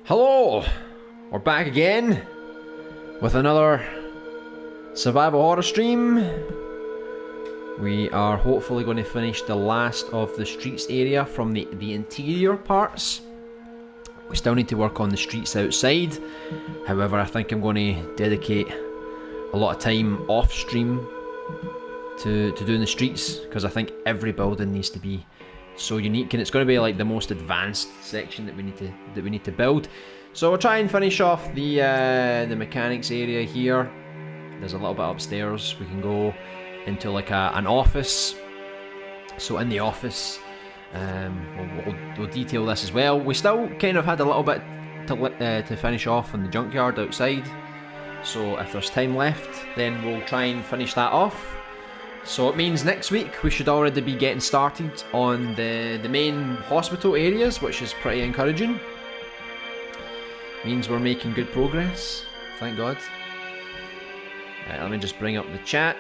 Hello! We're back again with another survival horror stream. We are hopefully going to finish the last of the streets area from the interior parts. We still need to work on the streets outside. However, I think I'm going to dedicate a lot of time off stream to doing the streets, because I think every building needs to be so unique, and it's going to be like the most advanced section that we need to build. So we'll try and finish off the mechanics area here. There's a little bit upstairs. We can go into like an office. So in the office, we'll detail this as well. We still kind of had a little bit to finish off in the junkyard outside. So if there's time left, then we'll try and finish that off. So it means next week we should already be getting started on the main hospital areas, which is pretty encouraging. Means we're making good progress, thank God. Right, let me just bring up the chat.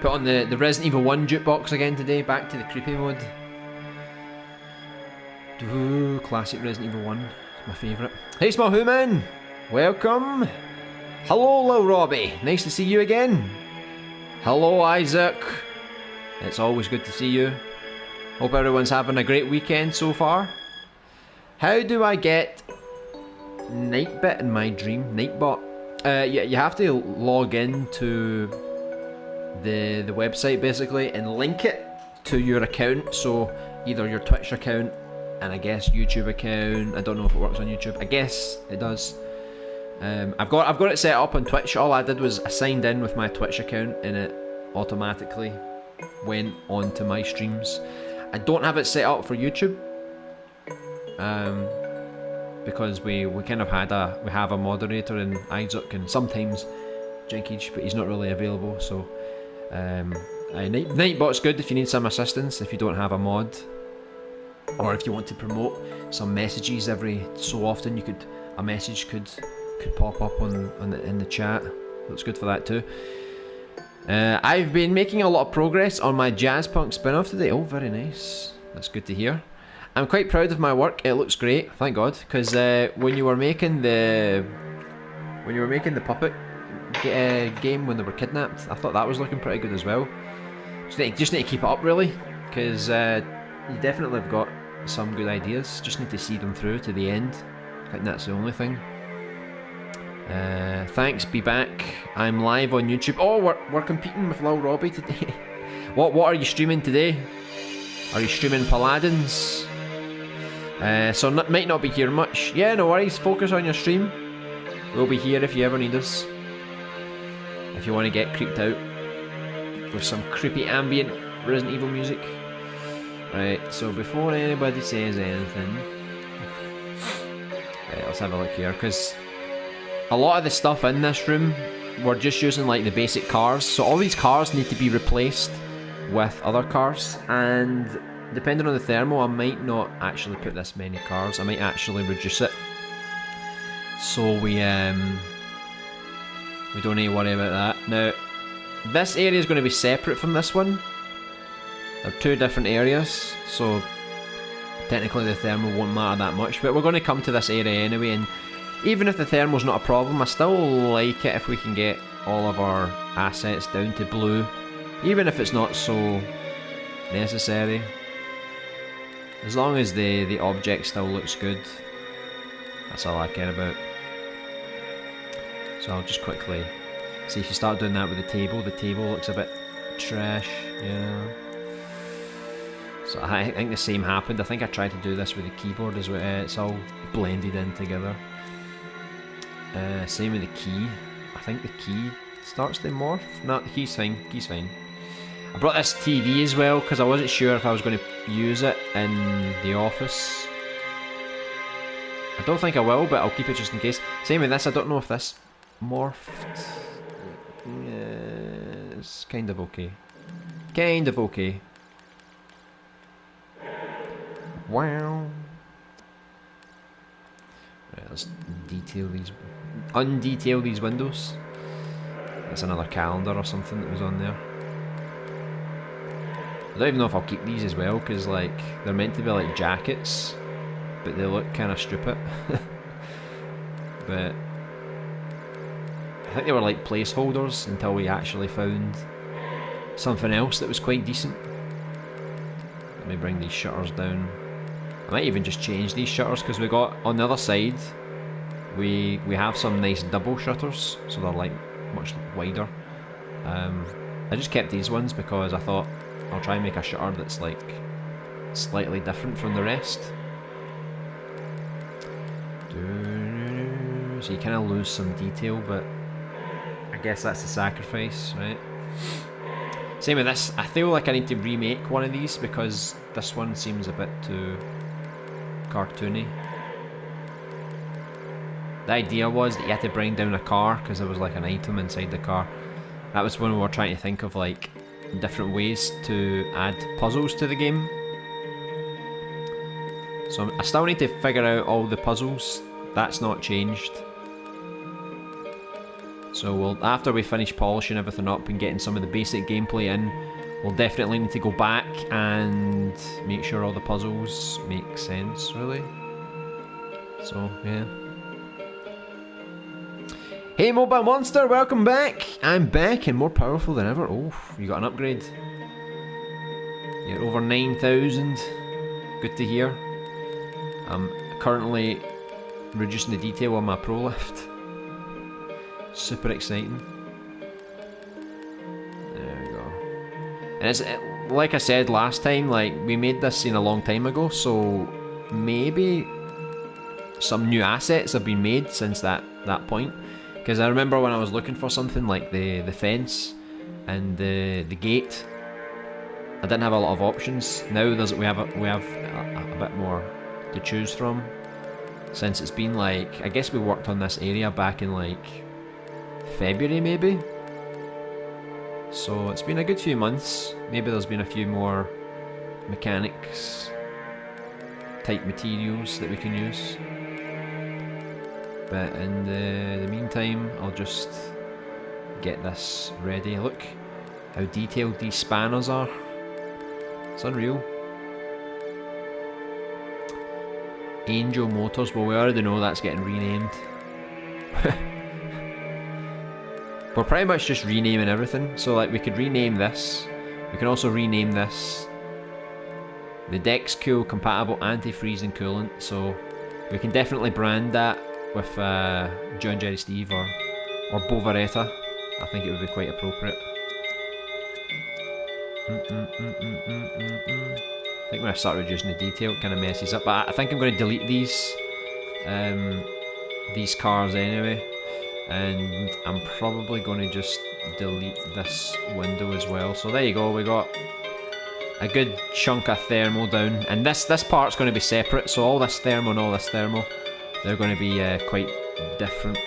Put on the Resident Evil 1 jukebox again today, back to the creepy mode. Ooh, classic Resident Evil 1, it's my favourite. Hey Small Human, welcome. Hello Lil Robbie, nice to see you again. Hello Isaac, it's always good to see you. Hope everyone's having a great weekend so far. How do I get Nightbit in my dream? Nightbot? Yeah, you have to log in to the website basically and link it to your account. So either your Twitch account and I guess YouTube account. I don't know if it works on YouTube. I guess it does. I've got it set up on Twitch. All I did was I signed in with my Twitch account and it automatically went onto my streams. I don't have it set up for YouTube because we kind of have a moderator in Isaac and sometimes Jinkage, but he's not really available. So Nightbot's good if you need some assistance, if you don't have a mod, or if you want to promote some messages every so often. A message could pop up in the chat. That's good for that too. I've been making a lot of progress on my jazz punk spin-off today. Oh, very nice. That's good to hear. I'm quite proud of my work. It looks great, thank God. Because when you were making the puppet game when they were kidnapped, I thought that was looking pretty good as well. Just need to keep it up really, because you definitely have got some good ideas. Just need to see them through to the end. I think that's the only thing. Thanks, be back. I'm live on YouTube. Oh, we're competing with Lil Robbie today. What are you streaming today? Are you streaming Paladins? So might not be here much. Yeah, no worries. Focus on your stream. We'll be here if you ever need us. If you want to get creeped out with some creepy ambient Resident Evil music. Right. So before anybody says anything, right, let's have a look here, because a lot of the stuff in this room, we're just using like the basic cars. So all these cars need to be replaced with other cars, and depending on the thermal, I might not actually put this many cars. I might actually reduce it. So we don't need to worry about that. Now, this area is going to be separate from this one. They're two different areas, so technically the thermal won't matter that much. But we're going to come to this area anyway, and even if the thermal's not a problem, I still like it if we can get all of our assets down to blue, even if it's not so necessary. As long as the object still looks good, that's all I care about. So I'll just quickly see, if you start doing that with the table looks a bit trash, yeah. So I think the same happened. I think I tried to do this with the keyboard as well. It's all blended in together. Same with the key. I think the key starts to morph. No, the key's fine. I brought this TV as well because I wasn't sure if I was going to use it in the office. I don't think I will, but I'll keep it just in case. Same with this. I don't know if this morphed. Yeah, it's kind of okay. Wow. Right, let's undetail these windows. That's another calendar or something that was on there. I don't even know if I'll keep these as well, because like they're meant to be like jackets. but they look kind of stupid. But I think they were like placeholders until we actually found something else that was quite decent. Let me bring these shutters down. I might even just change these shutters, because we got on the other side we have some nice double shutters, so they're like much wider. I just kept these ones because I thought I'll try and make a shutter that's like slightly different from the rest. So you kind of lose some detail, but I guess that's the sacrifice, right? Same with this. I feel like I need to remake one of these because this one seems a bit too cartoony. The idea was that you had to bring down a car because there was like an item inside the car. That was when we were trying to think of like different ways to add puzzles to the game. So I still need to figure out all the puzzles. That's not changed. So we'll, after we finish polishing everything up and getting some of the basic gameplay in, we'll definitely need to go back and make sure all the puzzles make sense, really. So, yeah. Hey Mobile Monster, welcome back! I'm back and more powerful than ever. Oh, you got an upgrade. You're over 9,000. Good to hear. I'm currently reducing the detail on my Pro Lift. Super exciting. There we go. And it's like I said last time, like we made this scene a long time ago, so maybe some new assets have been made since that point. Because I remember when I was looking for something like the fence and the gate, I didn't have a lot of options. Now we have a bit more to choose from. Since it's been like, I guess we worked on this area back in like February maybe. So it's been a good few months. Maybe there's been a few more mechanics type materials that we can use. But in the meantime, I'll just get this ready. Look how detailed these spanners are. It's unreal. Angel Motors, well we already know that's getting renamed. We're pretty much just renaming everything. So like we could rename this. We can also rename this. The deck's cool, compatible, anti-freeze and coolant. So we can definitely brand that with John Jerry Steve or Bovaretta. I think it would be quite appropriate. I think when I start reducing the detail it kind of messes up, but I think I'm going to delete these cars anyway, and I'm probably going to just delete this window as well. So there you go, we got a good chunk of thermal down, and this part's going to be separate, so all this thermal and all this thermal, they're going to be quite different.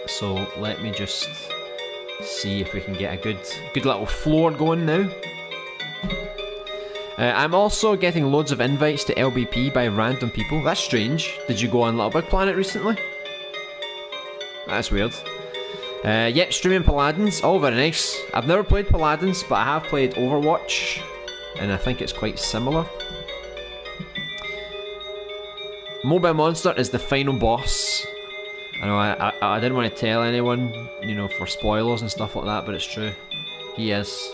So let me just see if we can get a good little floor going now. I'm also getting loads of invites to LBP by random people. That's strange. Did you go on LittleBigPlanet recently? That's weird. Yep, streaming Paladins. Oh, very nice. I've never played Paladins, but I have played Overwatch, and I think it's quite similar. Mobile Monster is the final boss. I know I didn't want to tell anyone, you know, for spoilers and stuff like that, but it's true. He is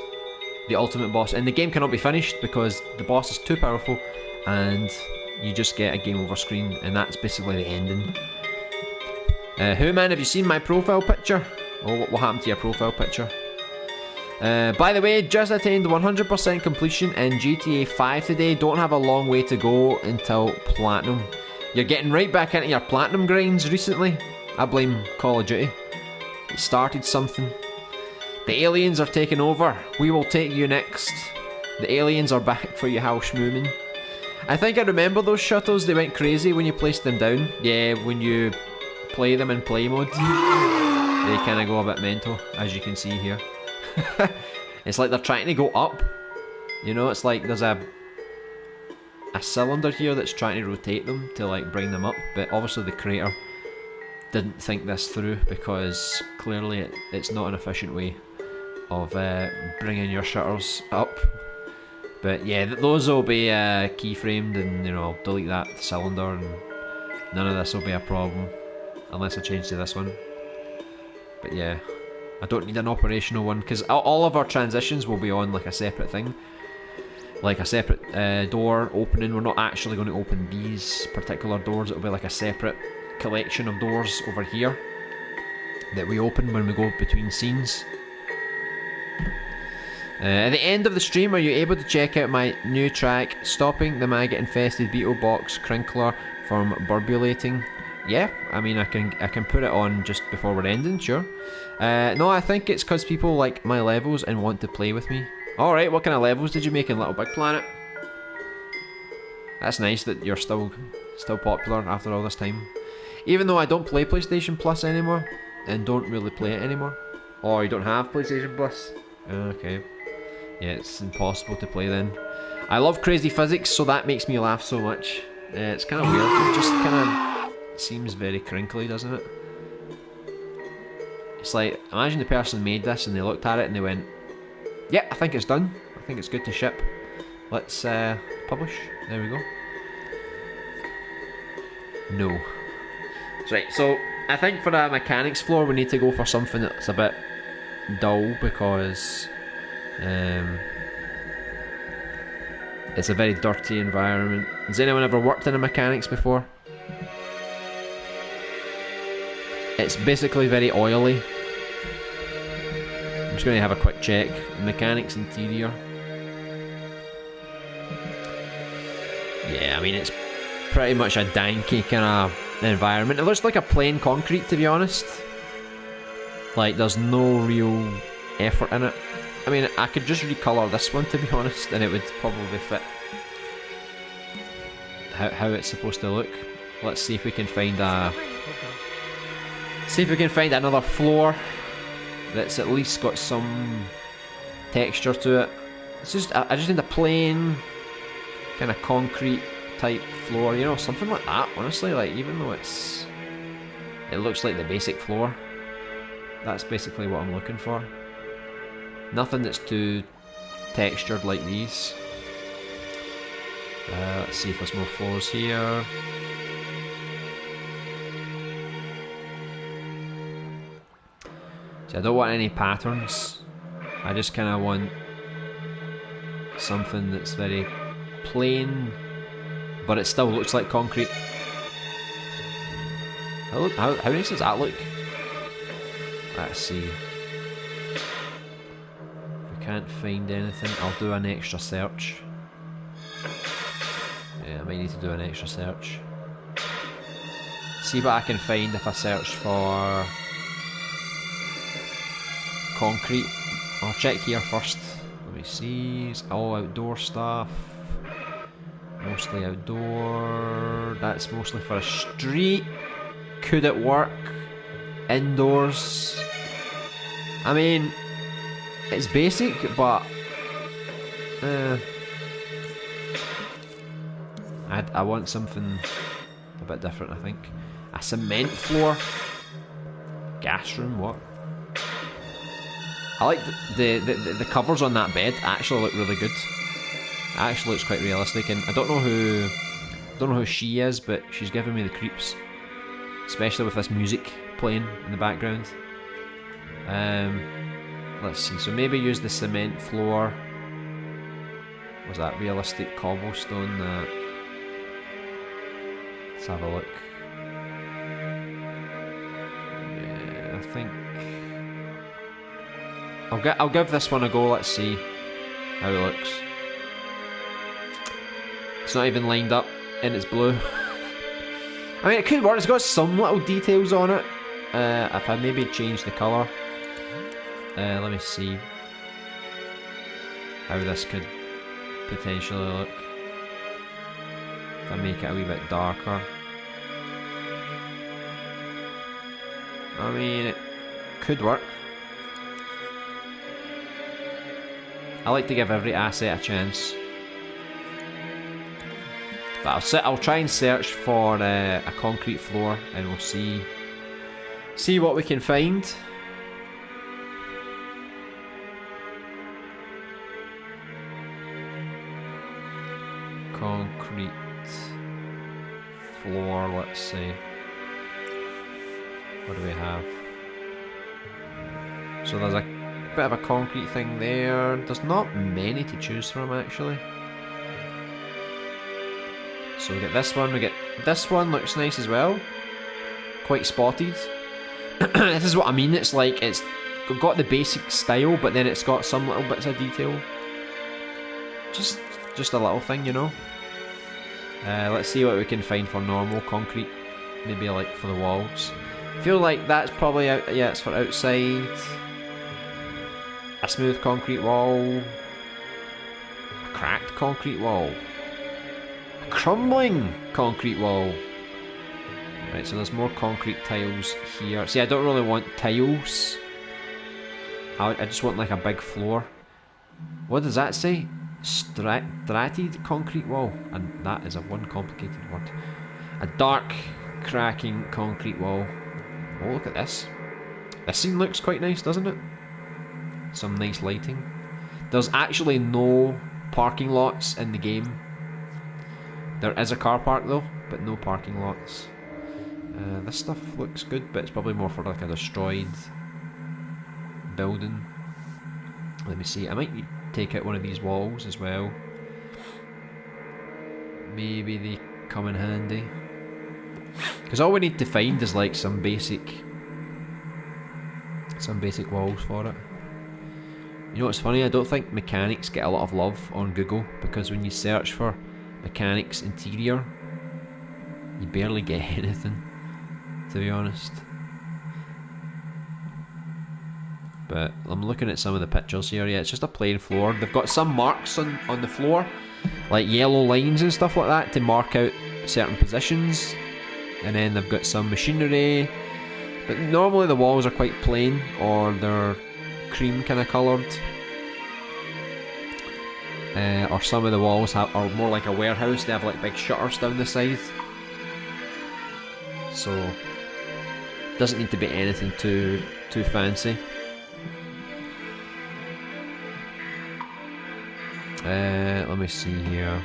the ultimate boss, and the game cannot be finished because the boss is too powerful, and you just get a game over screen, and that's basically the ending. Who man, have you seen my profile picture? Oh, what happened to your profile picture? By the way, just attained 100% completion in GTA 5 today. Don't have a long way to go until Platinum. You're getting right back into your Platinum grinds recently. I blame Call of Duty. It started something. The aliens are taking over. We will take you next. The aliens are back for you, House Moomin. I think I remember those shuttles. They went crazy when you placed them down. Yeah, when you play them in play mode, they kind of go a bit mental, as you can see here. It's like they're trying to go up. You know, it's like there's a cylinder here that's trying to rotate them to like bring them up, but obviously the creator didn't think this through because clearly it's not an efficient way of bringing your shutters up. But yeah, those will be keyframed, and you know, I'll delete that cylinder, and none of this will be a problem unless I change to this one. But yeah, I don't need an operational one because all of our transitions will be on like a separate thing, like a separate door opening. We're not actually going to open these particular doors. It'll be like a separate collection of doors over here that we open when we go between scenes. At the end of the stream, are you able to check out my new track, Stopping the Maggot-Infested Beetle Box Crinkler from Burbulating? Yeah, I mean, I can put it on just before we're ending, sure. No, I think it's because people like my levels and want to play with me. Alright, what kind of levels did you make in Little Big Planet? That's nice that you're still popular after all this time. Even though I don't play PlayStation Plus anymore, and don't really play it anymore. Or you don't have PlayStation Plus? Okay. Yeah, it's impossible to play then. I love crazy physics, so that makes me laugh so much. It's kind of weird. It just kind of seems very crinkly, doesn't it? It's like, imagine the person made this and they looked at it and they went, yeah, I think it's done. I think it's good to ship. Let's publish. There we go. No. Right, so I think for a mechanics floor we need to go for something that's a bit dull because it's a very dirty environment. Has anyone ever worked in a mechanics before? It's basically very oily. I'm just going to have a quick check. Mechanics interior. Yeah, I mean it's pretty much a danky kind of environment. It looks like a plain concrete, to be honest. Like there's no real effort in it. I mean, I could just recolour this one, to be honest, and it would probably fit how it's supposed to look. Let's see if we can find another floor that's at least got some texture to it. It's just I just need a plain kind of concrete type floor, you know, something like that. Honestly, like even though it looks like the basic floor, that's basically what I'm looking for. Nothing that's too textured like these. Let's see if there's more floors here. See, I don't want any patterns. I just kind of want something that's very plain, but it still looks like concrete. How nice does that look? Let's see. If we can't find anything, I'll do an extra search. Yeah, I might need to do an extra search. See what I can find if I search for concrete. I'll check here first. Let me see. It's all outdoor stuff. Mostly outdoor. That's mostly for a street. Could it work indoors? I mean, it's basic, but I want something a bit different, I think. A cement floor? Gas room, what? I like the covers on that bed actually look really good. It actually looks quite realistic, and I don't know who she is, but she's giving me the creeps. Especially with this music playing in the background. Let's see, so maybe use the cement floor. Was that realistic cobblestone? Let's have a look. Yeah, I think I'll give this one a go. Let's see how it looks. It's not even lined up and it's blue. I mean, it could work. It's got some little details on it. If I maybe change the colour. Let me see how this could potentially look. If I make it a wee bit darker. I mean, it could work. I like to give every asset a chance. But I'll try and search for a concrete floor, and we'll see what we can find. concrete floor, let's see. What do we have? So there's a bit of a concrete thing there. There's not many to choose from, actually. So we get this one, we get this one, looks nice as well. Quite spotted. This is what I mean, it's like, it's got the basic style, but then it's got some little bits of detail. Just a little thing, you know. Let's see what we can find for normal concrete. Maybe like for the walls. I feel like that's probably out, yeah, it's for outside. A smooth concrete wall. A cracked concrete wall. A crumbling concrete wall. Right, so there's more concrete tiles here. See, I don't really want tiles. I just want like a big floor. What does that say? Strated concrete wall. And that is a one complicated word. A dark, cracking concrete wall. Oh, look at this. This scene looks quite nice, doesn't it? Some nice lighting. There's actually no parking lots in the game. There is a car park though, but no parking lots. This stuff looks good, but it's probably more for like a destroyed building. Let me see, I might take out one of these walls as well. Maybe they come in handy. Because all we need to find is like some basic walls for it. You know what's funny? I don't think mechanics get a lot of love on Google, because when you search for mechanics interior, you barely get anything, to be honest. But I'm looking at some of the pictures here. Yeah, it's just a plain floor. They've got some marks on the floor, like yellow lines and stuff like that, to mark out certain positions. And then they've got some machinery. But normally the walls are quite plain, or they're cream kind of coloured. Or some of the walls are more like a warehouse. They have like big shutters down the side. So doesn't need to be anything too fancy. Let me see here.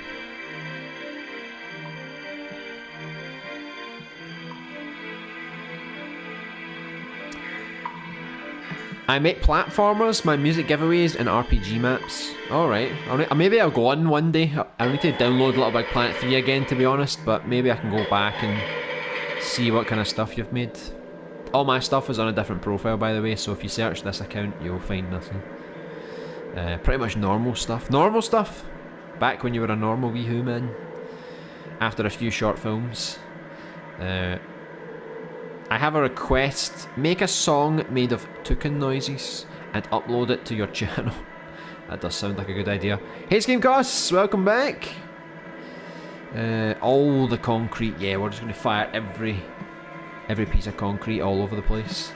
I make platformers, my music giveaways, and RPG maps. Alright, maybe I'll go on one day. I need to download Little Big Planet 3 again, to be honest, but maybe I can go back and see what kind of stuff you've made. All my stuff is on a different profile, by the way, so if you search this account, you'll find nothing. Pretty much normal stuff. Normal stuff! Back when you were a normal wee who man. After a few short films. I have a request. Make a song made of toucan noises and upload it to your channel. That does sound like a good idea. Hey Scheme Costs, welcome back. All the concrete, yeah, we're just going to fire every piece of concrete all over the place.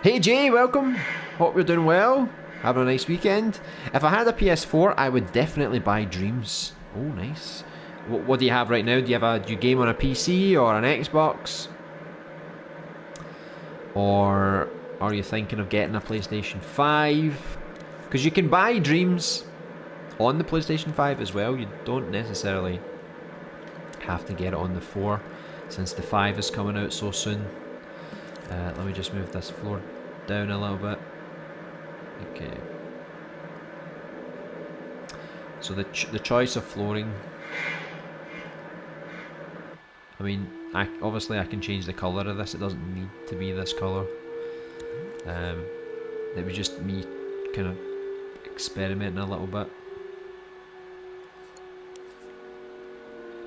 Hey Jay, welcome. Hope you're doing well. Having a nice weekend. If I had a PS4, I would definitely buy Dreams. Oh, nice. What do you have right now? Do you game on a PC or an Xbox? Or are you thinking of getting a PlayStation 5? Because you can buy Dreams on the PlayStation 5 as well. You don't necessarily have to get it on the 4, since the 5 is coming out so soon. Let me just move this floor down a little bit. Okay. So the choice of flooring. I mean, obviously I can change the colour of this. It doesn't need to be this colour. It was just me kind of experimenting a little bit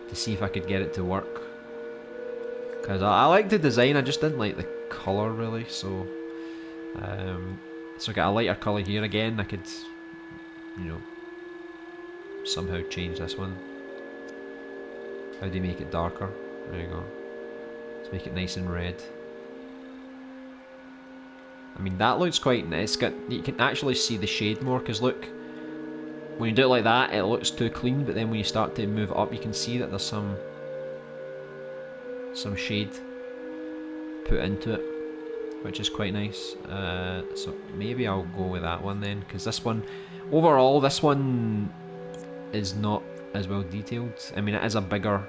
to see if I could get it to work. Because I like the design, I just didn't like the colour really. So I got a lighter colour here again. I could, you know, somehow change this one. How do you make it darker? There you go. Let's make it nice and red. I mean, that looks quite nice. You can actually see the shade more, because look, when you do it like that, it looks too clean, but then when you start to move it up, you can see that there's some shade put into it, which is quite nice. So maybe I'll go with that one then, because this one, overall, this one is not as well detailed. I mean, it is a bigger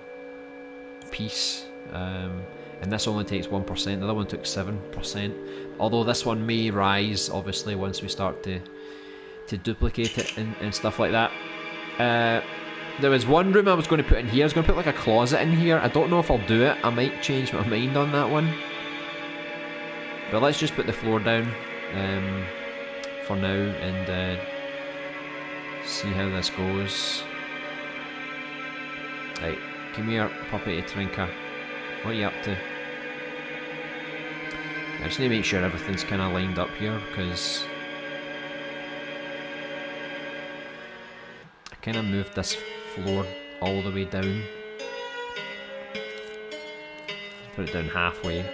piece, and this only takes 1%. The other one took 7%. Although this one may rise, obviously, once we start to duplicate it and stuff like that. There was one room I was going to put in here. I was going to put like a closet in here. I don't know if I'll do it. I might change my mind on that one. But let's just put the floor down for now and see how this goes. Right, come here, puppy Trinka. What are you up to? I just need to make sure everything's kind of lined up here, because I kind of moved this floor all the way down. Put it down halfway.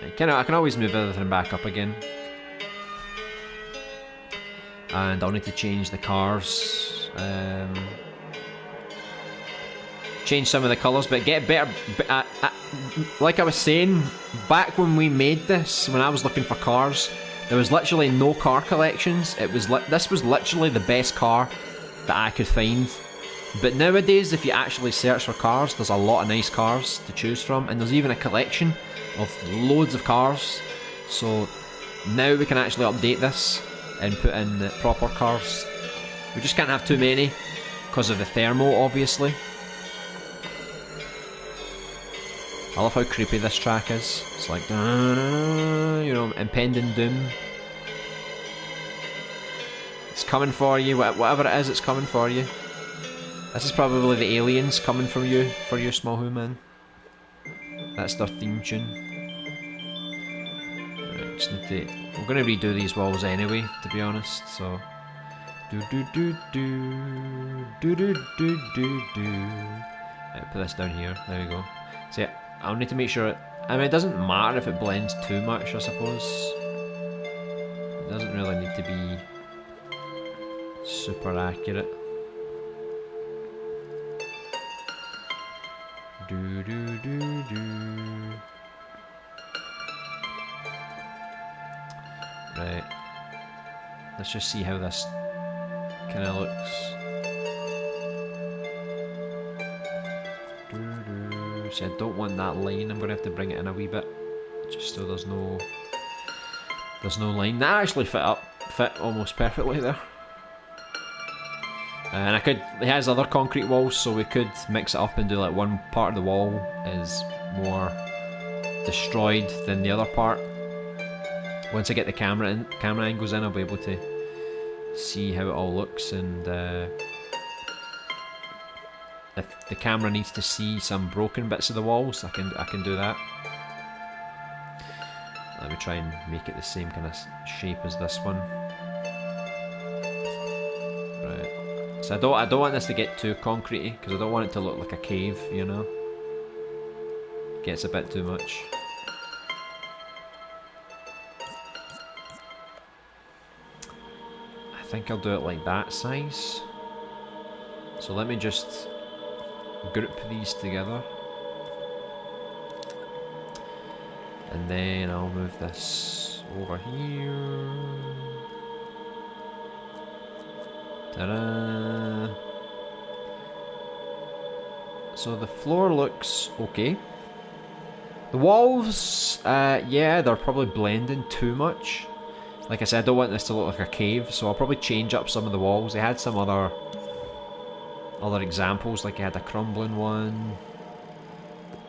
I can always move everything back up again. And I'll need to change the cars. Change some of the colours, but get better. Like I was saying, back when we made this, when I was looking for cars, there was literally no car collections. This was literally the best car that I could find. But nowadays, if you actually search for cars, there's a lot of nice cars to choose from, and there's even a collection of loads of cars. So now we can actually update this and put in the proper cars. We just can't have too many because of the thermal, obviously. I love how creepy this track is. It's like, you know, impending doom. It's coming for you, whatever it is, it's coming for you. This is probably the aliens coming for you, small human. That's their theme tune. Right, just need to. We're gonna redo these walls anyway, to be honest. So, do do do do do do do do do. Right, put this down here. There we go. So yeah, I'll need to make sure it. I mean, it doesn't matter if it blends too much, I suppose. It doesn't really need to be super accurate. Do do do do. Right. Let's just see how this kind of looks. See, I don't want that line. I'm gonna have to bring it in a wee bit, just so there's no line. That actually fit almost perfectly there. And I could. It has other concrete walls, so we could mix it up and do like one part of the wall is more destroyed than the other part. Once I get the camera angles in, I'll be able to see how it all looks, and if the camera needs to see some broken bits of the walls, I can do that. Let me try and make it the same kind of shape as this one. Right. So I don't want this to get too concretey, because I don't want it to look like a cave, you know. It gets a bit too much. I think I'll do it like that size. So let me just group these together, and then I'll move this over here. Ta-da! So the floor looks okay. The walls, yeah, they're probably blending too much. Like I said, I don't want this to look like a cave, so I'll probably change up some of the walls. They had some other examples, like he had a crumbling one,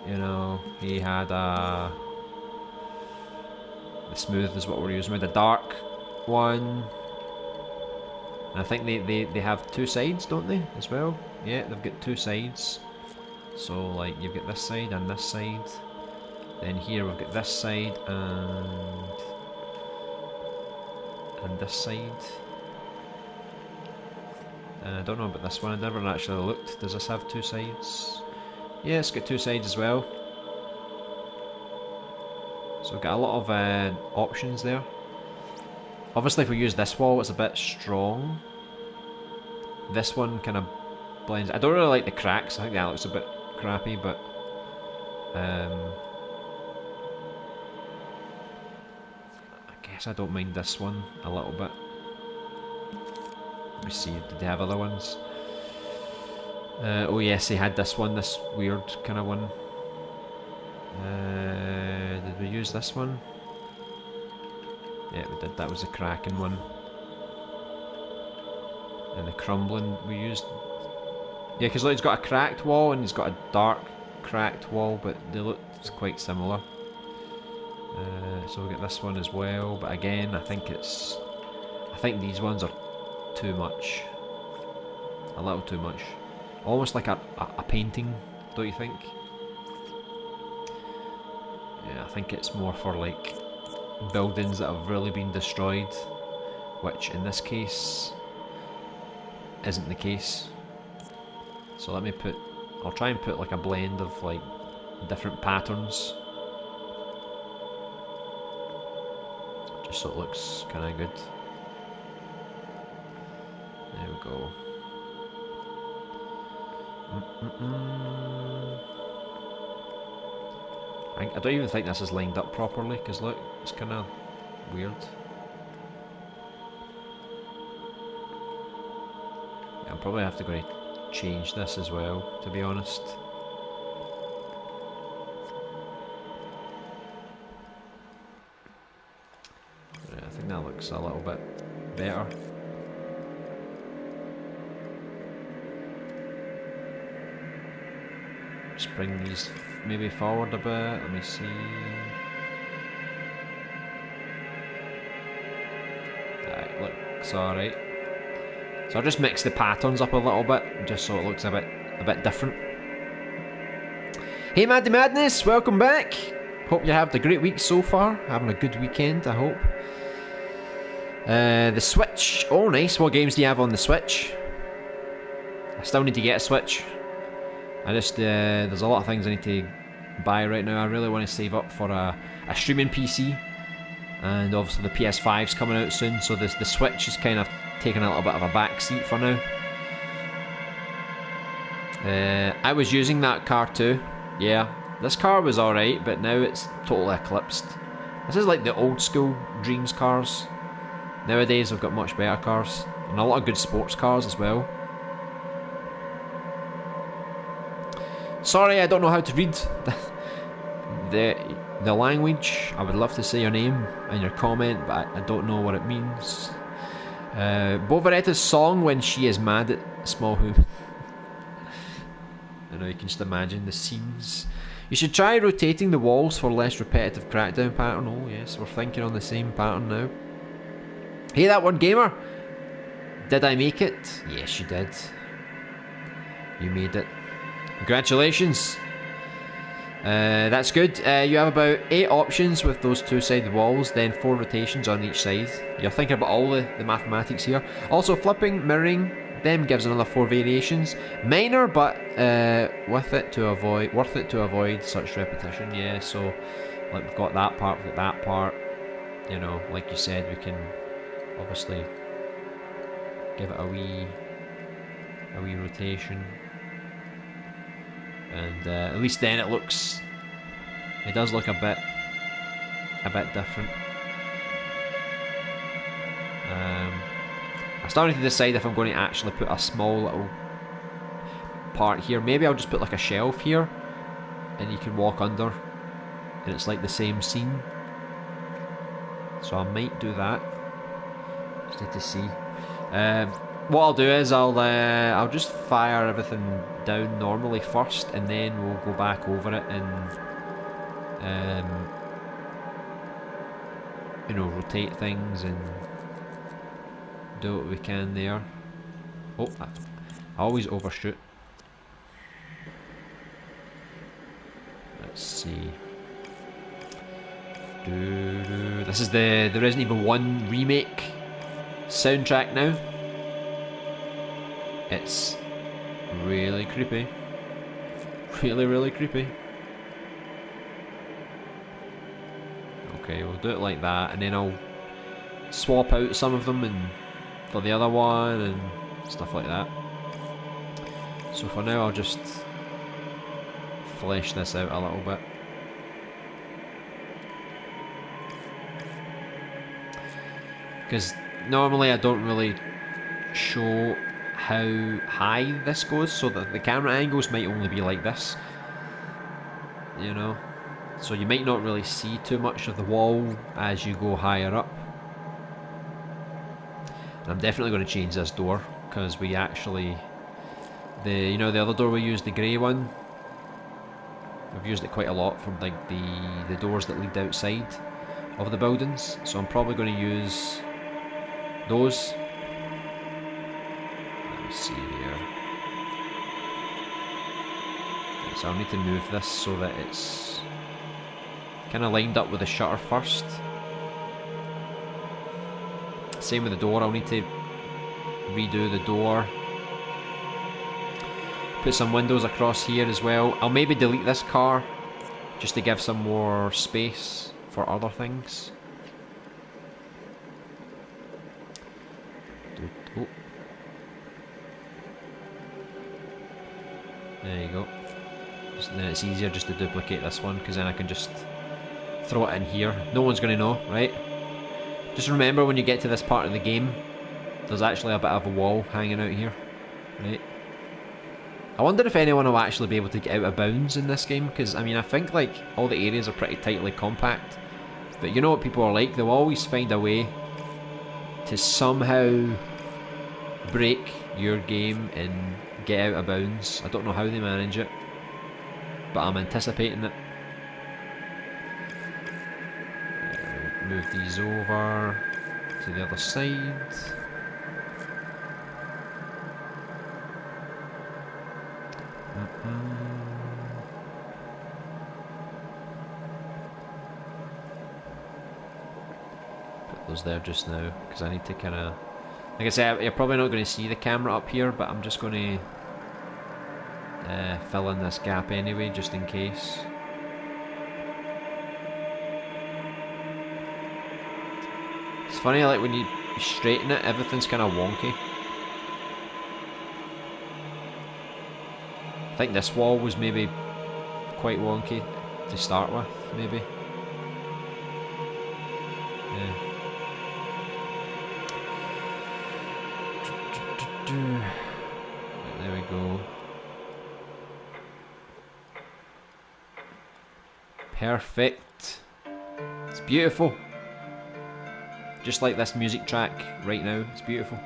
you know, he had the smooth is what we're using, with the dark one, and I think they have two sides, don't they, as well? Yeah, they've got two sides, so like you've got this side and this side, then here we've got this side and this side. I don't know about this one, I never actually looked. Does this have two sides? Yeah, it's got two sides as well. So we've got a lot of options there. Obviously if we use this wall, it's a bit strong. This one kind of blends. I don't really like the cracks, I think that looks a bit crappy, but I guess I don't mind this one a little bit. Let me see, did they have other ones? Oh yes, they had this one, this weird kind of one. Did we use this one? Yeah, we did. That was the cracking one. And the crumbling we used. Yeah, because it's got a cracked wall and it's got a dark cracked wall, but they look quite similar. So we get this one as well, but again, I think these ones are too much. A little too much. Almost like a painting, don't you think? Yeah, I think it's more for like buildings that have really been destroyed, which in this case isn't the case. So let me I'll try and put like a blend of like different patterns, just so it looks kind of good. There we go. I don't even think this is lined up properly, because look, it's kind of weird. Yeah, I'll probably have to go and change this as well, to be honest. Yeah, I think that looks a little bit better. Just bring these maybe forward a bit, let me see. That looks alright. So I'll just mix the patterns up a little bit, just so it looks a bit different. Hey Maddy Madness, welcome back! Hope you having a great week so far, having a good weekend, I hope. The Switch, oh nice, what games do you have on the Switch? I still need to get a Switch. I just, there's a lot of things I need to buy right now. I really want to save up for a streaming PC, and obviously the PS5's coming out soon, so the Switch is kind of taking a little bit of a back seat for now. I was using that car too. Yeah, this car was alright, but now it's totally eclipsed. This is like the old school Dreams cars. Nowadays we've got much better cars, and a lot of good sports cars as well. Sorry, I don't know how to read the language. I would love to say your name and your comment, but I don't know what it means. Bovaretta's song when she is mad at Small Human. I know, you can just imagine the scenes. You should try rotating the walls for less repetitive crackdown pattern. Oh yes, we're thinking on the same pattern now. Hey, that one gamer! Did I make it? Yes, you did. You made it. Congratulations. That's good. You have about 8 options with those two-sided walls, then 4 rotations on each side. You're thinking about all the mathematics here. Also, flipping, mirroring them gives another 4 variations. Minor, but worth it to avoid such repetition. Yeah, so like we've got that part, we've got that part. You know, like you said, we can obviously give it a wee rotation. And at least then it does look a bit different. I'm starting to decide if I'm going to actually put a small little part here. Maybe I'll just put like a shelf here, and you can walk under, and it's like the same scene. So I might do that. Just need to see. What I'll do is I'll just fire everything down normally first, and then we'll go back over it and you know, rotate things and do what we can there. Oh, I always overshoot. Let's see. This is the Resident Evil 1 remake soundtrack now. It's really creepy. Really creepy. Okay, we'll do it like that, and then I'll swap out some of them and for the other one and stuff like that. So for now I'll just flesh this out a little bit. Because normally I don't really show how high this goes, so that the camera angles might only be like this, you know, so you might not really see too much of the wall as you go higher up. And I'm definitely going to change this door, because we actually, the other door we used, the grey one, I've used it quite a lot for like the doors that lead outside of the buildings, so I'm probably going to use those. Let me see here. Okay, so I'll need to move this so that it's kind of lined up with the shutter first. Same with the door, I'll need to redo the door. Put some windows across here as well. I'll maybe delete this car just to give some more space for other things. Oh. There you go. Then it's easier just to duplicate this one, because then I can just throw it in here. No one's going to know, right? Just remember, when you get to this part of the game, there's actually a bit of a wall hanging out here, right? I wonder if anyone will actually be able to get out of bounds in this game, because I mean, I think like all the areas are pretty tightly compact, but you know what people are like, they'll always find a way to somehow break your game and get out of bounds. I don't know how they manage it, but I'm anticipating it. Move these over to the other side. Put those there just now, because I need to kind of, like I say, you're probably not going to see the camera up here, but I'm just going to fill in this gap anyway, just in case. It's funny, like when you straighten it, everything's kind of wonky. I think this wall was maybe quite wonky to start with, maybe. Yeah. There we go. Perfect. It's beautiful. Just like this music track right now, it's beautiful.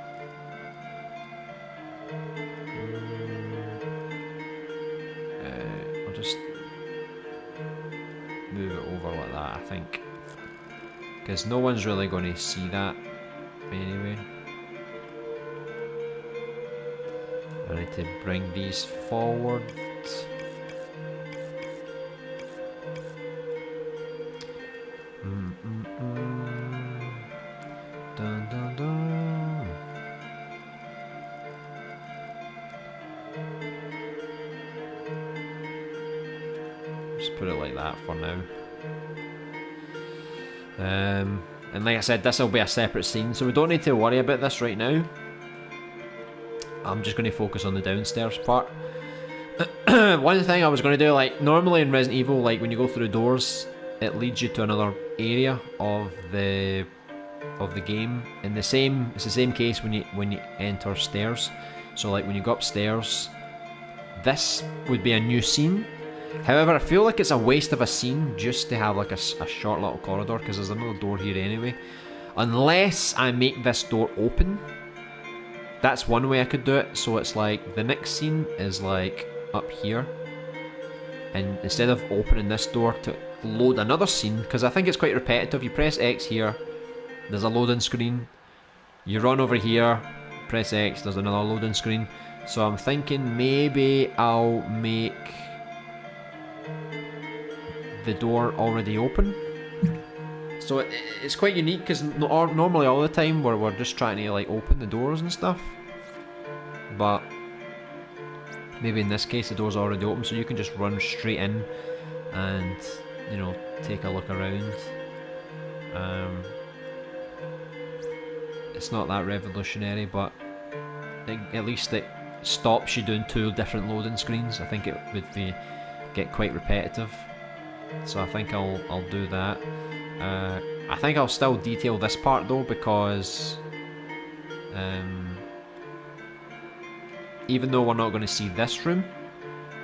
I'll just move it over like that, I think, because no one's really going to see that anyway. I need to bring these forward. Dun, dun, dun. Just put it like that for now. And like I said, this will be a separate scene, so we don't need to worry about this right now. I'm just going to focus on the downstairs part. One thing I was going to do, like normally in Resident Evil, like when you go through doors, it leads you to another area of the game. And it's the same case when you enter stairs. So like when you go upstairs, this would be a new scene. However, I feel like it's a waste of a scene just to have like a short little corridor, because there's another door here anyway. Unless I make this door open. That's one way I could do it. So it's like the next scene is like up here, and instead of opening this door to load another scene, because I think it's quite repetitive, you press X here, there's a loading screen, you run over here, press X, there's another loading screen. So I'm thinking maybe I'll make the door already open. So it's quite unique, because normally all the time we're just trying to like open the doors and stuff, but maybe in this case the door's already open, so you can just run straight in and, you know, take a look around. It's not that revolutionary, but at least it stops you doing two different loading screens. I think it would get quite repetitive, so I think I'll do that. I think I'll still detail this part though, because even though we're not going to see this room,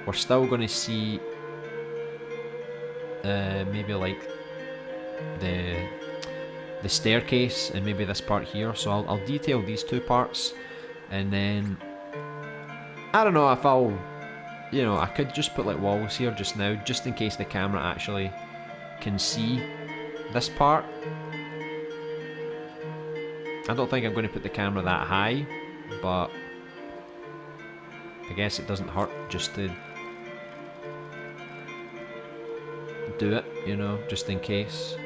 we're still going to see maybe like the staircase and maybe this part here. So I'll detail these two parts, and then I don't know if I'll, you know, I could just put like walls here just now, just in case the camera actually can see this part. I don't think I'm going to put the camera that high, but I guess it doesn't hurt just to do it, you know, just in case.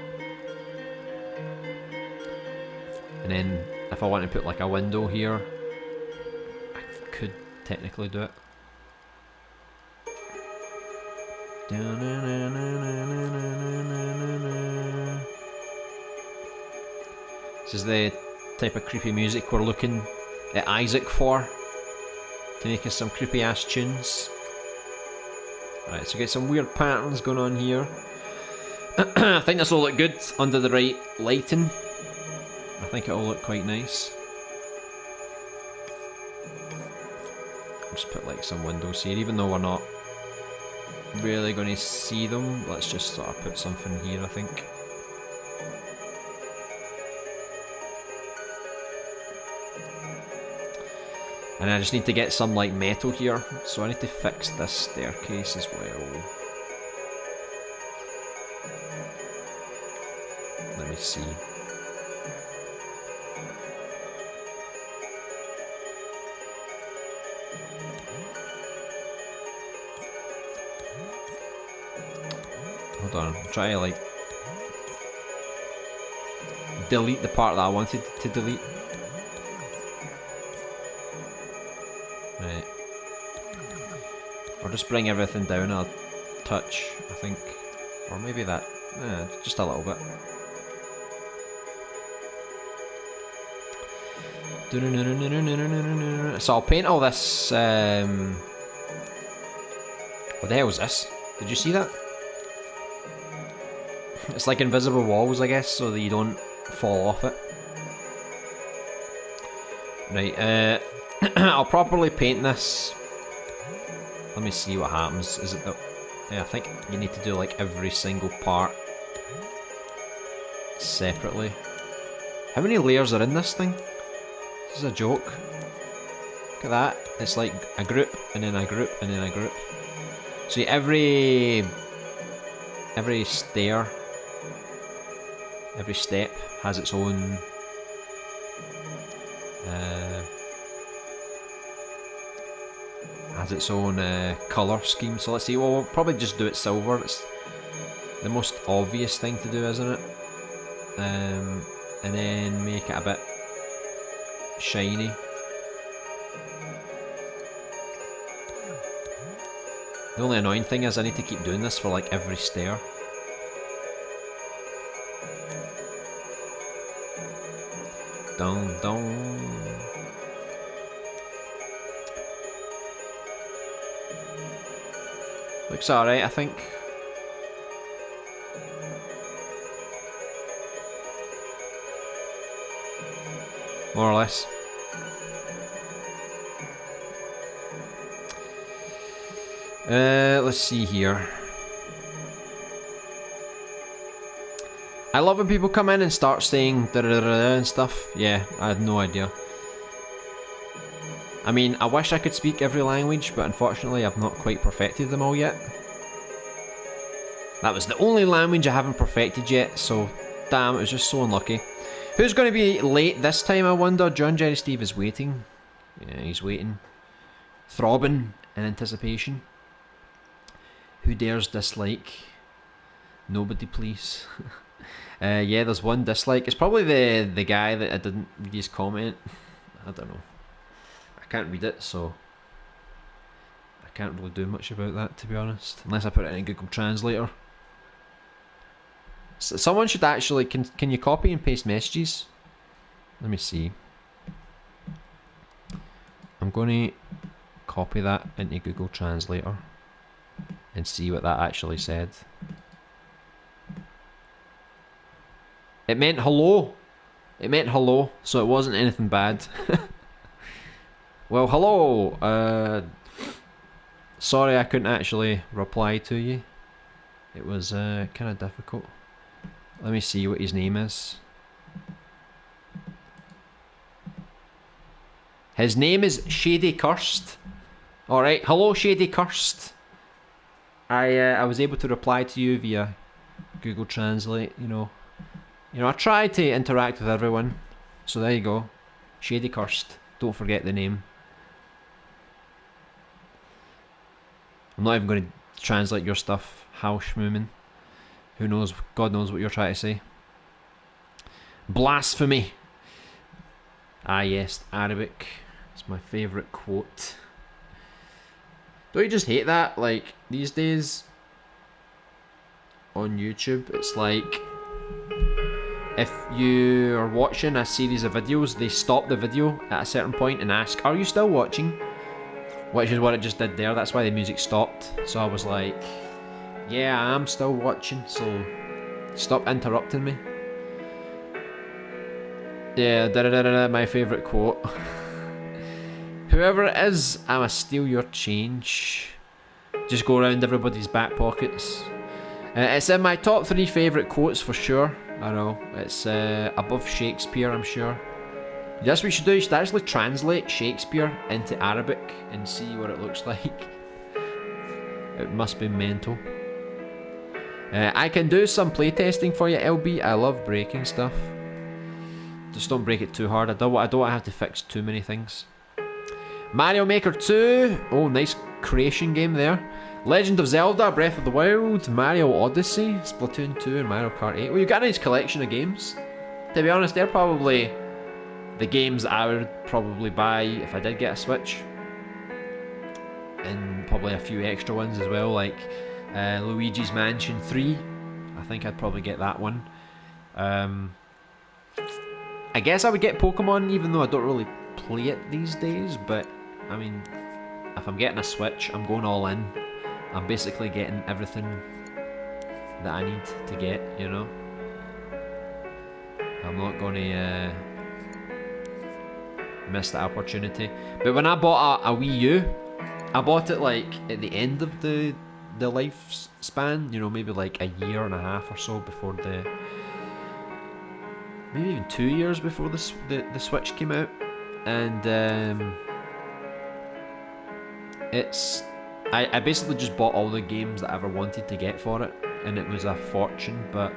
And then if I want to put like a window here, I could technically do it. This is the type of creepy music we're looking at Isaac for, to make us some creepy ass tunes. Alright, so get some weird patterns going on here. I think this will look good under the right lighting. I think it'll look quite nice. I'll just put like some windows here, even though we're not really going to see them. Let's just sort of put something here, I think. And I just need to get some like metal here, so I need to fix this staircase as well. Let me see. Hold on, I'm trying to like delete the part that I wanted to delete. Right. Or just bring everything down a touch, I think. Or maybe that, just a little bit. So I'll paint all this, what the hell is this? Did you see that? It's like invisible walls, I guess, so that you don't fall off it. Right, I'll properly paint this. Let me see what happens. Is it the... Yeah, I think you need to do like every single part separately. How many layers are in this thing? This is a joke. Look at that. It's like a group, and then a group, and then a group. So every stair, every step has its own colour scheme. So let's see, well, we'll probably just do it silver. It's the most obvious thing to do, isn't it? And then make it a bit shiny. The only annoying thing is I need to keep doing this for like every stair. Dun dun. Looks alright, I think. More or less. Let's see here. I love when people come in and start saying da da da and stuff. Yeah, I had no idea. I mean, I wish I could speak every language, but unfortunately I've not quite perfected them all yet. That was the only language I haven't perfected yet, so damn, it was just so unlucky. Who's going to be late this time, I wonder? John Jerry Steve is waiting. Yeah, he's waiting. Throbbing in anticipation. Who dares dislike? Nobody, please. Yeah, there's one dislike. It's probably the guy that I didn't read his comment. I don't know. I can't read it, so I can't really do much about that, to be honest. Unless I put it in Google Translator. So someone should actually... Can you copy and paste messages? Let me see. I'm going to copy that into Google Translator and see what that actually said. It meant hello. It meant hello, so it wasn't anything bad. Well, hello. Sorry I couldn't actually reply to you. It was kind of difficult. Let me see what his name is. His name is Shady Cursed. Alright, hello Shady Cursed. I was able to reply to you via Google Translate, you know. I try to interact with everyone. So there you go. Shady Cursed. Don't forget the name. I'm not even going to translate your stuff, Hauschmumen. Who knows? God knows what you're trying to say. Blasphemy. Ah yes, Arabic. It's my favourite quote. Don't you just hate that? Like, these days on YouTube, it's like if you are watching a series of videos, they stop the video at a certain point and ask, are you still watching? Which is what it just did there. That's why the music stopped. So I was like, yeah, I am still watching, so stop interrupting me. Yeah, my favourite quote. Whoever it is, I'ma steal your change. Just go around everybody's back pockets. It's in my top 3 favourite quotes for sure. I know, it's above Shakespeare, I'm sure. That's what you should do. You should actually translate Shakespeare into Arabic and see what it looks like. It must be mental. I can do some playtesting for you, LB. I love breaking stuff. Just don't break it too hard. I don't want to have to fix too many things. Mario Maker 2. Oh, nice creation game there. Legend of Zelda, Breath of the Wild, Mario Odyssey, Splatoon 2 and Mario Kart 8. Well, you've got a nice collection of games. To be honest, they're probably the games that I would probably buy if I did get a Switch. And probably a few extra ones as well, like Luigi's Mansion 3. I think I'd probably get that one. I guess I would get Pokemon, even though I don't really play it these days, but I mean, if I'm getting a Switch, I'm going all in. I'm basically getting everything that I need to get, you know. I'm not going to miss that opportunity. But when I bought a Wii U, I bought it like at the end of the lifespan, you know, maybe like a year and a half or so before maybe even 2 years before the Switch came out. And I basically just bought all the games that I ever wanted to get for it, and it was a fortune. But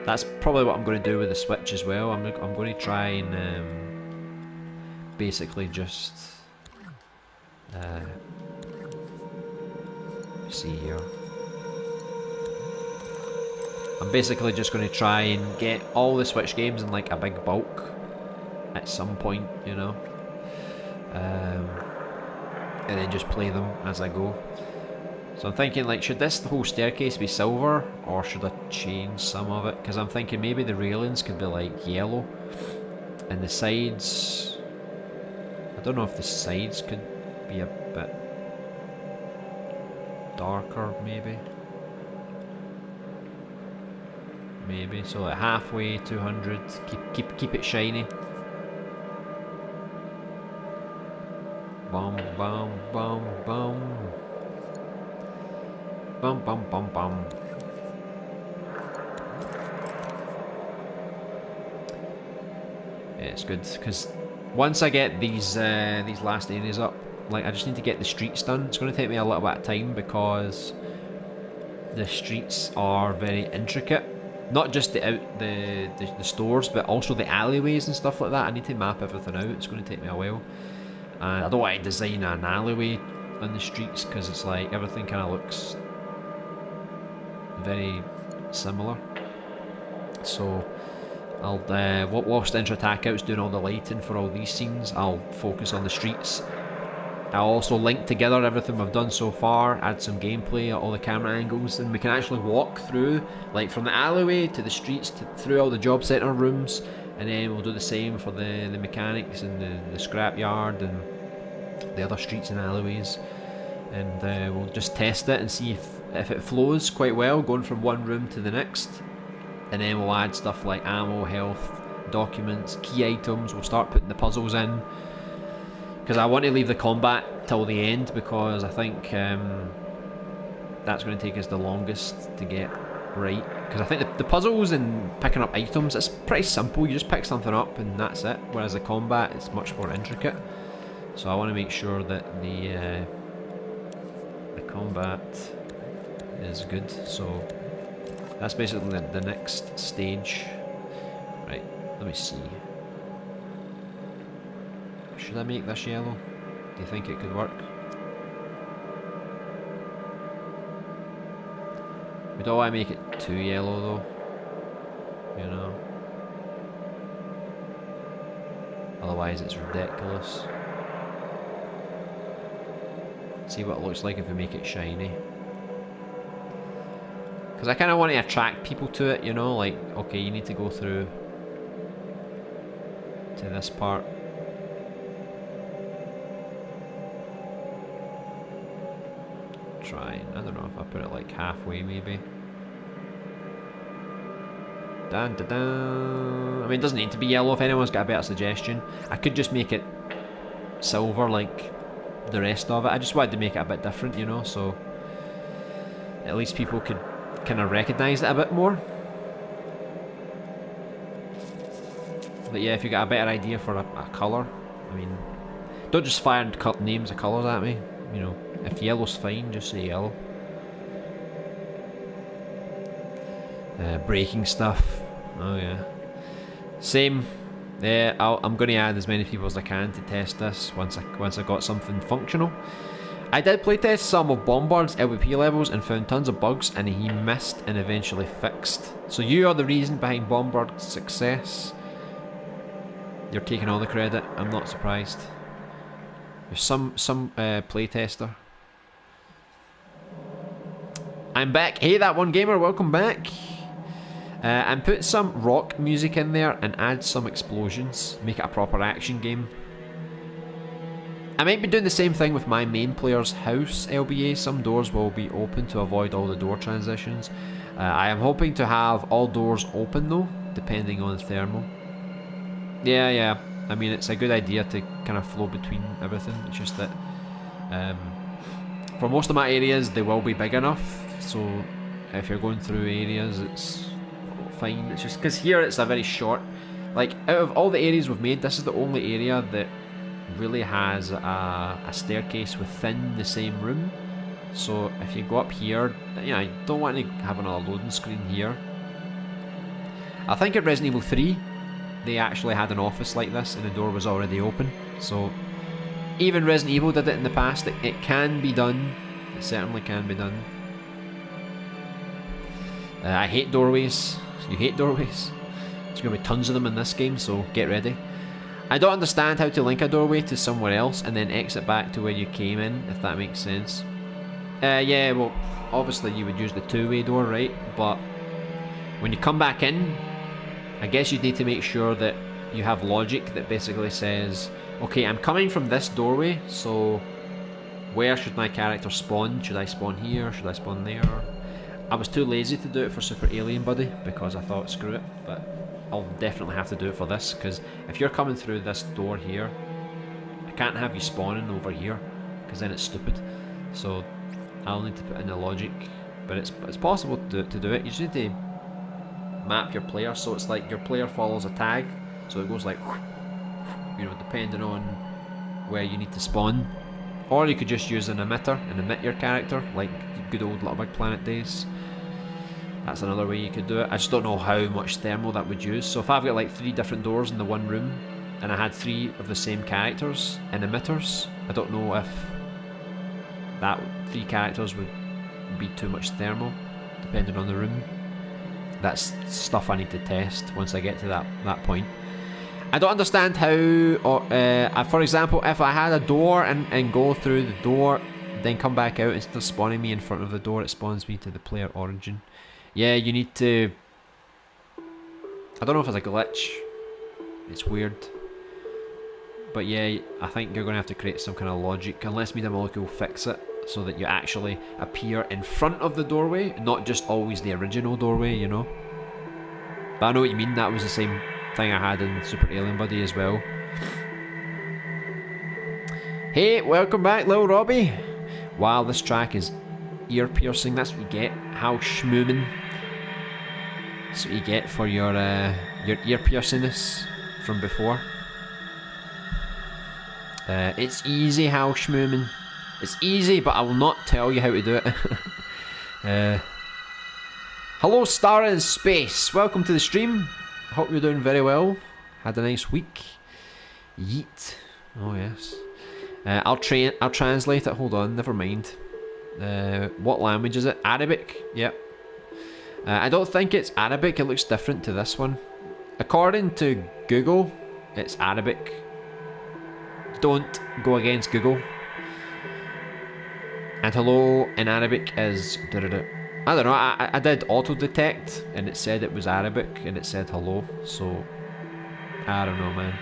that's probably what I'm going to do with the Switch as well. I'm going to try and basically just see here. I'm basically just going to try and get all the Switch games in like a big bulk at some point, you know. And then just play them as I go. So I'm thinking, like, should this whole staircase be silver, or should I change some of it? Because I'm thinking maybe the railings could be like yellow, and the sides, I don't know if the sides could be a bit darker, maybe. So like halfway, 200. Keep it shiny. Bum bum bum bum. Bum bum bum bum. Yeah, it's good because once I get these last areas up, like I just need to get the streets done. It's going to take me a little bit of time because the streets are very intricate. Not just the stores, but also the alleyways and stuff like that. I need to map everything out. It's going to take me a while. I don't want to design an alleyway on the streets because it's like everything kind of looks very similar. So I'll whilst Intra Attack Out's doing all the lighting for all these scenes, I'll focus on the streets. I'll also link together everything we've done so far, add some gameplay, all the camera angles, and we can actually walk through, like from the alleyway to the streets, through all the job centre rooms, and then we'll do the same for the mechanics and the scrapyard and the other streets and alleyways, and we'll just test it and see if it flows quite well, going from one room to the next, and then we'll add stuff like ammo, health, documents, key items. We'll start putting the puzzles in. Because I want to leave the combat till the end, because I think that's going to take us the longest to get right. Because I think the puzzles and picking up items, it's pretty simple. You just pick something up and that's it. Whereas the combat is much more intricate. So I want to make sure that the combat is good. So that's basically the next stage. Right, let me see. Should I make this yellow? Do you think it could work? We don't want to make it too yellow though, you know. Otherwise it's ridiculous. See what it looks like if we make it shiny. Because I kind of want to attract people to it, you know, like, okay, you need to go through to this part. Try, I don't know if I put it like halfway maybe. Dun, dun, dun. I mean, it doesn't need to be yellow if anyone's got a better suggestion. I could just make it silver like the rest of it. I just wanted to make it a bit different, you know, so at least people could kind of recognise it a bit more. But yeah, if you got a better idea for a colour, I mean, don't just fire names of colours at me, you know. If yellow's fine, just say yellow. Breaking stuff. Oh yeah. Same. Yeah, I'm going to add as many people as I can to test this once I got something functional. I did playtest some of Bombard's LVP levels and found tons of bugs, and he missed and eventually fixed. So you are the reason behind Bombard's success. You're taking all the credit. I'm not surprised. You're some playtester. I'm back. Hey, that one gamer, welcome back. And put some rock music in there and add some explosions. Make it a proper action game. I might be doing the same thing with my main player's house LBA. Some doors will be open to avoid all the door transitions. I am hoping to have all doors open though, depending on the thermal. Yeah. I mean, it's a good idea to kind of flow between everything. It's just that for most of my areas, they will be big enough. So if you're going through areas, it's fine. It's just because here it's a very short. Like, out of all the areas we've made, this is the only area that really has a staircase within the same room. So if you go up here, you know, you don't want to have another loading screen here. I think at Resident Evil 3, they actually had an office like this and the door was already open. So even Resident Evil did it in the past. It can be done. It certainly can be done. I hate doorways. You hate doorways? There's going to be tons of them in this game, so get ready. I don't understand how to link a doorway to somewhere else and then exit back to where you came in, if that makes sense. Yeah, well, obviously you would use the two-way door, right? But when you come back in, I guess you'd need to make sure that you have logic that basically says, okay, I'm coming from this doorway, so where should my character spawn? Should I spawn here? Should I spawn there? I was too lazy to do it for Super Alien Buddy because I thought, screw it, but I'll definitely have to do it for this, because if you're coming through this door here, I can't have you spawning over here, because then it's stupid. So I'll need to put in the logic, but it's possible to do it. You just need to map your player, so it's like your player follows a tag, so it goes like, you know, depending on where you need to spawn. Or you could just use an emitter and emit your character, like good old Little Big Planet days. That's another way you could do it. I just don't know how much thermal that would use. So if I've got like 3 different doors in the one room, and I had 3 of the same characters and emitters, I don't know if that 3 characters would be too much thermal, depending on the room. That's stuff I need to test once I get to that point. I don't understand how, for example, if I had a door and go through the door, then come back out instead of spawning me in front of the door, it spawns me to the player origin. Yeah, you need to... I don't know if it's a glitch. It's weird. But yeah, I think you're going to have to create some kind of logic, unless Media Molecule fix it, so that you actually appear in front of the doorway, not just always the original doorway, you know. But I know what you mean, that was the same thing I had in Super Alien Buddy as well. Hey, welcome back, Lil Robbie. Wow, this track is ear piercing. That's what you get. How schmoomin'. That's what you get for your ear piercingness from before. It's easy, how schmoomin'. It's easy, but I will not tell you how to do it. Hello, Star in Space. Welcome to the stream. Hope you're doing very well. Had a nice week. Yeet. Oh yes. I'll translate it. Hold on. Never mind. What language is it? Arabic. Yep. I don't think it's Arabic. It looks different to this one. According to Google, it's Arabic. Don't go against Google. And hello in Arabic is... I don't know, I did auto-detect and it said it was Arabic and it said hello, so... I don't know, man.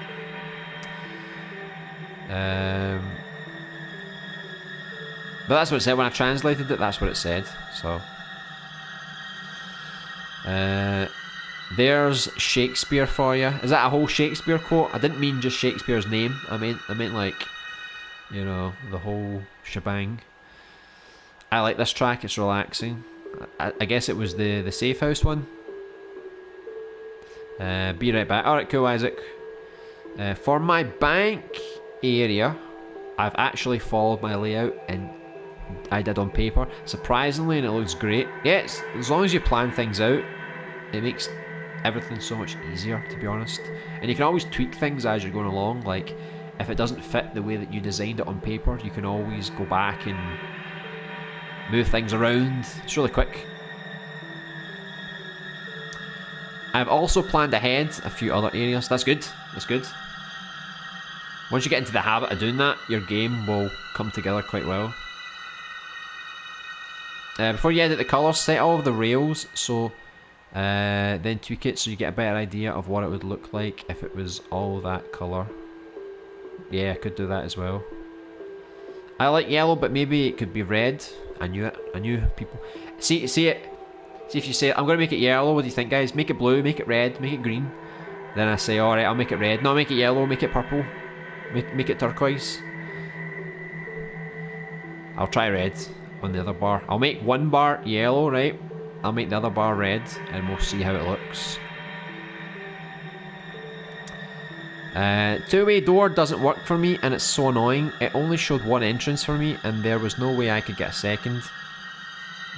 But that's what it said when I translated it, that's what it said, so... there's Shakespeare for you. Is that a whole Shakespeare quote? I didn't mean just Shakespeare's name, I meant like, you know, the whole shebang. I like this track, it's relaxing. I guess it was the Safe House one. Be right back. Alright, cool, Isaac. For my bank area, I've actually followed my layout and I did on paper. Surprisingly, and it looks great. Yeah, as long as you plan things out, it makes everything so much easier, to be honest. And you can always tweak things as you're going along. Like, if it doesn't fit the way that you designed it on paper, you can always go back and move things around. It's really quick. I've also planned ahead a few other areas. That's good. That's good. Once you get into the habit of doing that, your game will come together quite well. Before you edit the colours, set all of the rails, so then tweak it so you get a better idea of what it would look like if it was all that colour. Yeah, I could do that as well. I like yellow, but maybe it could be red. I knew it. I knew people. See it. See if you say, I'm going to make it yellow. What do you think, guys? Make it blue, make it red, make it green. Then I say, alright, I'll make it red. No, make it yellow, make it purple. Make it turquoise. I'll try red on the other bar. I'll make one bar yellow, right? I'll make the other bar red, and we'll see how it looks. Two-way door doesn't work for me, and it's so annoying. It only showed one entrance for me, and there was no way I could get a second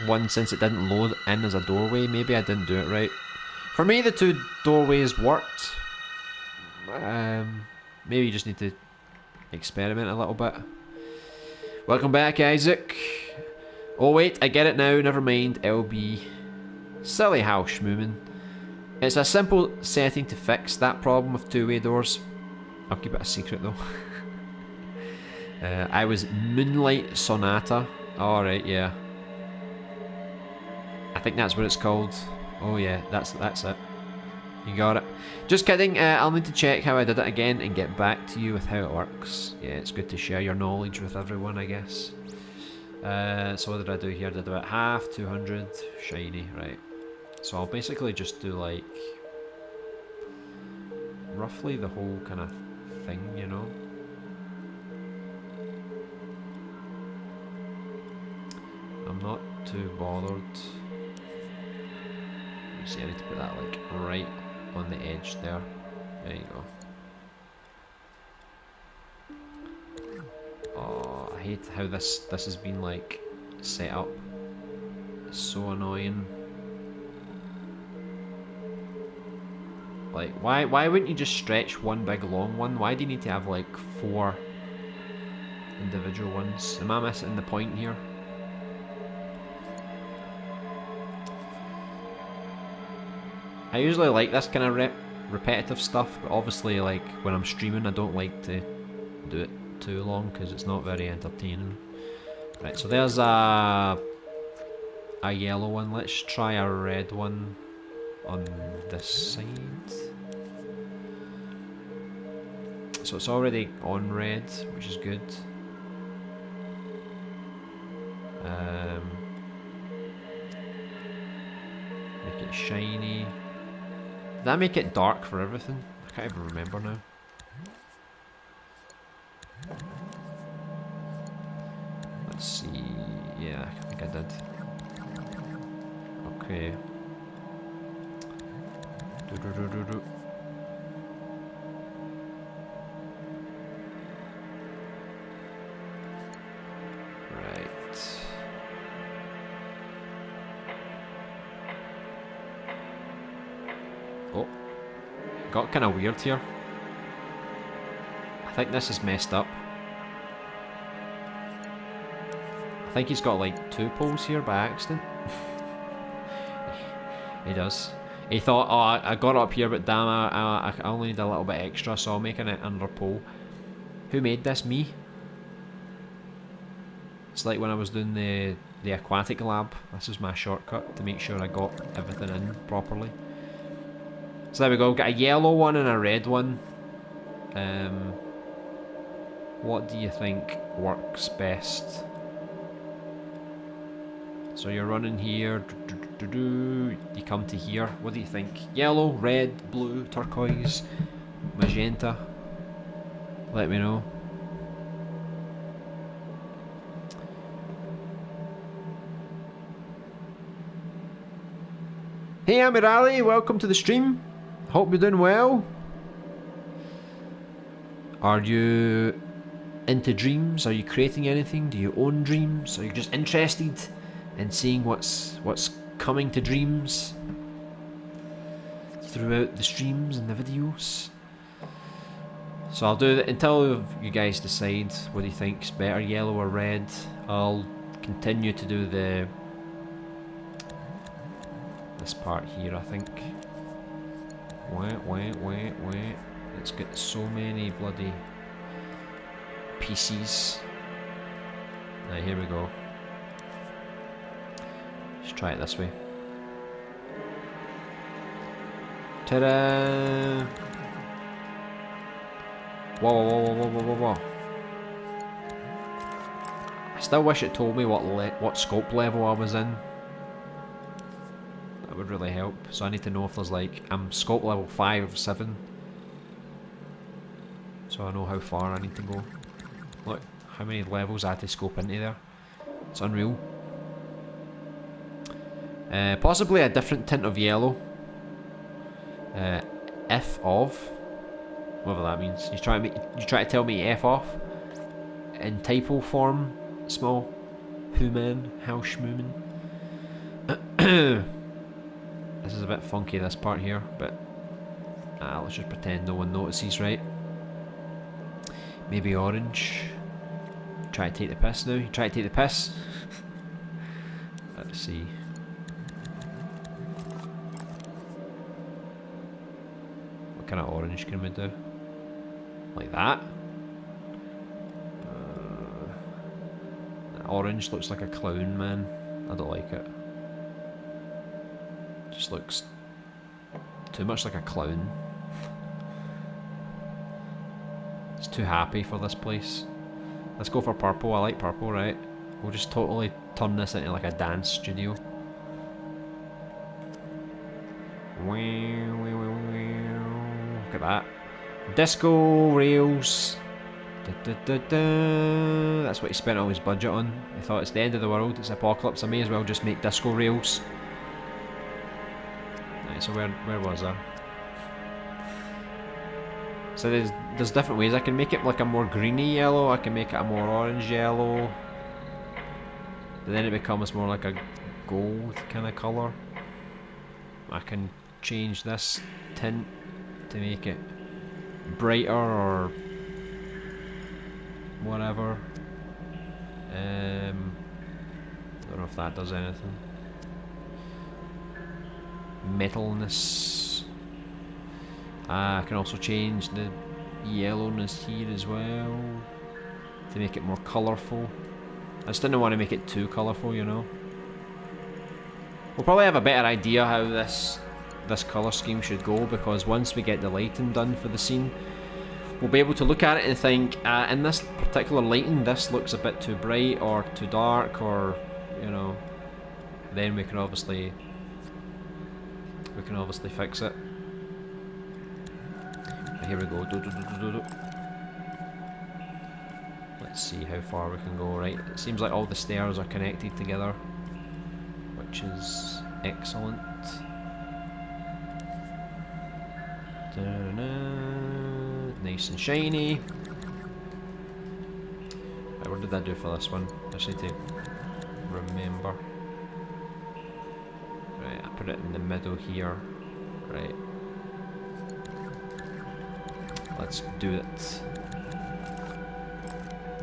one since it didn't load in as a doorway. Maybe I didn't do it right. For me, the two doorways worked. Maybe you just need to experiment a little bit. Welcome back, Isaac. Oh wait, I get it now, never mind. LB. Silly how schmoomin'. It's a simple setting to fix that problem with two-way doors. I'll keep it a secret though. I was Moonlight Sonata. Alright, yeah. I think that's what it's called. Oh yeah, that's it. You got it. Just kidding, I'll need to check how I did it again and get back to you with how it works. Yeah, it's good to share your knowledge with everyone, I guess. So what did I do here? Did about half, 200, shiny, right. So I'll basically just do like roughly the whole kind of thing, you know. I'm not too bothered. You see, I need to put that like right on the edge there. There you go. Oh, I hate how this has been like set up. It's so annoying. Like, why wouldn't you just stretch one big long one? Why do you need to have like 4 individual ones? Am I missing the point here? I usually like this kind of repetitive stuff, but obviously like when I'm streaming I don't like to do it too long because it's not very entertaining. Right, so there's a yellow one. Let's try a red one on this side. So it's already on red, which is good. Make it shiny. Did that make it dark for everything? I can't even remember now. Let's see. Yeah, I think I did. Okay. Right. Oh, got kind of weird here. I think this is messed up. I think he's got like 2 poles here by accident. He does. He thought, oh, I got it up here, but damn, I only need a little bit extra, so I'm making it under pole. Who made this? Me? It's like when I was doing the aquatic lab. This is my shortcut to make sure I got everything in properly. So there we go. Got a yellow one and a red one. What do you think works best? So you're running here. You come to here. What do you think? Yellow, red, blue, turquoise, magenta? Let me know. Hey Amirali, welcome to the stream. Hope you're doing well. Are you into Dreams? Are you creating anything? Do you own Dreams? Are you just interested in seeing what's coming to Dreams throughout the streams and the videos? So I'll do that until you guys decide what do you think's better, yellow or red. I'll continue to do this part here, I think. Wait. It's got so many bloody pieces. Right, here we go. Let's try it this way. Ta-da! Whoa. I still wish it told me what scope level I was in. That would really help. So I need to know if there's like, I'm scope level 5 or 7. So I know how far I need to go. Look, how many levels I had to scope into there. It's unreal. Possibly a different tint of yellow. F of. Whatever that means. You try to tell me F off? In typo form, small human, Hauschmumen. This is a bit funky, this part here, but let's just pretend no one notices, right? Maybe orange. Try to take the piss now. You try to take the piss. Let's see. What kind of orange can we do? Like that? That orange looks like a clown, man. I don't like it. Just looks too much like a clown. It's too happy for this place. Let's go for purple. I like purple, right? We'll just totally turn this into like a dance studio. Look at that. Disco rails. That's what he spent all his budget on. He thought it's the end of the world, it's apocalypse, I may as well just make disco rails. Right, so where was I? So there's different ways. I can make it like a more greeny yellow, I can make it a more orange yellow. But then it becomes more like a gold kind of colour. I can change this tint to make it brighter or whatever. Don't know if that does anything. Metalness. I can also change the yellowness here as well to make it more colourful. I just didn't want to make it too colourful, you know. We'll probably have a better idea how this colour scheme should go, because once we get the lighting done for the scene, we'll be able to look at it and think, in this particular lighting, this looks a bit too bright or too dark, or, you know, then we can obviously fix it. Here we go. Let's see how far we can go. Right, it seems like all the stairs are connected together, which is excellent. Nice and shiny. Right, what did I do for this one? I just need to remember. Right, I put it in the middle here. Right. Let's do it.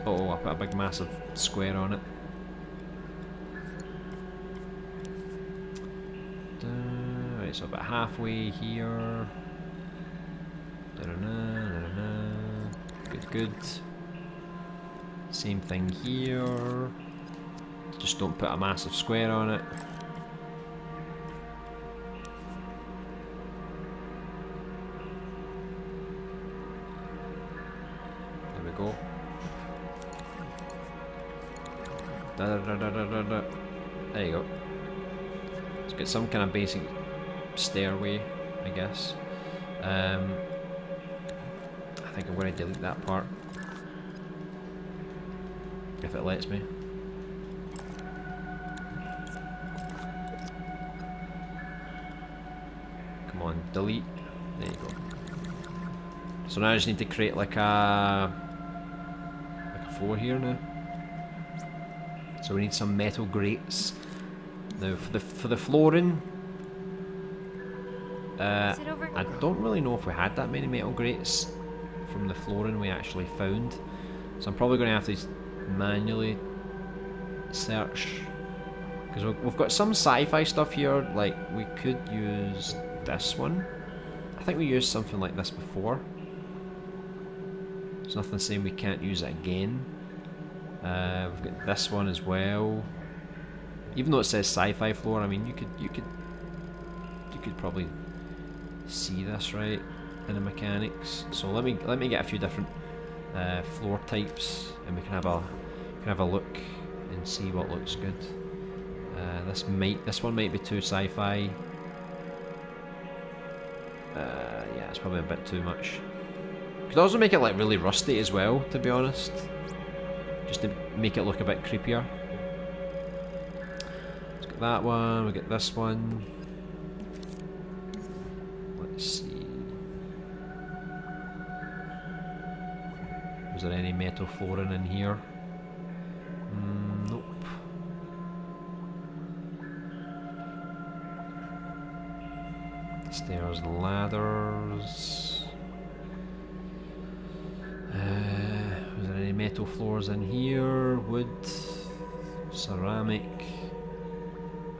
Oh, I put a big massive square on it. Right, so about halfway here. Good, good. Same thing here. Just don't put a massive square on it. There we go. There you go. Let's get some kind of basic stairway, I guess. I think I'm going to delete that part. If it lets me. Come on, delete. There you go. So now I just need to create like a floor here now. So we need some metal grates. Now for the flooring, I don't really know if we had that many metal grates from the flooring we actually found. So I'm probably going to have to manually search, because we've got some sci-fi stuff here. Like we could use this one. I think we used something like this before. There's nothing saying we can't use it again. We've got this one as well. Even though it says sci-fi floor, I mean you could probably see this right in the mechanics. So let me get a few different floor types, and we can have a look and see what looks good. This one might be too sci-fi. Yeah, it's probably a bit too much. Could also make it like really rusty as well, to be honest, just to make it look a bit creepier. Let's get that one. We get this one. Let's see. Is there any metal flooring in here? Nope. Stairs and ladders. Is there any metal floors in here? Wood, ceramic.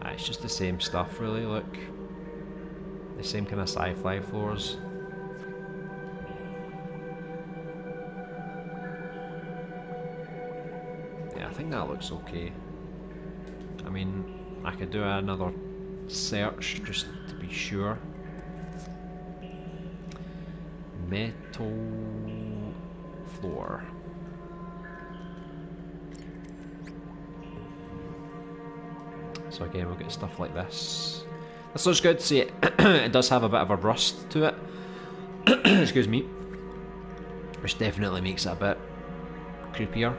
It's just the same stuff, really. Look, the same kind of sci-fi floors. Yeah, I think that looks okay. I mean, I could do another search just to be sure. Metal floor. So again, we'll get stuff like this. This looks good. See, it does have a bit of a rust to it. Excuse me. Which definitely makes it a bit creepier.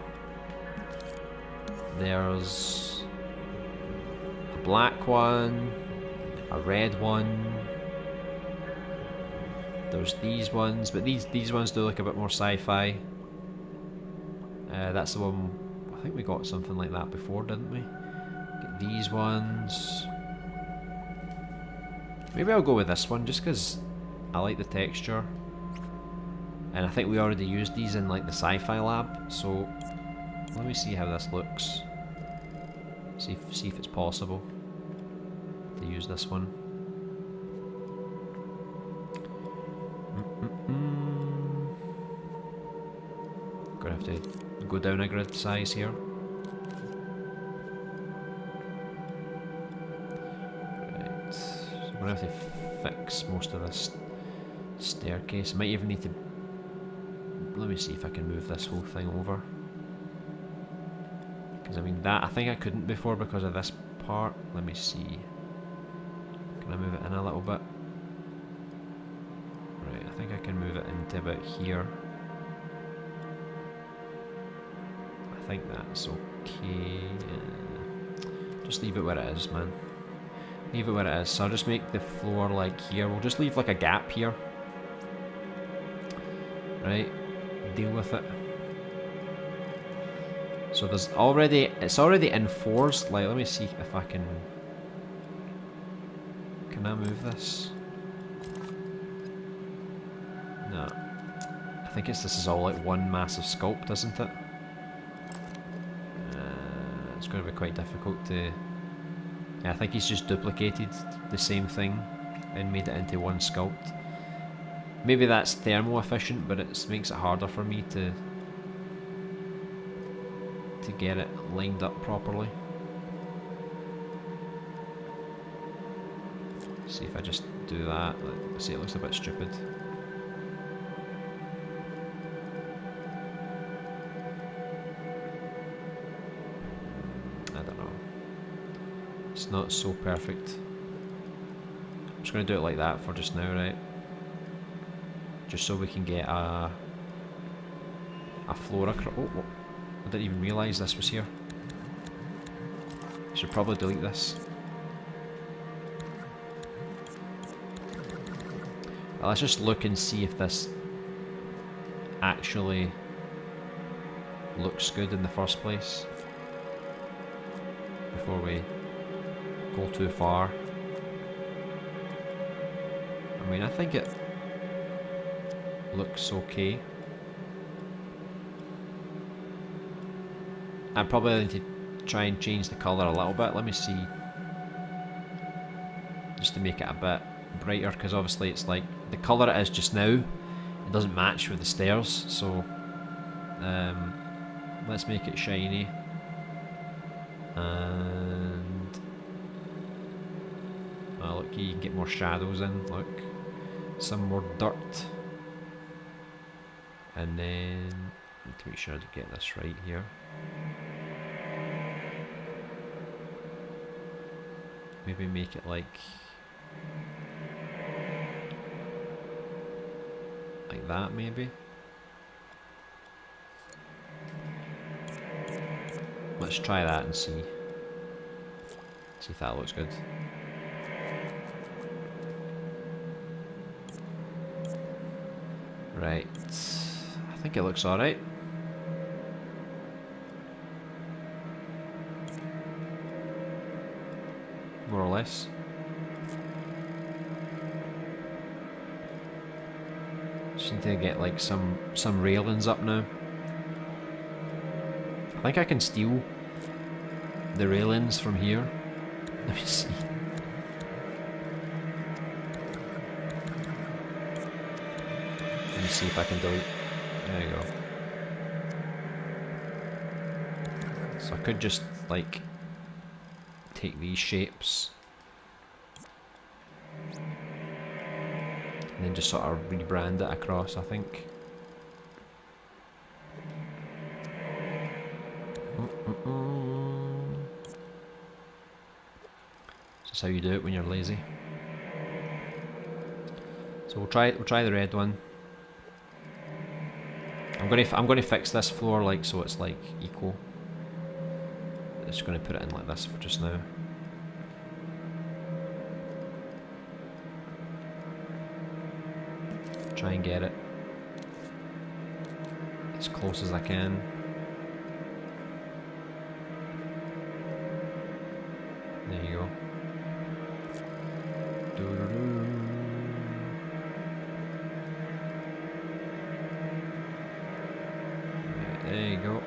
There's a black one, a red one. There's these ones, but these ones do look a bit more sci-fi. That's the one. I think we got something like that before, didn't we? Get these ones. Maybe I'll go with this one just because I like the texture, and I think we already used these in like the sci-fi lab. So let me see how this looks. See if it's possible to use this one. Gonna have to go down a grid size here. Right, so I'm gonna have to fix most of this staircase. I might even need to. Let me see if I can move this whole thing over. Because I mean that I think I couldn't before because of this part. Let me see. Can I move it in a little bit? Right, I think I can move it into about here. think that's okay. Just leave it where it is, man. Leave it where it is. So I'll just make the floor like here. We'll just leave like a gap here. Right, deal with it. So there's already, it's already in fours. Like, let me see if I can I move this? No. I think this is all like one massive sculpt, isn't it? It's going to be quite difficult to... Yeah, I think he's just duplicated the same thing and made it into one sculpt. Maybe that's thermo efficient, but it makes it harder for me to get it lined up properly. See if I just do that. See, it looks a bit stupid. I don't know. It's not so perfect. I'm just going to do it like that for just now, right? Just so we can get a floor across. Oh, I didn't even realise this was here. I should probably delete this. Well, let's just look and see if this actually looks good in the first place before we go too far. I mean, I think it looks okay. I probably need to try and change the colour a little bit. Let me see. Just to make it a bit brighter, because obviously it's like the colour it is just now, it doesn't match with the stairs, so let's make it shiny. And oh, look, you can get more shadows in, look, some more dirt. And then need to make sure to get this right here. Maybe make it like that, maybe. Let's try that and see if that looks good. Right, I think it looks alright. More or less. Just need to get like some railings up now. I think I can steal the railings from here. Let me see. Let me see if I can delete. There you go. So I could just like take these shapes and then just sort of rebrand it across, I think. That's how you do it when you're lazy. So we'll try the red one. I'm gonna fix this floor like so it's like equal. Just gonna put it in like this for just now. Try and get it as close as I can. There you go. Right, there you go.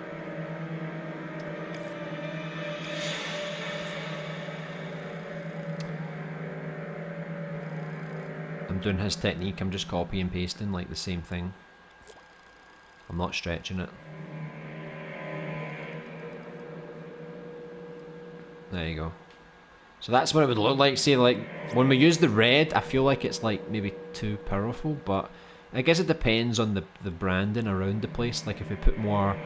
I'm doing his technique, I'm just copy and pasting like the same thing. I'm not stretching it. There you go. So that's what it would look like. Say like when we use the red, I feel like it's like maybe too powerful, but I guess it depends on the branding around the place. Like if we put more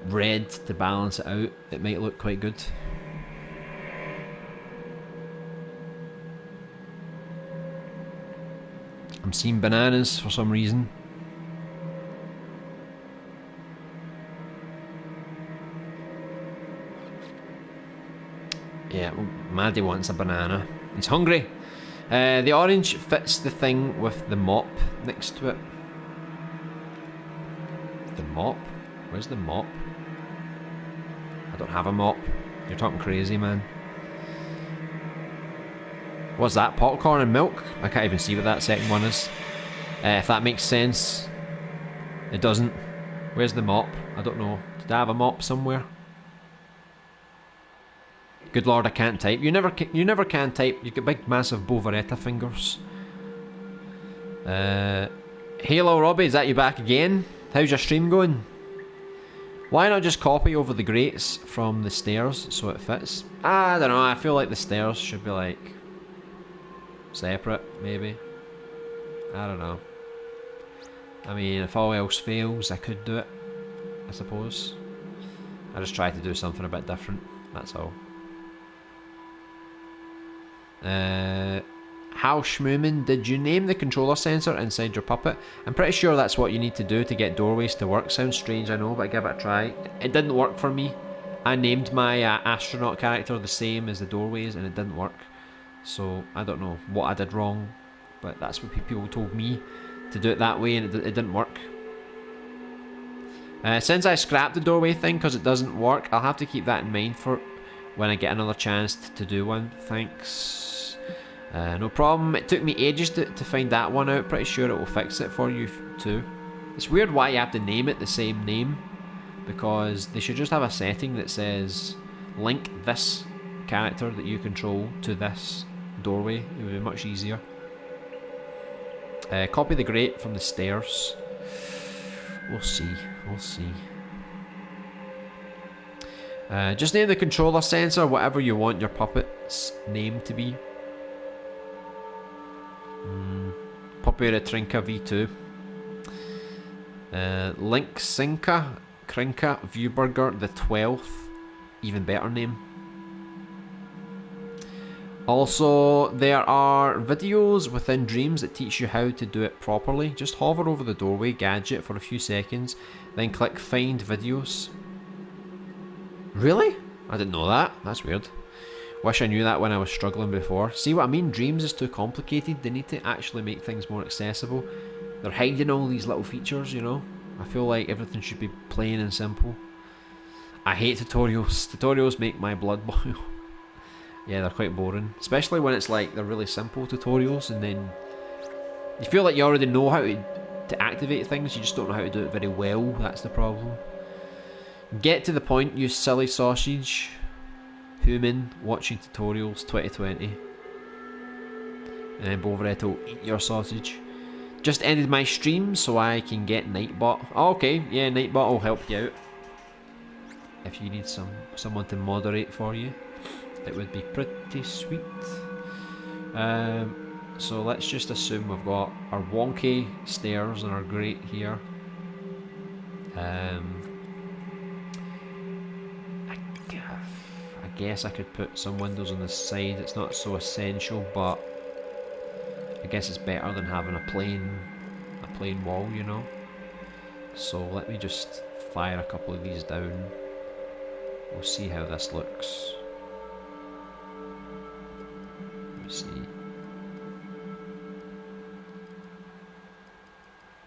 red to balance it out, it might look quite good. I'm seeing bananas for some reason. Yeah, well, Maddie wants a banana. He's hungry. The orange fits the thing with the mop next to it. The mop? Where's the mop? I don't have a mop. You're talking crazy, man. What's that? Popcorn and milk? I can't even see what that second one is. If that makes sense. It doesn't. Where's the mop? I don't know. Did I have a mop somewhere? Good lord, I can't type. You never can type. You've got big, massive Bovaretta fingers. Hello, Robbie. Is that you back again? How's your stream going? Why not just copy over the grates from the stairs so it fits? I don't know. I feel like the stairs should be like separate, maybe. I don't know. I mean, if all else fails, I could do it, I suppose. I just try to do something a bit different. That's all. Hal Schmoomin, did you name the controller sensor inside your puppet? I'm pretty sure that's what you need to do to get doorways to work. Sounds strange, I know, but give it a try. It didn't work for me. I named my astronaut character the same as the doorways and it didn't work. So I don't know what I did wrong, but that's what people told me, to do it that way, and it didn't work. Since I scrapped the doorway thing because it doesn't work, I'll have to keep that in mind for when I get another chance to do one. Thanks. No problem. It took me ages to find that one out. Pretty sure it will fix it for you too. It's weird why you have to name it the same name, because they should just have a setting that says link this character that you control to this doorway. It would be much easier. Copy the grate from the stairs. We'll see. We'll see. Just name the controller sensor whatever you want your puppet's name to be. Puppet Trinka V2. Link Sinka Krinka Viewburger the 12th. Even better name. Also, there are videos within Dreams that teach you how to do it properly. Just hover over the doorway gadget for a few seconds, then click Find Videos. Really? I didn't know that. That's weird. Wish I knew that when I was struggling before. See what I mean? Dreams is too complicated. They need to actually make things more accessible. They're hiding all these little features, you know? I feel like everything should be plain and simple. I hate tutorials. Tutorials make my blood boil. Yeah, they're quite boring. Especially when it's like they're really simple tutorials and then you feel like you already know how to activate things, you just don't know how to do it very well. That's the problem. Get to the point, you silly sausage. Human watching tutorials 2020. And then Bovaret will eat your sausage. Just ended my stream so I can get Nightbot. Oh, okay, yeah, Nightbot will help you out. If you need someone to moderate for you, it would be pretty sweet. So let's just assume we've got our wonky stairs and our grate here. I guess I could put some windows on the side. It's not so essential, but I guess it's better than having a plain wall, you know. So let me just fire a couple of these down. We'll see how this looks. Let's see.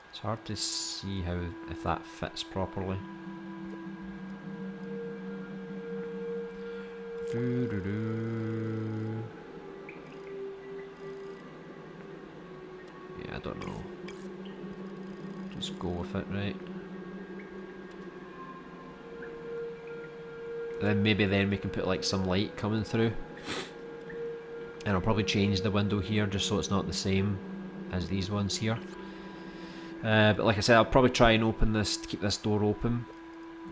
It's hard to see if that fits properly. Yeah, I don't know. Just go with it, right? Then maybe we can put like some light coming through. And I'll probably change the window here just so it's not the same as these ones here. But like I said, I'll probably try and open this, keep this door open.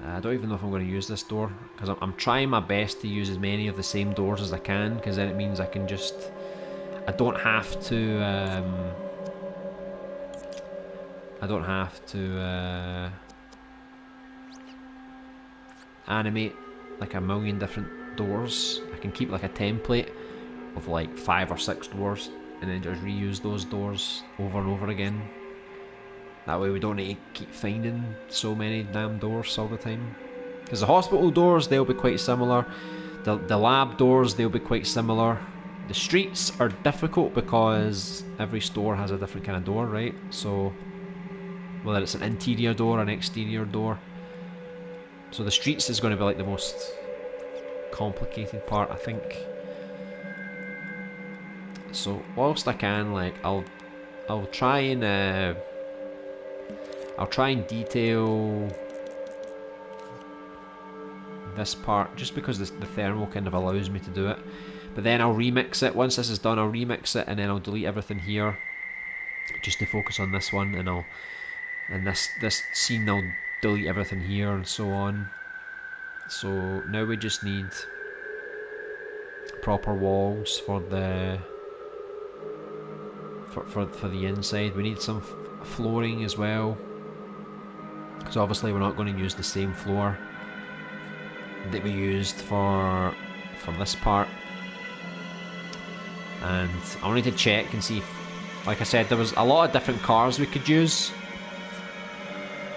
I don't even know if I'm going to use this door, because I'm trying my best to use as many of the same doors as I can, because then it means I can just, I don't have to animate like a million different doors. I can keep like a template of like 5 or 6 doors and then just reuse those doors over and over again. That way we don't need to keep finding so many damn doors all the time. Because the hospital doors, they'll be quite similar. The lab doors, they'll be quite similar. The streets are difficult because every store has a different kind of door, right? So whether it's an interior door, an exterior door. So the streets is going to be like the most complicated part, I think. So whilst I can, like, I'll try and detail this part just because the thermal kind of allows me to do it. But then I'll remix it. Once this is done, I'll remix it and then I'll delete everything here just to focus on this one, and this scene I'll delete everything here and so on. So now we just need proper walls for the for the inside. We need some flooring as well, because obviously we're not going to use the same floor that we used for this part. And I'll need to check and see if, like I said, there was a lot of different cars we could use.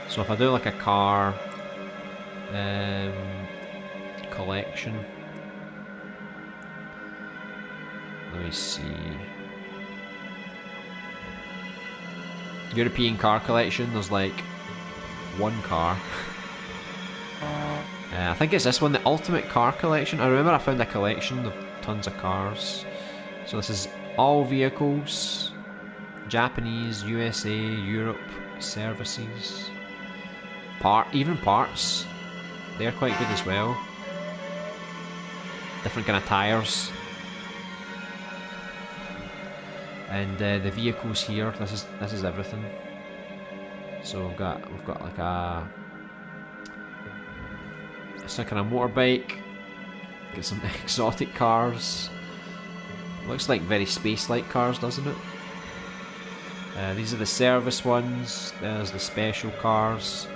So if I do like a car collection, let me see. European car collection, there's like one car. I think it's this one, the ultimate car collection. I remember I found a collection of tons of cars. So this is all vehicles, Japanese, USA, Europe, services, even parts. They're quite good as well. Different kind of tires. And the vehicles here, this is everything. So we've got like some kind of motorbike. Get some exotic cars. Looks like very space-like cars, doesn't it? These are the service ones. There's the special cars.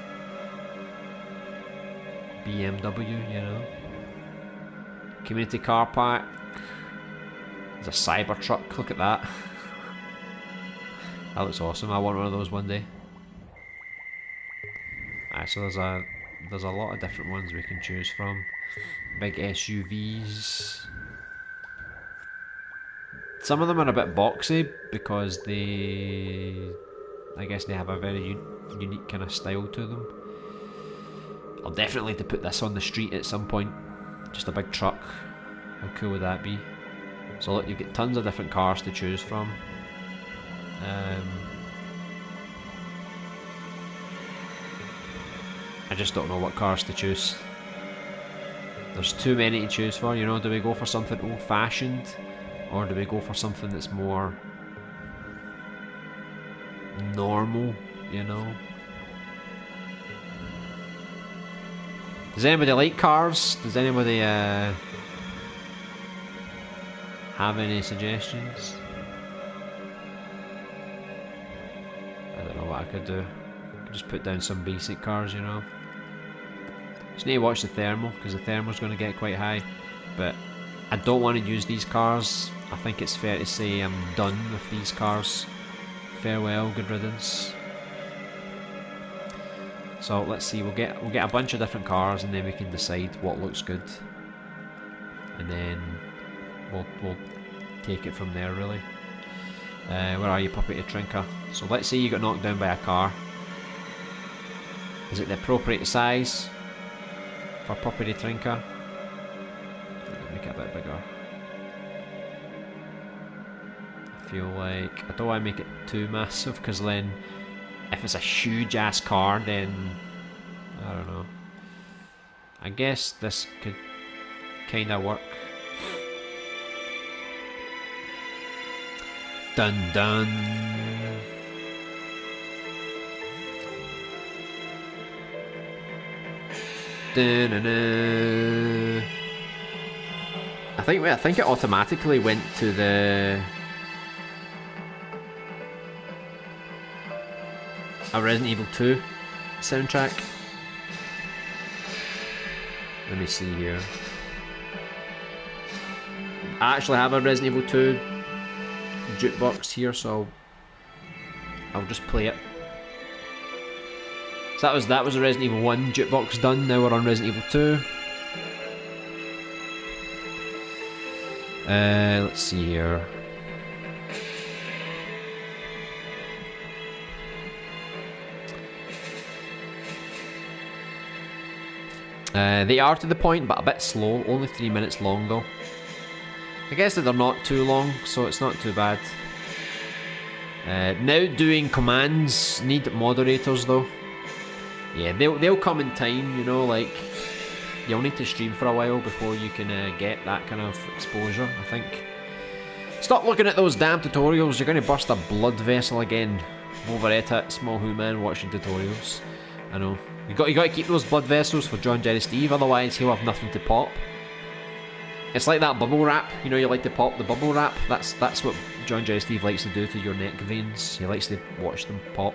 BMW, you know. Community car park. There's a Cybertruck. Look at that. That looks awesome. I want one of those one day. Alright, so there's a lot of different ones we can choose from. Big SUVs. Some of them are a bit boxy because I guess they have a very unique kind of style to them. I'll definitely need to put this on the street at some point. Just a big truck. How cool would that be? So look, you get tons of different cars to choose from. I just don't know what cars to choose. There's too many to choose for, you know. Do we go for something old-fashioned, or do we go for something that's more normal, you know? Does anybody like cars? Does anybody have any suggestions? I don't know what I could do. I could just put down some basic cars, you know. Just need to watch the thermal, because the thermal's going to get quite high. But I don't want to use these cars. I think it's fair to say I'm done with these cars. Farewell, good riddance. So let's see, we'll get a bunch of different cars, and then we can decide what looks good, and then we'll take it from there, really. Where are you, Puppy Trinker? So let's say you got knocked down by a car. Is it the appropriate size for Puppy Trinker? Make it a bit bigger. I feel like I don't want to make it too massive, because then if it's a huge ass car, then I don't know. I guess this could kind of work. Dun dun. Dun, dun, dun. I think it automatically went to the a Resident Evil 2 soundtrack. Let me see here. I actually have a Resident Evil 2 jukebox here, so I'll just play it. So that was a Resident Evil 1 jukebox done. Now we're on Resident Evil 2. Let's see here. They are to the point, but a bit slow. Only 3 minutes long, though. I guess that they're not too long, so it's not too bad. Now doing commands need moderators, though. Yeah, they'll come in time, you know, like... You'll need to stream for a while before you can get that kind of exposure, I think. Stop looking at those damn tutorials. You're going to burst a blood vessel again. Over at it, small man watching tutorials. I know. You got to keep those blood vessels for John Jerry Steve, otherwise he'll have nothing to pop. It's like that bubble wrap. You know, you like to pop the bubble wrap. That's what John Jerry Steve likes to do to your neck veins. He likes to watch them pop.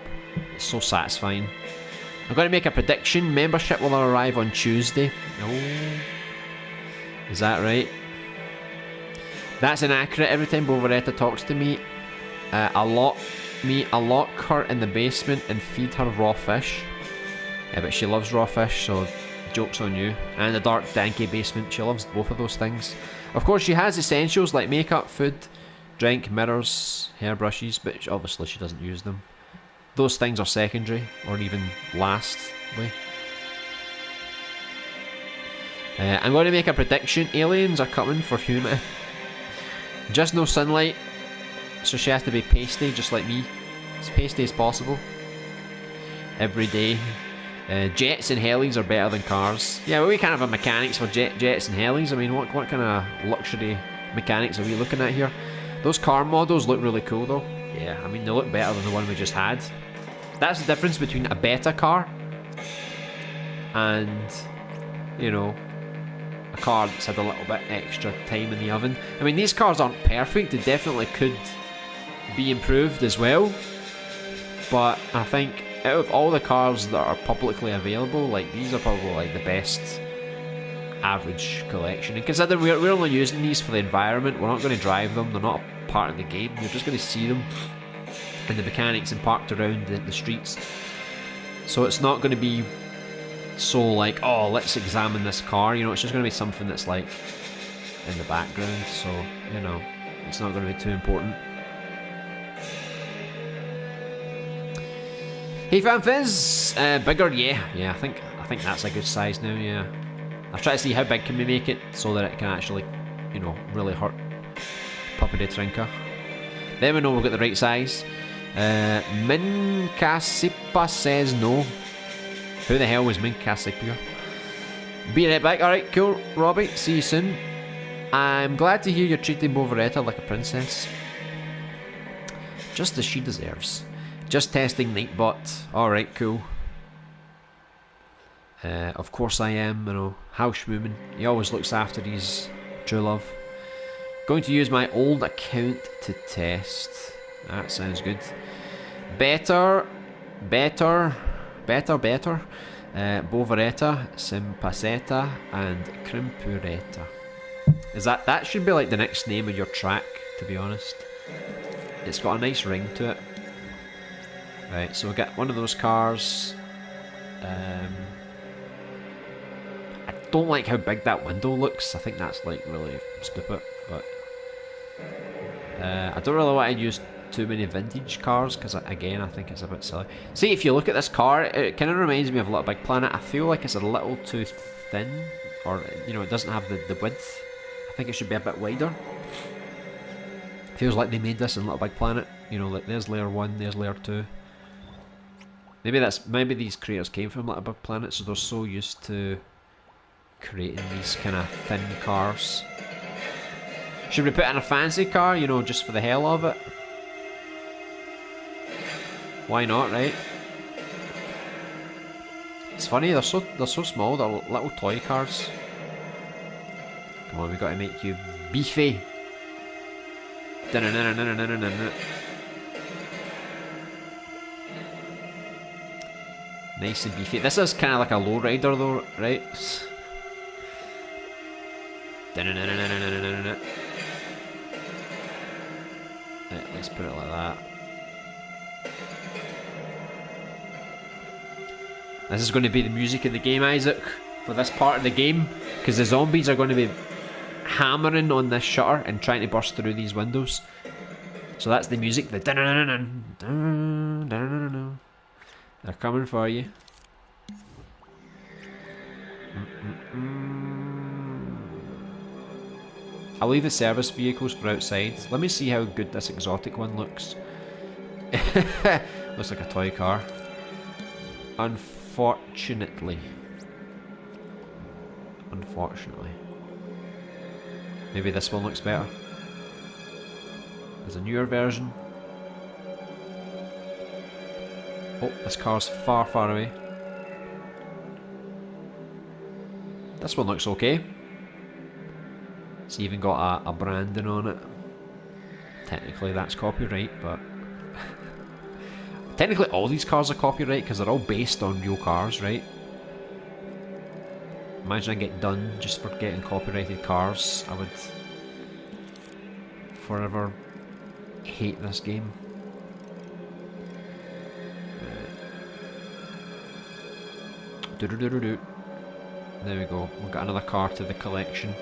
It's so satisfying. I'm going to make a prediction. Membership will arrive on Tuesday. Oh, is that right? That's inaccurate. Every time Boveretta talks to me, I lock her in the basement and feed her raw fish. Yeah, but she loves raw fish, so joke's on you. And the dark, danky basement. She loves both of those things. Of course, she has essentials like makeup, food, drink, mirrors, hairbrushes, but obviously she doesn't use them. Those things are secondary, or even lastly. I'm going to make a prediction. Aliens are coming for human. Just no sunlight, so she has to be pasty, just like me. As pasty as possible. Every day. Jets and helis are better than cars. Yeah, well, we kind of have mechanics for jets and helis. I mean, what kind of luxury mechanics are we looking at here? Those car models look really cool, though. Yeah, I mean, they look better than the one we just had. That's the difference between a beta car and, you know, a car that's had a little bit extra time in the oven. I mean, these cars aren't perfect. They definitely could be improved as well. But I think out of all the cars that are publicly available, like, these are probably like the best average collection. And consider we're only using these for the environment. We're not going to drive them. They're not a part of the game. You're just going to see them and the mechanics and parked around the streets. So it's not going to be so like, oh, let's examine this car. You know, it's just going to be something that's like in the background. So, you know, it's not going to be too important. Hey FanFizz, bigger, yeah. I think that's a good size now. Yeah, I've tried to see how big can we make it so that it can actually, you know, really hurt Puppy de Trinca. Then we know we've got the right size. Min Casipa says no. Who the hell was Min Casipia? Be right back. Alright, cool, Robbie. See you soon. I'm glad to hear you're treating Boveretta like a princess. Just as she deserves. Just testing Nightbot. Alright, cool. Of course I am, you know. Housewoman. He always looks after his true love. Going to use my old account to test. That sounds good. Better. Boveretta, Simpacetta, and Crimpuretta. That should be like the next name of your track, to be honest. It's got a nice ring to it. Right, so we'll get one of those cars. I don't like how big that window looks. I think that's like really stupid, but I don't really want to use too many vintage cars because, again, I think it's a bit silly. See, if you look at this car, it kind of reminds me of Little Big Planet. I feel like it's a little too thin, or, you know, it doesn't have the width. I think it should be a bit wider. Feels like they made this in Little Big Planet. You know, like there's layer 1, there's layer 2. Maybe these creators came from Little Big Planet, so they're so used to creating these kind of thin cars. Should we put in a fancy car, you know, just for the hell of it? Why not, right? It's funny, they're so small, they're little toy cars. Come on, we got to make you beefy. Nice and beefy. This is kind of like a lowrider though, right? Right, let's put it like that. This is going to be the music of the game, Isaac, for this part of the game, because the zombies are going to be hammering on this shutter and trying to burst through these windows. So that's the music. The they're coming for you. I'll leave the service vehicles for outside. Let me see how good this exotic one looks. Looks like a toy car. Unfortunately. Maybe this one looks better. There's a newer version. Oh, this car's far, far away. This one looks okay. It's even got a branding on it. Technically that's copyright, but... Technically all these cars are copyright because they're all based on real cars, right? Imagine I get done just for getting copyrighted cars. I would forever hate this game. There we go. We've got another car to the collection.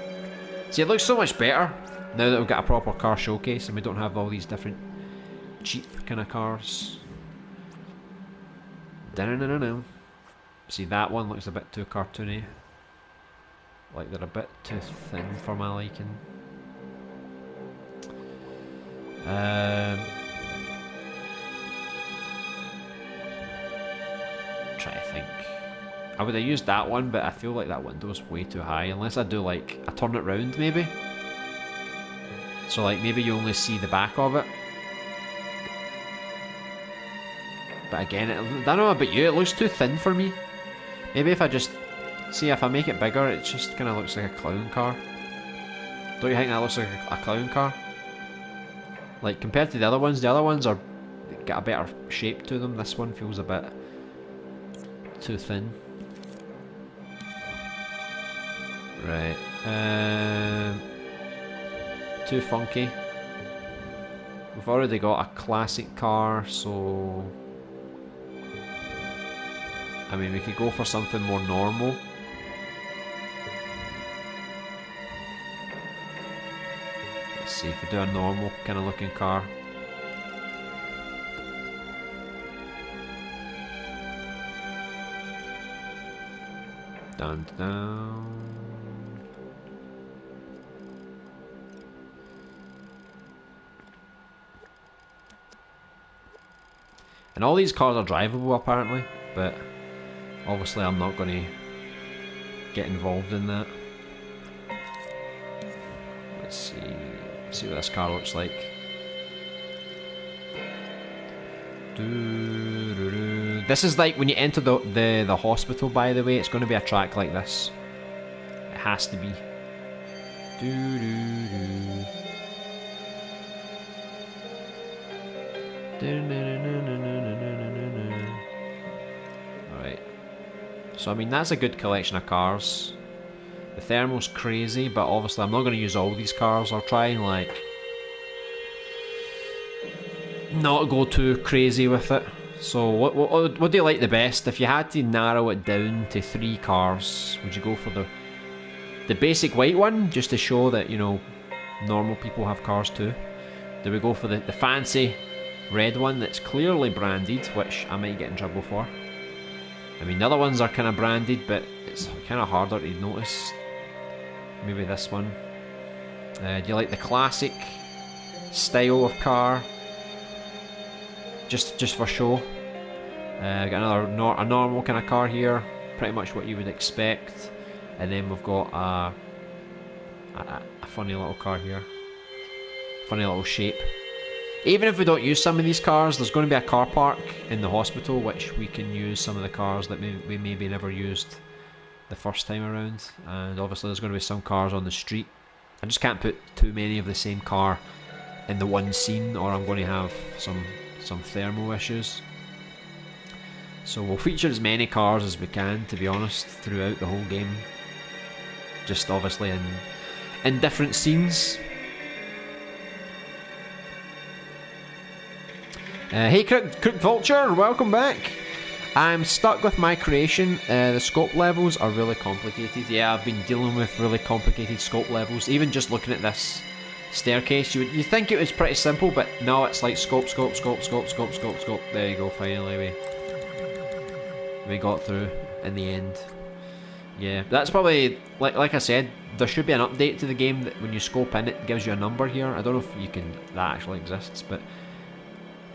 See, it looks so much better now that we've got a proper car showcase and we don't have all these different cheap kind of cars. See, that one looks a bit too cartoony. Like they're a bit too thin for my liking. Try to think. I would have used that one, but I feel like that window's way too high. Unless I do like, I turn it round maybe. So like maybe you only see the back of it. But again, I don't know about you, it looks too thin for me. Maybe if I just, see if I make it bigger, it just kind of looks like a clown car. Don't you think that looks like a clown car? Like compared to the other ones are got a better shape to them. This one feels a bit too thin. Right, too funky. We've already got a classic car, so I mean we could go for something more normal. Let's see if we do a normal kind of looking car. Dun dun. And all these cars are drivable apparently, but obviously I'm not going to get involved in that. Let's see what this car looks like. This is like when you enter the hospital, by the way. It's going to be a track like this. It has to be. Alright. So I mean that's a good collection of cars. The thermal's crazy, but obviously I'm not going to use all these cars. I'll try and like not go too crazy with it. So what do you like the best? If you had to narrow it down to 3 cars, would you go for the basic white one, just to show that, you know, normal people have cars too? Do we go for the fancy red one that's clearly branded, which I might get in trouble for? I mean the other ones are kind of branded, but it's kind of harder to notice. Maybe this one. Do you like the classic style of car? Just for show. Got a normal kind of car here, pretty much what you would expect, and then we've got a funny little car here, funny little shape. Even if we don't use some of these cars, there's going to be a car park in the hospital, which we can use some of the cars that we maybe never used the first time around, and obviously there's going to be some cars on the street. I just can't put too many of the same car in the one scene, or I'm going to have some thermal issues. So we'll feature as many cars as we can, to be honest, throughout the whole game. Just obviously in different scenes. Hey Crook Vulture, welcome back. I'm stuck with my creation. The scope levels are really complicated. Yeah, I've been dealing with really complicated scope levels. Even just looking at this staircase, you think it was pretty simple, but no, it's like scope, scope, scope, scope, scope, scope, scope. There you go, finally we got through in the end. Yeah, that's probably, like I said, there should be an update to the game that when you scope in, it gives you a number here. I don't know if that actually exists, but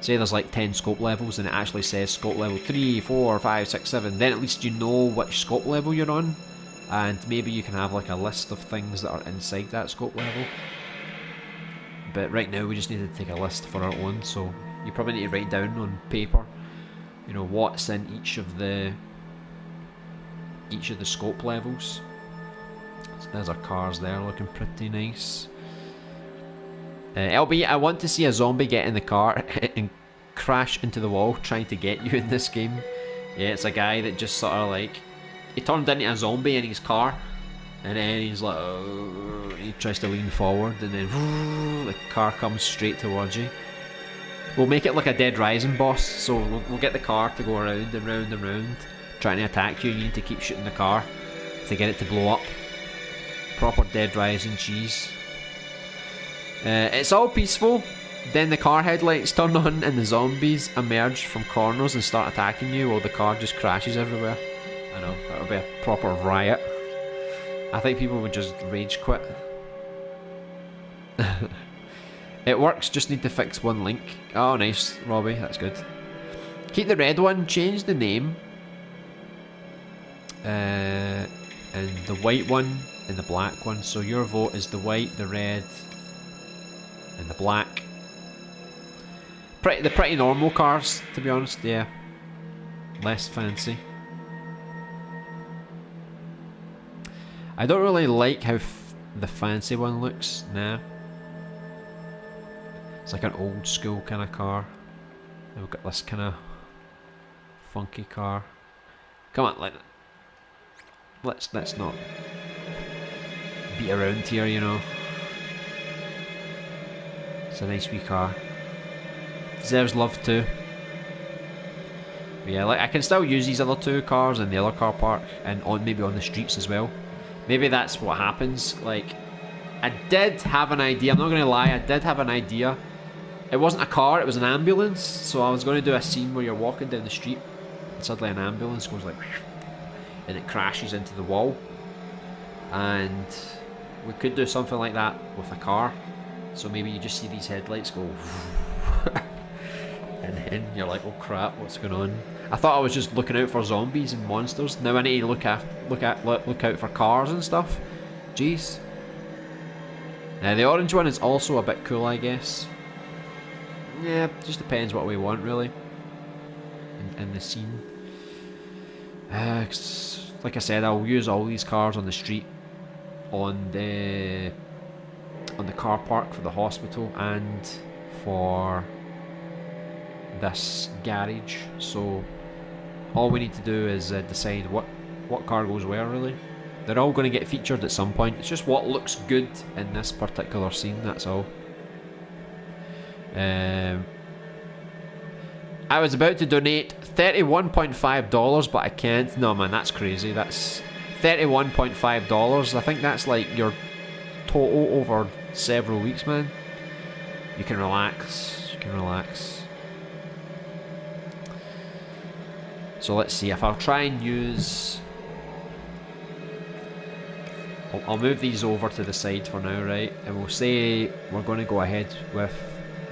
say there's like 10 scope levels and it actually says scope level 3, 4, 5, 6, 7, then at least you know which scope level you're on, and maybe you can have like a list of things that are inside that scope level. But right now we just need to take a list for our own, so you probably need to write down on paper, you know, what's in each of the scope levels. So there's our cars there looking pretty nice. LB, I want to see a zombie get in the car and crash into the wall trying to get you in this game. Yeah, it's a guy that just sort of like, he turned into a zombie in his car, and then he's like, oh, he tries to lean forward, and then the car comes straight towards you. We'll make it like a Dead Rising boss, so we'll get the car to go around and round and round trying to attack you. You need to keep shooting the car to get it to blow up. Proper Dead Rising cheese. It's all peaceful, then the car headlights turn on and the zombies emerge from corners and start attacking you while the car just crashes everywhere. I know, that would be a proper riot. I think people would just rage quit. It works, just need to fix one link. Oh nice, Robbie, that's good. Keep the red one, change the name, and the white one and the black one. So your vote is the white, the red, and the black. They're pretty normal cars, to be honest, yeah. Less fancy. I don't really like how the fancy one looks, nah. It's like an old school kind of car. And we've got this kind of funky car. Come on, let's not beat around here, you know. It's a nice wee car. Deserves love too. But yeah, like I can still use these other two cars in the other car park and maybe on the streets as well. Maybe that's what happens. Like, I did have an idea. I'm not going to lie. I did have an idea. It wasn't a car. It was an ambulance. So I was going to do a scene where you're walking down the street and suddenly an ambulance goes like, and it crashes into the wall. And we could do something like that with a car. So maybe you just see these headlights go and then you're like, oh crap, what's going on? I thought I was just looking out for zombies and monsters. Now I need to look out for cars and stuff. Jeez. The orange one is also a bit cool, I guess. Yeah, just depends what we want really in the scene. Like I said, I'll use all these cars on the street, on the car park for the hospital, and for this garage. So all we need to do is decide what car goes where really. They're all going to get featured at some point. It's just what looks good in this particular scene, that's all. I was about to donate $31.5, but I can't. No man, that's crazy. That's $31.5. I think that's like your total over several weeks, man. You can relax. You can relax. So let's see if I'll try and use... I'll move these over to the side for now, right? And we'll say we're going to go ahead with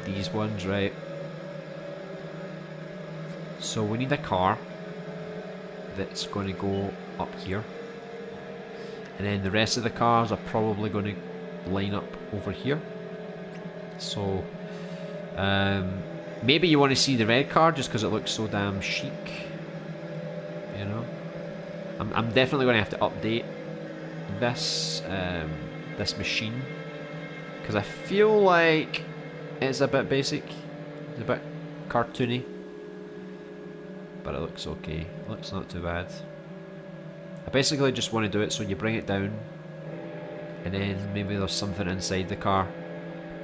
these ones, right? So we need a car that's going to go up here. And then the rest of the cars are probably going to line up over here. So maybe you want to see the red car just because it looks so damn chic. You know? I'm definitely going to have to update this this machine because I feel like it's a bit basic, it's a bit cartoony, but it looks okay. It looks not too bad. I basically just want to do it so you bring it down and then maybe there's something inside the car,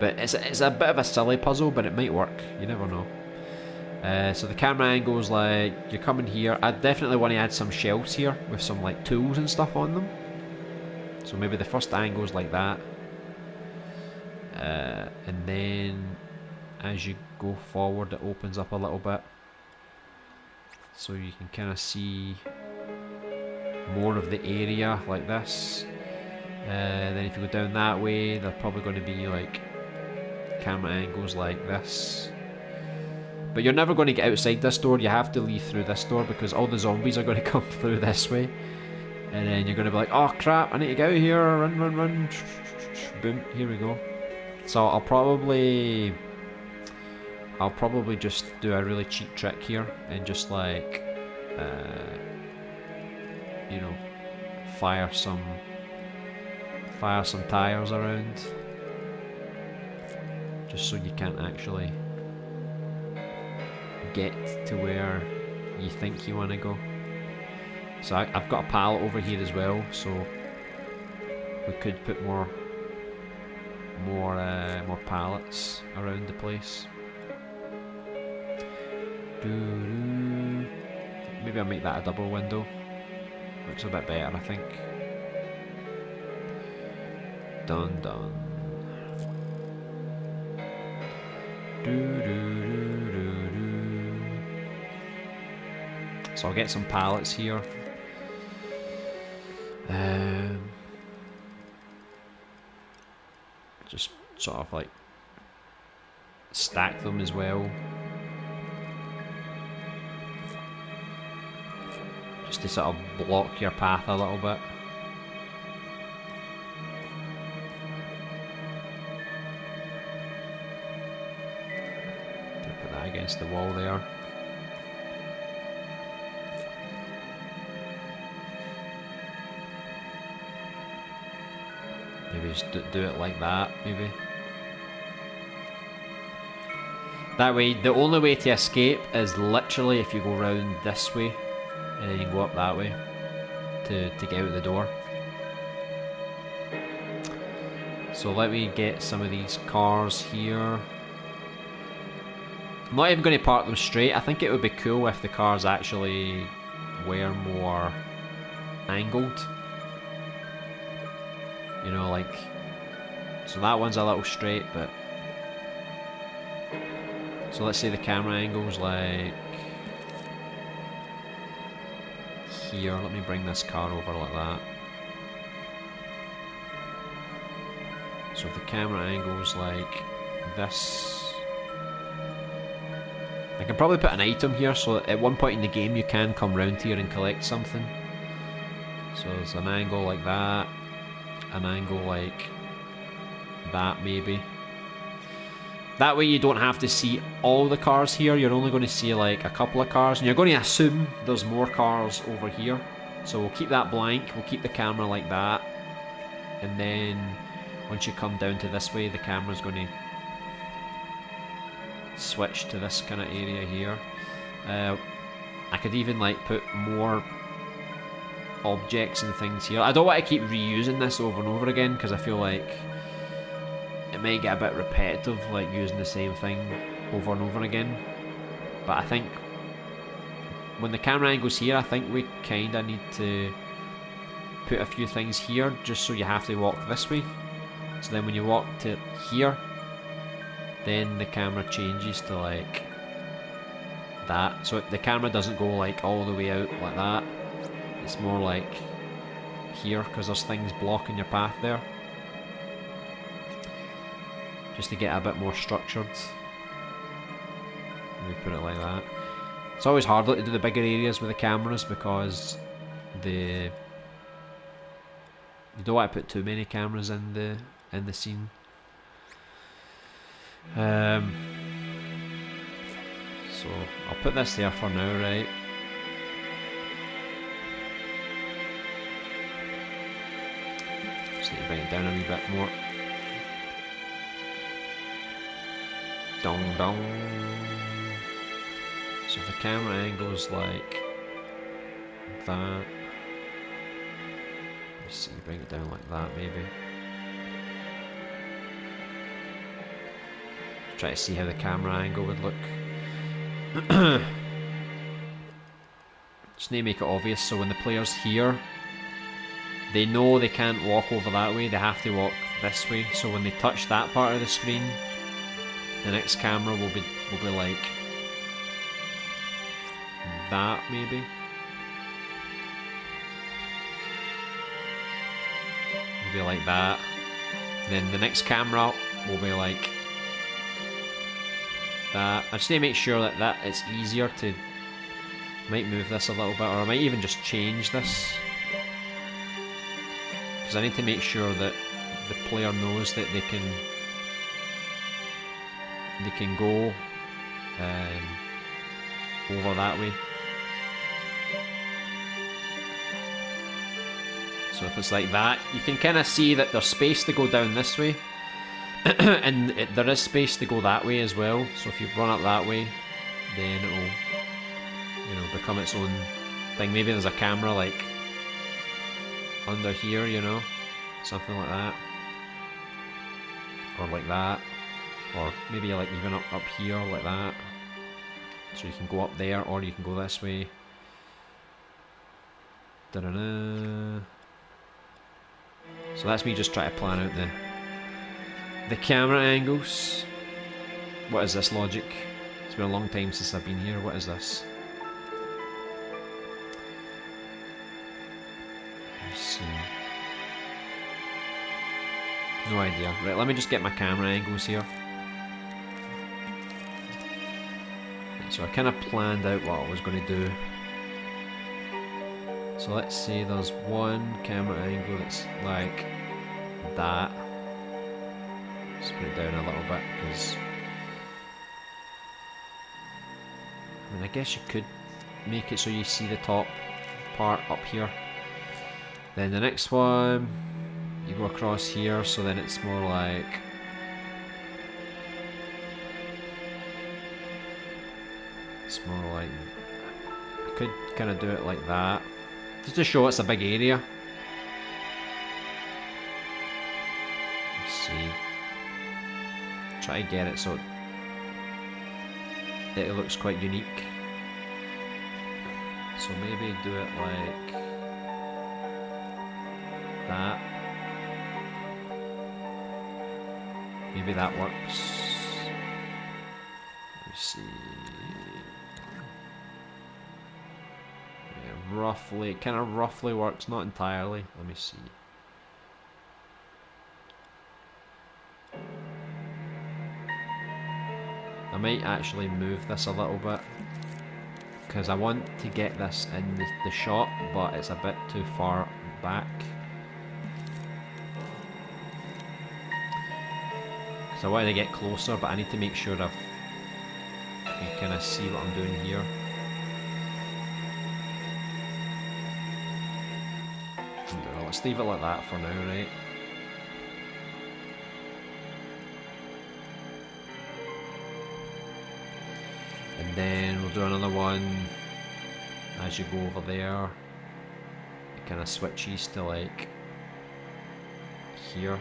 but it's a bit of a silly puzzle, but it might work, you never know. So the camera angle's like, you're coming here. I definitely want to add some shelves here with some like tools and stuff on them. So maybe the first angle's like that. And then as you go forward it opens up a little bit. So you can kind of see more of the area like this. Then if you go down that way, they're probably going to be like camera angles like this. But you're never going to get outside this door. You have to leave through this door because all the zombies are going to come through this way. And then you're going to be like, oh crap, I need to get out of here. Run, run, run. Boom, here we go. So I'll probably just do a really cheap trick here and just like, you know, fire some tires around. Just so you can't actually get to where you think you want to go. So I've got a pallet over here as well, so we could put more pallets around the place. Maybe I'll make that a double window. Looks a bit better, I think. Done, done. So I'll get some pallets here. Just sort of like stack them as well. Just to sort of block your path a little bit. Put that against the wall there. Maybe just do it like that, maybe. That way, the only way to escape is literally if you go round this way and then you go up that way to get out the door. So let me get some of these cars here. I'm not even going to park them straight. I think it would be cool if the cars actually were more angled. You know, like, so that one's a little straight, but so let's say the camera angle's like here. Let me bring this car over like that. So if the camera angle's like this, I can probably put an item here so that at one point in the game you can come round here and collect something. So there's an angle like that. An angle like that maybe. That way you don't have to see all the cars here, you're only going to see like a couple of cars and you're going to assume there's more cars over here. So we'll keep that blank, we'll keep the camera like that, and then once you come down to this way the camera's going to switch to this kind of area here. I could even like put more objects and things here. I don't want to keep reusing this over and over again because I feel like it may get a bit repetitive, like using the same thing over and over again. But I think when the camera angle's here, I think we kind of need to put a few things here just so you have to walk this way. So then when you walk to here, then the camera changes to like that. So the camera doesn't go like all the way out like that. It's more like here because there's things blocking your path there. Just to get a bit more structured. Let me put it like that. It's always harder to do the bigger areas with the cameras because you don't want to put too many cameras in the scene. So I'll put this there for now, right? Just need to bring it down a wee bit more. Dong dong. So if the camera angle's like that, let's see, bring it down like that maybe. Try to see how the camera angle would look. Just need to make it obvious so when the player's here, they know they can't walk over that way, they have to walk this way. So when they touch that part of the screen, the next camera will be like that, maybe. Maybe like that. Then the next camera will be like that. I just need to make sure that it's easier to. Might move this a little bit, or I might even just change this, because I need to make sure that the player knows that they can go over that way. So if it's like that, you can kind of see that there's space to go down this way, and there is space to go that way as well. So if you run up that way, then it'll, you know, become its own thing. Maybe there's a camera like under here, you know, something like that, or like that, or maybe like even up here like that. So you can go up there, or you can go this way. Da-da-da. So that's me just trying to plan out the camera angles. What is this logic? It's been a long time since I've been here. What is this? Let's see. No idea. Right, let me just get my camera angles here. Right, so I kind of planned out what I was going to do. So let's say there's one camera angle that's like that. Just put it down a little bit, because I mean, I guess you could make it so you see the top part up here. Then the next one, you go across here, so then it's more like I could kind of do it like that, just to show it's a big area. Let's see. Try to get it so it looks quite unique. So maybe do it like that. Maybe that works. Let me see. Yeah, roughly, it kind of roughly works, not entirely. Let me see. I might actually move this a little bit, because I want to get this in the shot, but it's a bit too far back. So I want to get closer, but I need to make sure you can kind of see what I'm doing here. Let's leave it like that for now, right? And then we'll do another one as you go over there. It kind of switches to like here.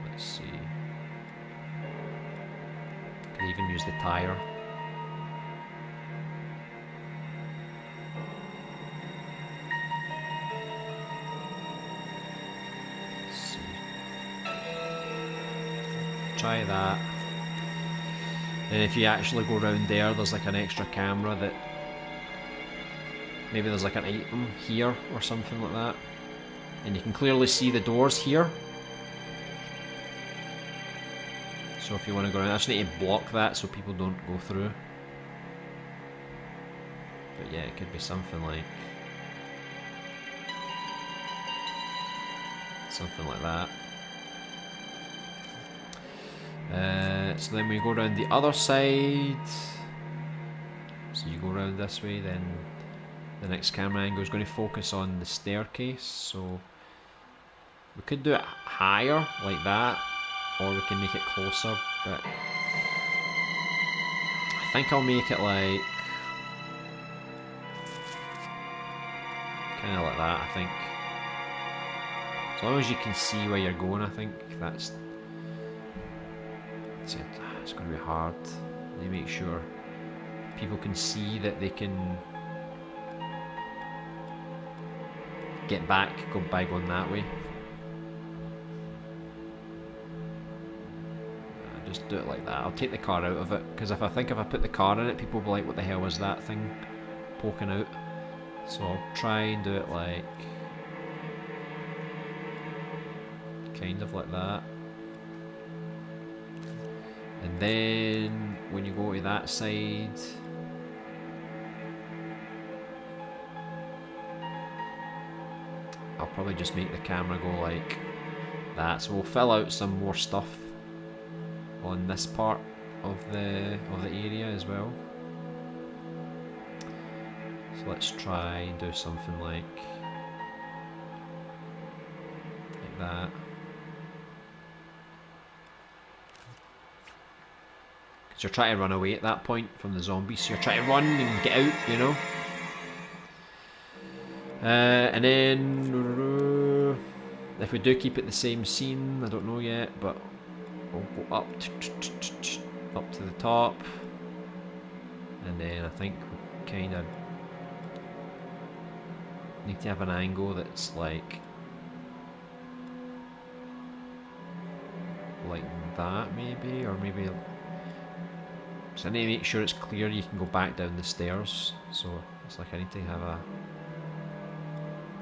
Let's see. Can even use the tire. Let's see. Try that. And if you actually go around there, there's like an extra camera that maybe there's like an item here or something like that. And you can clearly see the doors here. So if you want to go around, I just need to block that so people don't go through. But yeah, it could be something like that. So then we go around the other side. So you go around this way, then the next camera angle is going to focus on the staircase. So we could do it higher like that, or we can make it closer, but I think I'll make it like Kind of like that, I think. As long as you can see where you're going, I think that's it. It's going to be hard. They make sure people can see that they can get back by going that way. Just do it like that. I'll take the car out of it, because if I put the car in it, people will be like, what the hell was that thing poking out? So I'll try and do it like kind of like that. And then when you go to that side, I'll probably just make the camera go like that. So we'll fill out some more stuff on this part of the area as well. So let's try and do something like that. Because you're trying to run away at that point from the zombies, so you're trying to run and get out, you know. And then if we do keep it the same scene, I don't know yet, but we'll go up to the top, and then I think we kind of need to have an angle that's like that maybe, or maybe. So I need to make sure it's clear you can go back down the stairs. So it's like I need to have a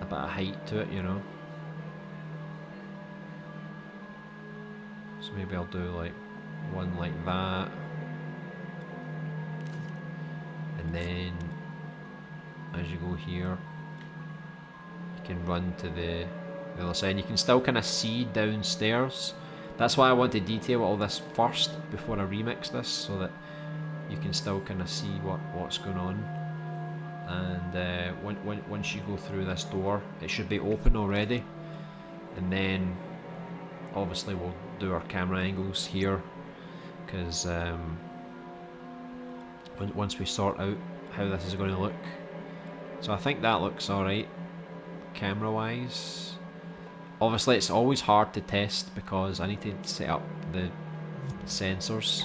bit of height to it, you know. So maybe I'll do like one like that, and then as you go here, you can run to the other side. You can still kind of see downstairs. That's why I want to detail all this first before I remix this, so that you can still kind of see what's going on. And once you go through this door, it should be open already, and then obviously we'll do our camera angles here, because once we sort out how this is going to look. So I think that looks alright camera wise. Obviously it's always hard to test because I need to set up the sensors.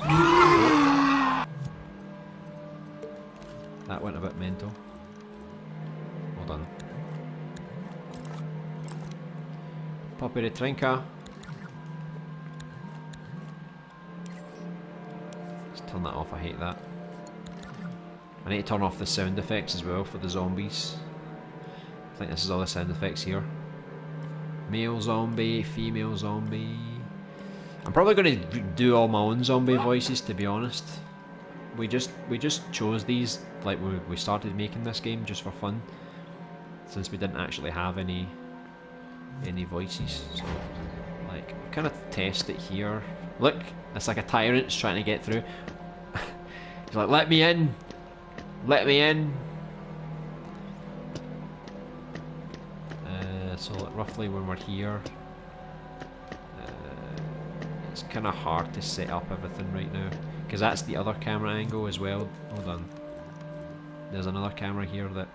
That went a bit mental. Hold on. Poppy the Trinker. Let's turn that off, I hate that. I need to turn off the sound effects as well for the zombies. I think this is all the sound effects here. Male zombie, female zombie. I'm probably going to do all my own zombie voices, to be honest. We just chose these like when we started making this game just for fun, since we didn't actually have any voices. So like kind of test it here. Look, it's like a tyrant's trying to get through. He's like, let me in, let me in. So like roughly when we're here, it's kind of hard to set up everything right now, because that's the other camera angle as well. Hold on, there's another camera here that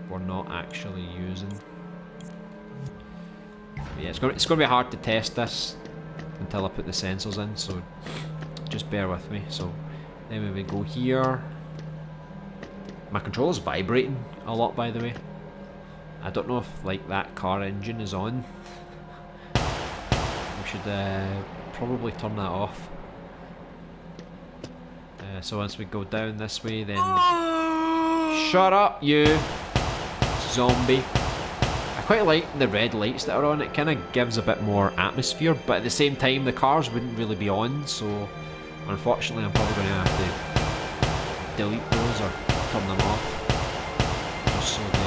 we're not actually using. But yeah, it's going to be hard to test this until I put the sensors in, so just bear with me. So then we go here. My controller's vibrating a lot, by the way. I don't know if like that car engine is on. We should probably turn that off. So once we go down this way, then shut up, you zombie. I quite like the red lights that are on. It kind of gives a bit more atmosphere, but at the same time the cars wouldn't really be on, so unfortunately I'm probably going to have to delete those or turn them off, just so they.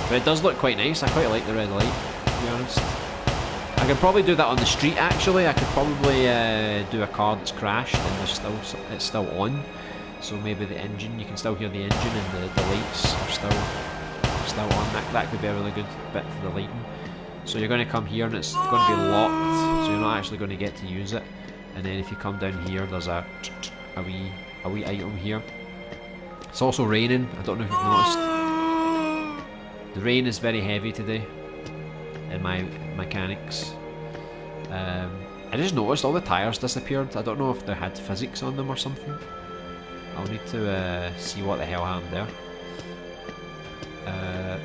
But it does look quite nice. I quite like the red light, to be honest. I could probably do that on the street actually. I could probably do a car that's crashed and it's still on. So maybe the engine, you can still hear the engine and the lights are still on. That could be a really good bit for the lighting. So you're going to come here and it's going to be locked, so you're not actually going to get to use it. And then if you come down here, there's a wee item here. It's also raining. I don't know if you've noticed. The rain is very heavy today in my mechanics. I just noticed all the tyres disappeared. I don't know if they had physics on them or something. I'll need to see what the hell happened there.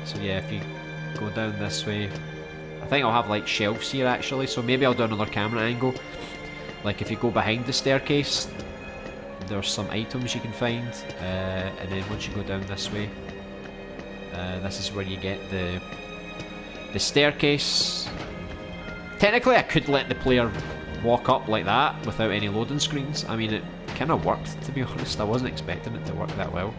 So yeah, if you go down this way, I think I'll have like shelves here actually, so maybe I'll do another camera angle. Like if you go behind the staircase, there's some items you can find, and then once you go down this way, this is where you get the staircase. Technically I could let the player walk up like that without any loading screens. I mean, it kind of worked, to be honest. I wasn't expecting it to work that well.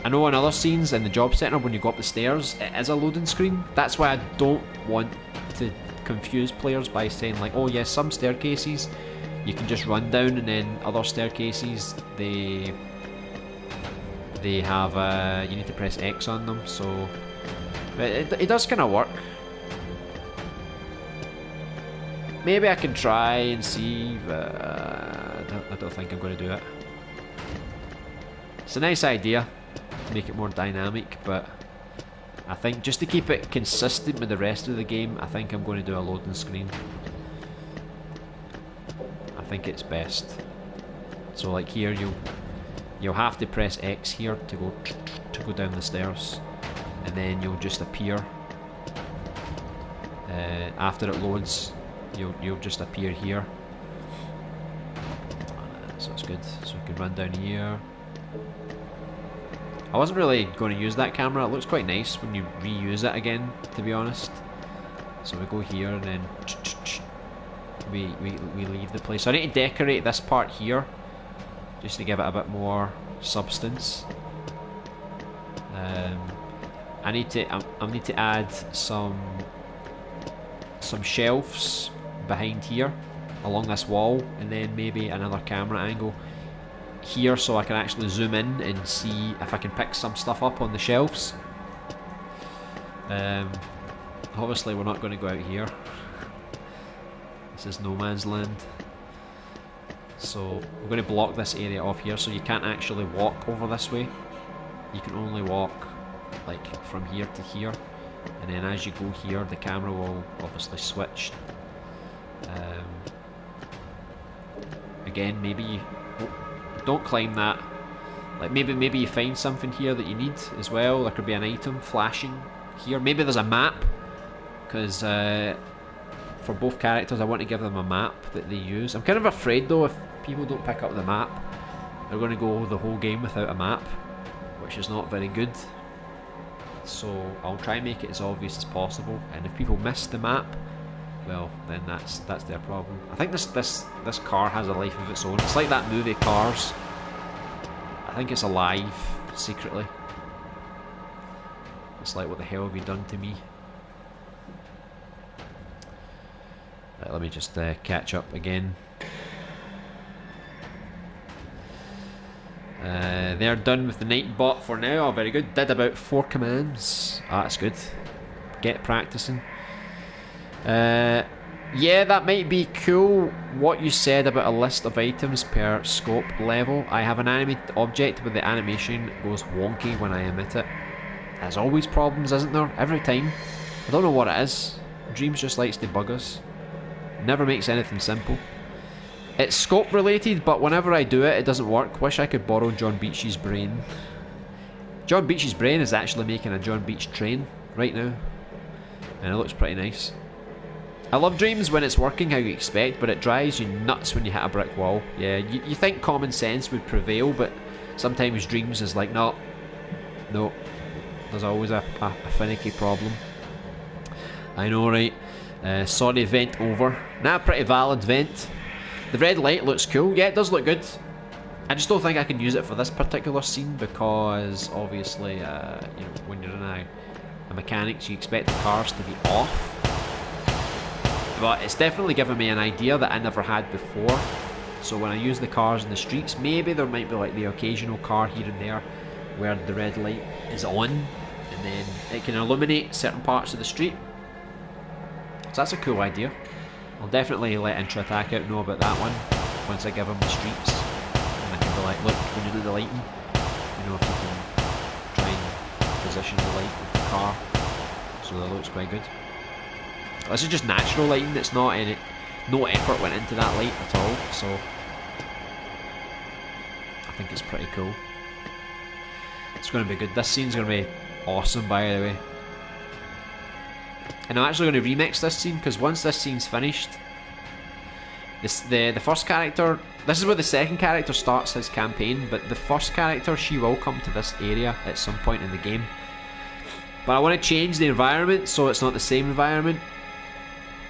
I know in other scenes in the job centre, when you go up the stairs, it is a loading screen. That's why I don't want to confuse players by saying like, oh yes, some staircases you can just run down, and then other staircases they have you need to press X on them. So it does kind of work. Maybe I can try and see. I don't think I'm going to do it. It's a nice idea to make it more dynamic, but I think just to keep it consistent with the rest of the game, I think I'm going to do a loading screen. I think it's best. So like here, you'll have to press X here to go down the stairs, and then you'll just appear. After it loads, you'll just appear here. So it's good. So we can run down here. I wasn't really going to use that camera. It looks quite nice when you reuse it again, to be honest. So we go here and then we leave the place. So I need to decorate this part here just to give it a bit more substance. I need to add some shelves behind here along this wall, and then maybe another camera angle here so I can actually zoom in and see if I can pick some stuff up on the shelves. Obviously we're not going to go out here. This is no man's land. So we're going to block this area off here so you can't actually walk over this way. You can only walk like from here to here, and then as you go here the camera will obviously switch. Again, maybe you don't climb that. Like maybe you find something here that you need as well. There could be an item flashing here. Maybe there's a map, because for both characters I want to give them a map that they use. I'm kind of afraid though, if people don't pick up the map, they're going to go the whole game without a map, which is not very good. So I'll try and make it as obvious as possible, and if people miss the map, well then that's their problem. I think this car has a life of its own. It's like that movie Cars. I think it's alive secretly. It's like, what the hell have you done to me? Right, let me just catch up again. They're done with the night bot for now. Oh, very good. Did about 4 commands. Ah, that's good. Get practicing. Yeah, that might be cool, what you said about a list of items per scope level. I have an animated object, but the animation goes wonky when I emit it. There's always problems, isn't there? Every time. I don't know what it is. Dreams just likes to bug us. Never makes anything simple. It's scope related, but whenever I do it, it doesn't work. Wish I could borrow John Beach's brain. John Beach's brain is actually making a John Beach train right now, and it looks pretty nice. I love Dreams when it's working how you expect, but it drives you nuts when you hit a brick wall. Yeah, you think common sense would prevail, but sometimes Dreams is like, no, there's always a finicky problem. I know, right? Sorry, vent over. Nah, pretty valid vent. The red light looks cool. Yeah, it does look good. I just don't think I can use it for this particular scene, because obviously, you know, when you're in a mechanics, you expect the cars to be off. But it's definitely given me an idea that I never had before. So when I use the cars in the streets, maybe there might be like the occasional car here and there where the red light is on, and then it can illuminate certain parts of the street. So that's a cool idea. I'll definitely let Intra Attack out know about that one once I give him the streets. And I can be like, look, when you do the lighting, you know, if you can try and position the light with the car, so that looks quite good. This is just natural lighting, it's not any, no effort went into that light at all, so I think it's pretty cool. It's going to be good. This scene's going to be awesome, by the way. And I'm actually going to remix this scene, because once this scene's finished, the first character, this is where the second character starts his campaign, but the first character, she will come to this area at some point in the game. But I want to change the environment so it's not the same environment.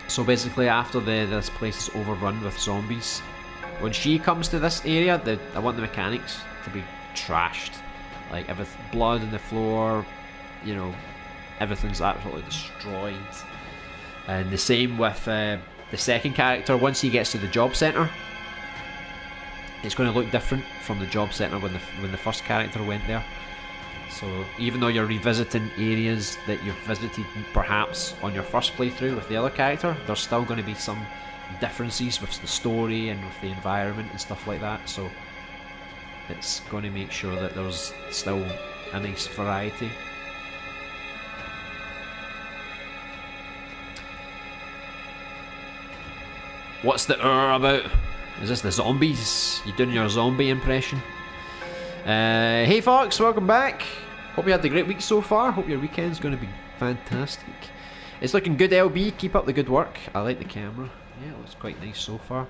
So basically after this place is overrun with zombies, when she comes to this area, I want the mechanics to be trashed. Like, everything, blood on the floor, you know, everything's absolutely destroyed. And the same with the second character. Once he gets to the job centre, it's going to look different from the job centre when the first character went there. So even though you're revisiting areas that you've visited perhaps on your first playthrough with the other character, there's still going to be some differences with the story and with the environment and stuff like that. So it's going to make sure that there's still a nice variety. What's the about? Is this the zombies? You doing your zombie impression? Hey Fox, welcome back. Hope you had a great week so far. Hope your weekend's going to be fantastic. It's looking good, LB. Keep up the good work. I like the camera. Yeah, it looks quite nice so far.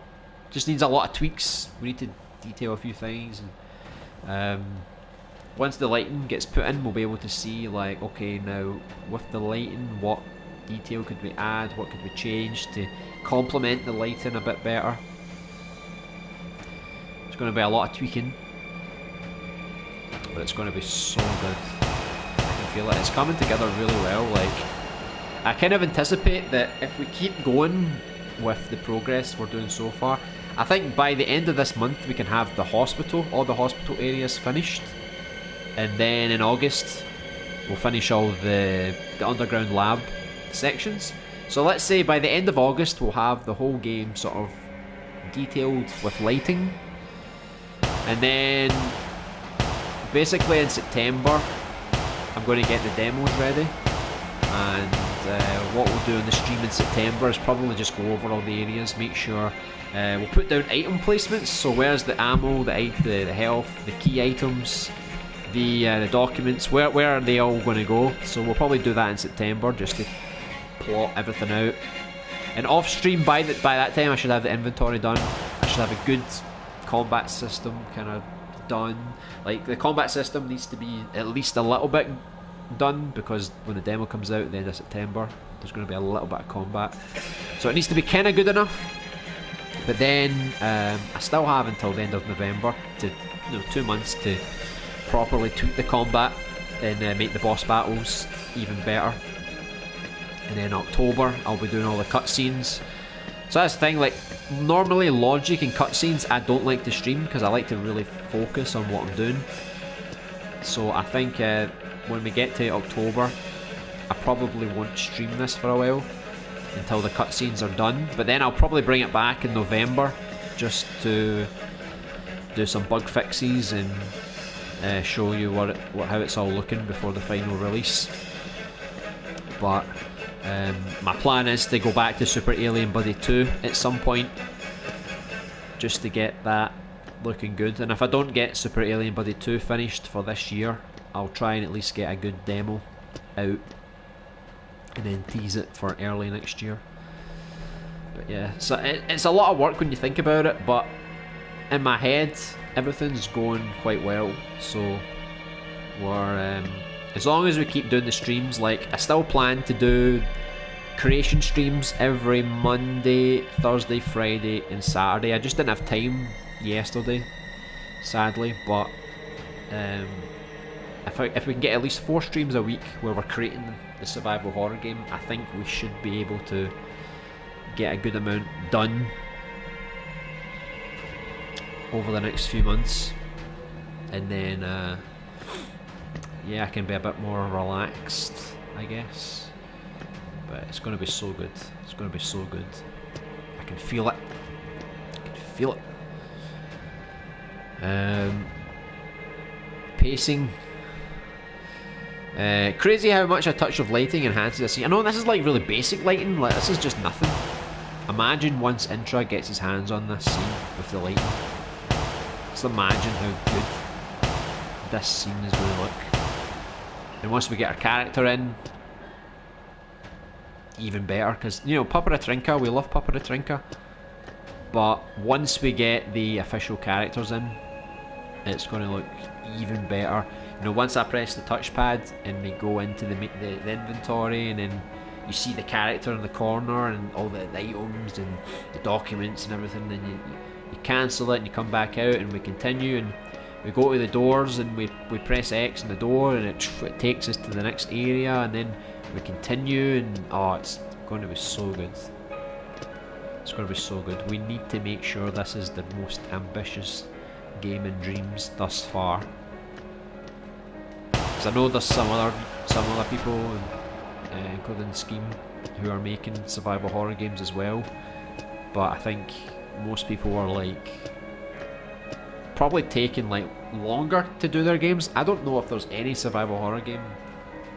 Just needs a lot of tweaks. We need to detail a few things. And once the lighting gets put in, we'll be able to see, like, okay, now with the lighting, what detail could we add? What could we change to complement the lighting a bit better? It's going to be a lot of tweaking, but it's going to be so good. I can feel it. It's coming together really well. Like, I kind of anticipate that if we keep going with the progress we're doing so far, I think by the end of this month we can have the hospital, all the hospital areas finished, and then in August we'll finish all the underground lab sections. So let's say by the end of August we'll have the whole game sort of detailed with lighting, and then basically in September I'm going to get the demos ready, and what we'll do in the stream in September is probably just go over all the areas, make sure we'll put down item placements. So where's the ammo, the health, the key items, the documents, where are they all going to go? So we'll probably do that in September just to plot everything out. And off stream, by that time I should have the inventory done. I should have a good combat system kind of done. Like, the combat system needs to be at least a little bit done, because when the demo comes out at the end of September there's going to be a little bit of combat, so it needs to be kind of good enough. But then I still have until the end of November to 2 months to properly tweak the combat and make the boss battles even better. And then October I'll be doing all the cutscenes. So that's the thing, like, normally logic and cutscenes I don't like to stream because I like to really focus on what I'm doing. So I think when we get to October I probably won't stream this for a while until the cutscenes are done, but then I'll probably bring it back in November just to do some bug fixes and show you how it's all looking before the final release. But my plan is to go back to Super Alien Buddy 2 at some point just to get that looking good. And if I don't get Super Alien Buddy 2 finished for this year, I'll try and at least get a good demo out and then tease it for early next year. But yeah, so it's a lot of work when you think about it, but in my head everything's going quite well. So we're as long as we keep doing the streams, like, I still plan to do creation streams every Monday, Thursday, Friday and Saturday. I just didn't have time yesterday, sadly, but if we can get at least 4 streams a week where we're creating the survival horror game, I think we should be able to get a good amount done over the next few months. And then yeah, I can be a bit more relaxed, I guess. But it's going to be so good. It's going to be so good. I can feel it. I can feel it. Pacing. Crazy how much a touch of lighting enhances a scene. I know this is like really basic lighting, like this is just nothing. Imagine once Intra gets his hands on this scene with the lighting. Just imagine how good this scene is going to look. And once we get our character in, even better, because, you know, Pupperatrinka, we love Pupperatrinka. But once we get the official characters in, it's going to look even better. You know, once I press the touchpad and we go into the inventory, and then you see the character in the corner and all the items and the documents and everything, then you cancel it and you come back out and we continue, and we go to the doors and we press X on the door and it takes us to the next area, and then we continue, and oh, it's going to be so good. It's going to be so good. We need to make sure this is the most ambitious game in Dreams thus far. Because I know there's some other people, including Scheme, who are making survival horror games as well. But I think most people are like probably taking like longer to do their games. I don't know if there's any survival horror game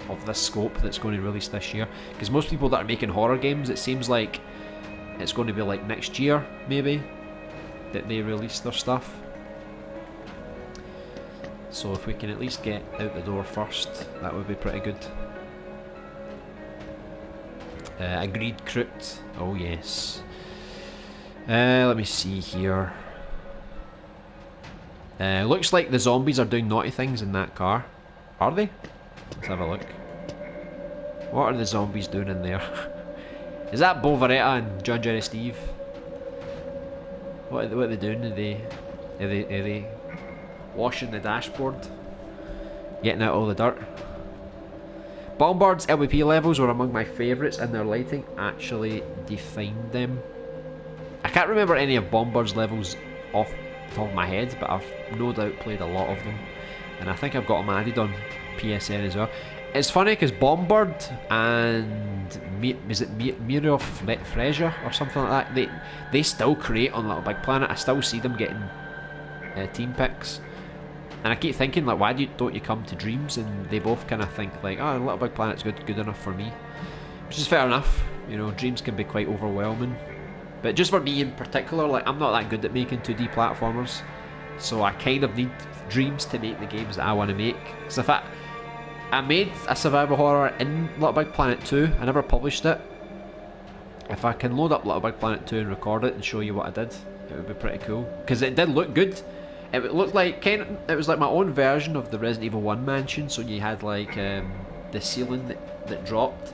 of this scope that's going to release this year, because most people that are making horror games, it seems like it's going to be like next year maybe that they release their stuff. So if we can at least get out the door first, that would be pretty good. Agreed Crypt, oh yes. Let me see here. Looks like the zombies are doing naughty things in that car. Are they? Let's have a look. What are the zombies doing in there? Is that Bo Veretta and John Jerry Steve? What are they doing? Are they washing the dashboard? Getting out all the dirt? Bombard's LVP levels were among my favourites, and their lighting actually defined them. I can't remember any of Bombard's levels off the top of my head, but I've no doubt played a lot of them. And I think I've got them added on PSN as well. It's funny because Bombard and Muriel Fraser or something like that, they still create on Little Big Planet. I still see them getting team picks, and I keep thinking like, why don't you come to Dreams? And they both kind of think like, oh, Little Big Planet's good enough for me, which is fair enough. You know, Dreams can be quite overwhelming, but just for me in particular, like I'm not that good at making 2D platformers, so I kind of need Dreams to make the games that I want to make. Because if I made a survival horror in Little Big Planet 2. I never published it. If I can load up Little Big Planet 2 and record it and show you what I did, it would be pretty cool. Because it did look good. It looked like it was like my own version of the Resident Evil 1 mansion. So you had like the ceiling that dropped,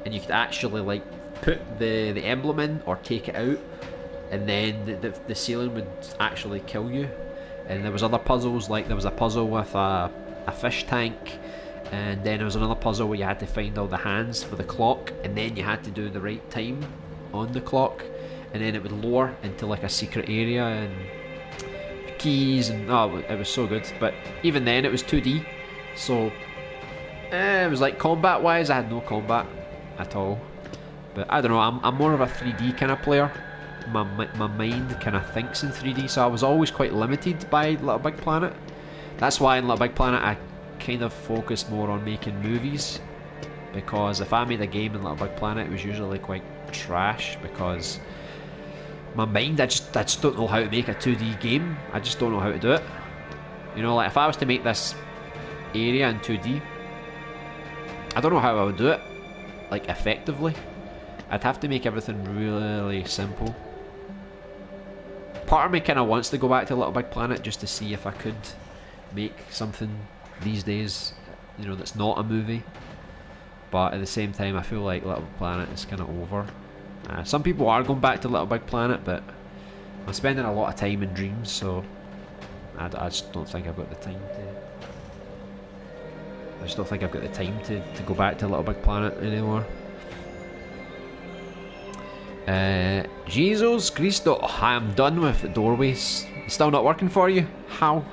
and you could actually like put the emblem in or take it out, and then the ceiling would actually kill you. And there was other puzzles, like there was a puzzle with a fish tank. And then there was another puzzle where you had to find all the hands for the clock, and then you had to do the right time on the clock, and then it would lower into like a secret area and keys, and oh, it was so good. But even then it was 2D, so it was like combat wise I had no combat at all. But I don't know, I'm more of a 3D kind of player. My mind kind of thinks in 3D, so I was always quite limited by Little Big Planet. That's why in Little Big Planet I kind of focused more on making movies, because if I made a game in Little Big Planet, it was usually quite trash, because my mind, I just don't know how to make a 2D game. I just don't know how to do it. You know, like if I was to make this area in 2D, I don't know how I would do it, like effectively. I'd have to make everything really simple. Part of me kind of wants to go back to Little Big Planet just to see if I could make something these days, you know, that's not a movie. But at the same time, I feel like Little Big Planet is kind of over. Some people are going back to Little Big Planet, but I'm spending a lot of time in Dreams, so I just don't think I've got the time to. I just don't think I've got the time to go back to Little Big Planet anymore. Jesus Cristo, I am done with the doorways. It's still not working for you? How?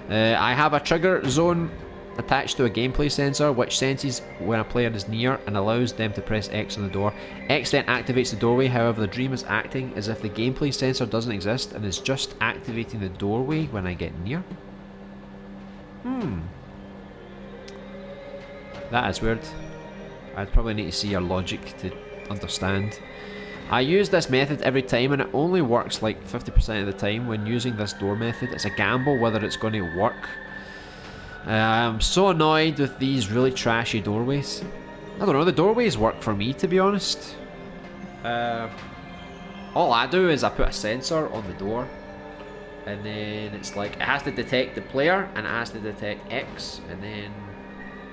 I have a trigger zone attached to a gameplay sensor which senses when a player is near and allows them to press X on the door. X then activates the doorway, however the Dream is acting as if the gameplay sensor doesn't exist and is just activating the doorway when I get near. That is weird. I'd probably need to see your logic to understand. I use this method every time and it only works like 50% of the time. When using this door method, it's a gamble whether it's going to work. I'm so annoyed with these really trashy doorways. I don't know, the doorways work for me, to be honest. All I do is I put a sensor on the door, and then it's like it has to detect the player and it has to detect X, and then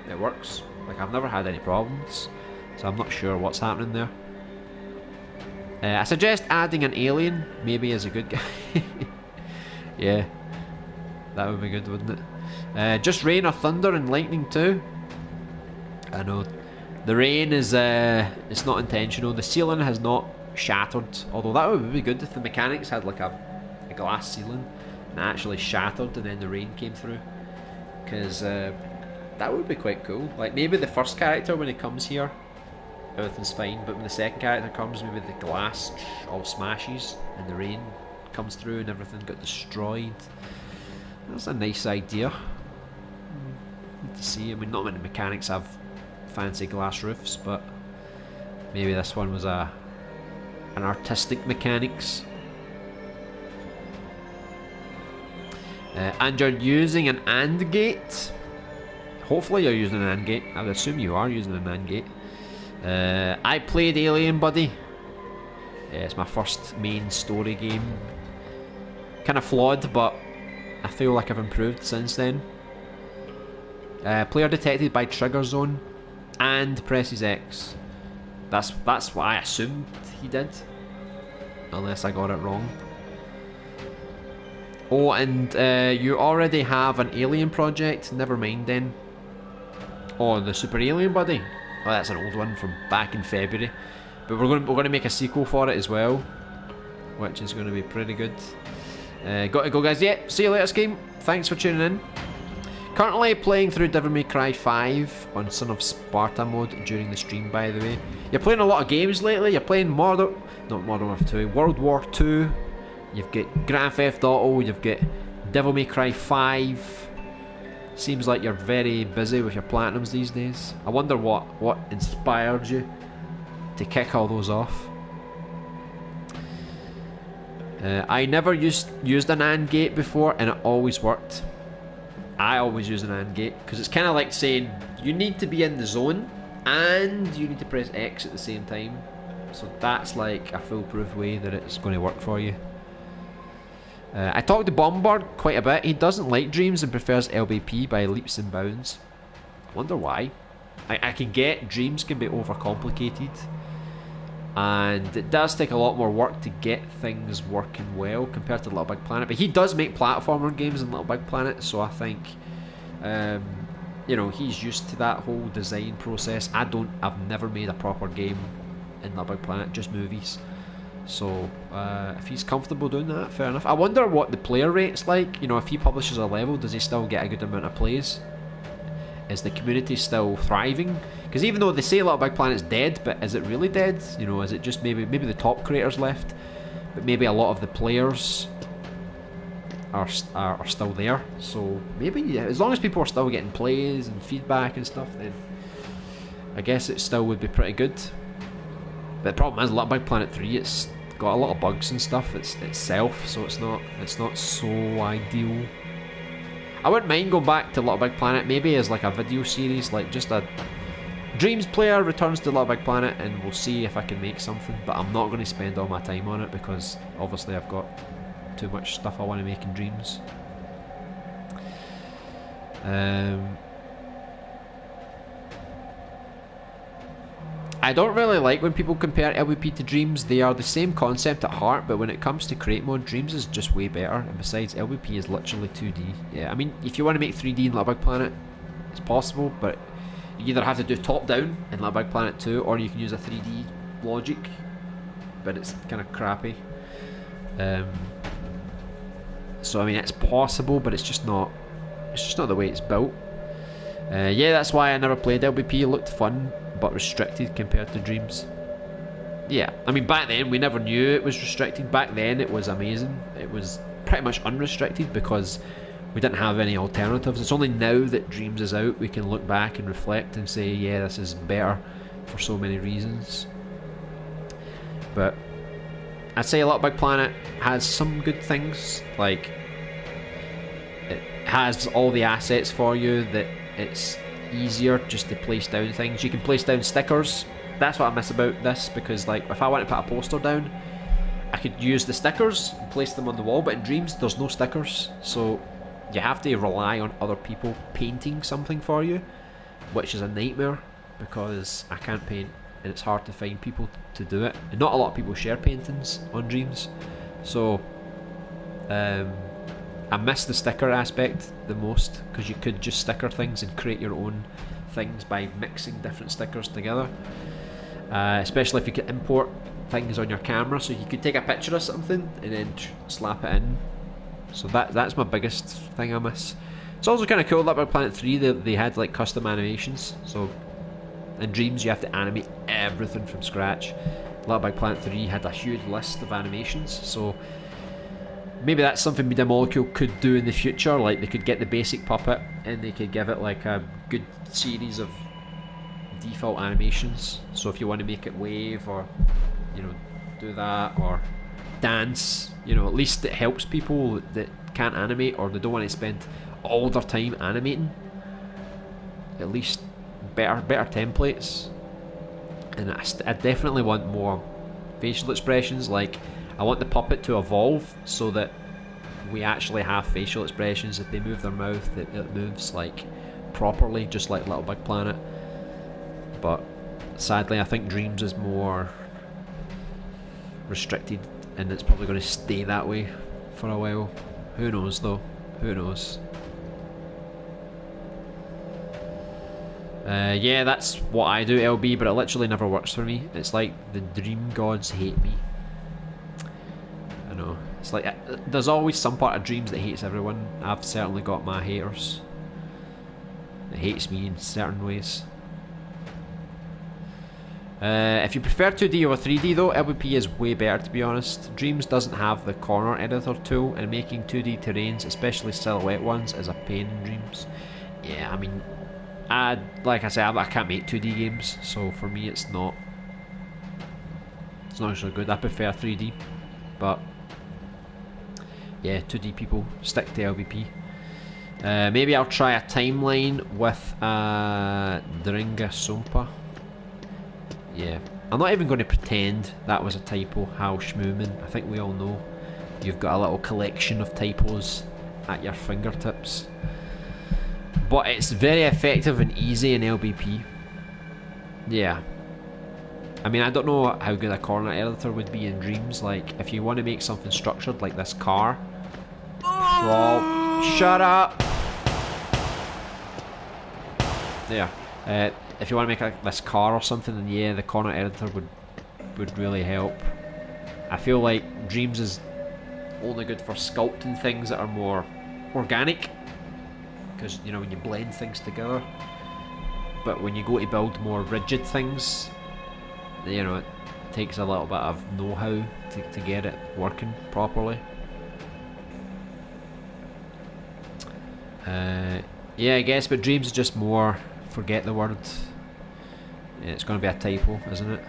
it works. Like, I've never had any problems, so I'm not sure what's happening there. I suggest adding an alien, maybe as a good guy. Yeah, that would be good, wouldn't it? Just rain or thunder and lightning too. I know the rain is it's not intentional. The ceiling has not shattered, although that would be good if the mechanics had like a glass ceiling and actually shattered and then the rain came through, because that would be quite cool. Like, maybe the first character, when he comes here, everything's fine, but when the second character comes, maybe the glass all smashes and the rain comes through and everything got destroyed. That's a nice idea. Need to see. I mean, not many mechanics have fancy glass roofs, but maybe this one was an artistic mechanics. And you're using an AND gate. Hopefully you're using an AND gate. I would assume you are using an AND gate. I played Alien Buddy. It's my first main story game. Kind of flawed, but I feel like I've improved since then. Player detected by trigger zone and presses X. That's what I assumed he did, unless I got it wrong. Oh, and you already have an Alien project. Never mind then. Oh, the Super Alien Buddy. Oh, that's an old one from back in February, but we're going to make a sequel for it as well, which is going to be pretty good. Got to go, guys. Yeah, see you later, Scheme. Thanks for tuning in. Currently playing through Devil May Cry 5 on Son of Sparta mode during the stream, by the way. You're playing a lot of games lately. You're playing World War 2. You've got Grand Theft Auto. You've got Devil May Cry 5. Seems like you're very busy with your platinums these days. I wonder what inspired you to kick all those off. I never used an AND gate before, and it always worked. I always use an AND gate because it's kind of like saying you need to be in the zone and you need to press X at the same time. So that's like a foolproof way that it's going to work for you. I talked to Bombard quite a bit. He doesn't like Dreams and prefers LBP by leaps and bounds. I wonder why. I can get Dreams can be overcomplicated, and it does take a lot more work to get things working well compared to Little Big Planet. But he does make platformer games in Little Big Planet, so I think you know, he's used to that whole design process. I've never made a proper game in Little Big Planet, just movies. So if he's comfortable doing that, fair enough. I wonder what the player rate's like. You know, if he publishes a level, does he still get a good amount of plays? Is the community still thriving? Because even though they say Little Big Planet's dead, but is it really dead? You know, is it just maybe the top creators left, but maybe a lot of the players are still there? So maybe as long as people are still getting plays and feedback and stuff, then I guess it still would be pretty good. But the problem is, Little Big Planet 3, it's got a lot of bugs and stuff itself, so it's not so ideal. I wouldn't mind going back to Little Big Planet, maybe as like a video series, like just a Dreams player returns to Little Big Planet, and we'll see if I can make something. But I'm not going to spend all my time on it because obviously I've got too much stuff I want to make in Dreams. I don't really like when people compare LVP to Dreams. They are the same concept at heart, but when it comes to create mode, Dreams is just way better. And besides, LVP is literally 2D. Yeah, I mean, if you want to make 3D in Little Big Planet, it's possible, but you either have to do top down in Little Big Planet 2, or you can use a 3D logic, but it's kind of crappy. So I mean, it's possible, but it's just not the way it's built. Yeah, that's why I never played LBP. It looked fun, but restricted compared to Dreams. Yeah, I mean, back then we never knew it was restricted. Back then it was amazing. It was pretty much unrestricted because we didn't have any alternatives. It's only now that Dreams is out we can look back and reflect and say, yeah, this is better for so many reasons. But I'd say LittleBigPlanet has some good things, like it has all the assets for you that it's easier just to place down things. You can place down stickers. That's what I miss about this, because like if I want to put a poster down, I could use the stickers and place them on the wall, but in Dreams there's no stickers, so you have to rely on other people painting something for you, which is a nightmare because I can't paint and it's hard to find people to do it, and not a lot of people share paintings on Dreams, so I miss the sticker aspect the most, because you could just sticker things and create your own things by mixing different stickers together, especially if you could import things on your camera, so you could take a picture of something and then slap it in. So that's my biggest thing I miss. It's also kind of cool that LittleBigPlanet 3 they had like custom animations, so in Dreams you have to animate everything from scratch. LittleBigPlanet 3 had a huge list of animations, so maybe that's something Media Molecule could do in the future. Like they could get the basic puppet and they could give it like a good series of default animations. So if you want to make it wave, or you know, do that, or dance, you know, at least it helps people that can't animate or they don't want to spend all their time animating. At least better templates. And I definitely want more facial expressions. Like I want the puppet to evolve so that we actually have facial expressions. If they move their mouth, it moves like properly, just like LittleBigPlanet. But sadly, I think Dreams is more restricted, and it's probably going to stay that way for a while. Who knows though? Who knows? Yeah, that's what I do, LB, but it literally never works for me. It's like the dream gods hate me. I know. It's like there's always some part of Dreams that hates everyone. I've certainly got my haters. It hates me in certain ways. If you prefer 2D over 3D though, LBP is way better, to be honest. Dreams doesn't have the corner editor tool, and making 2D terrains, especially silhouette ones, is a pain in Dreams. Yeah, I mean, like I said, I can't make 2D games, so for me it's not so good. I prefer 3D, but yeah, 2D people, stick to LBP. Maybe I'll try a timeline with Dringa Sompa. Yeah, I'm not even going to pretend that was a typo. Hal Schmooman, I think we all know you've got a little collection of typos at your fingertips. But it's very effective and easy in LBP. Yeah. I mean, I don't know how good a corner editor would be in Dreams. Like, if you want to make something structured like this car. Shut up! There. If you want to make this car or something, then yeah, the corner editor would really help. I feel like Dreams is only good for sculpting things that are more organic, because you know, when you blend things together. But when you go to build more rigid things, you know, it takes a little bit of know-how to get it working properly. Yeah, I guess, but Dreams is just more, forget the word. Yeah, it's going to be a typo, isn't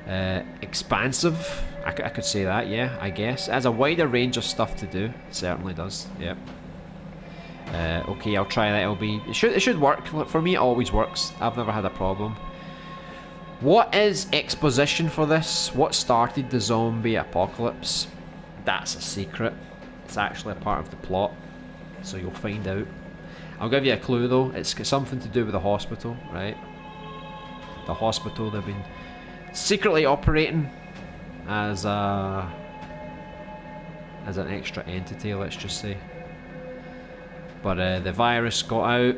it? Expansive, I could say that, yeah, I guess. It has a wider range of stuff to do, it certainly does, yep. Okay, I'll try that, LB. It should work. For me, it always works. I've never had a problem. What is exposition for this? What started the zombie apocalypse? That's a secret. It's actually a part of the plot, so you'll find out. I'll give you a clue though. It's something to do with the hospital, right? The hospital, they've been secretly operating as an extra entity, let's just say. But the virus got out,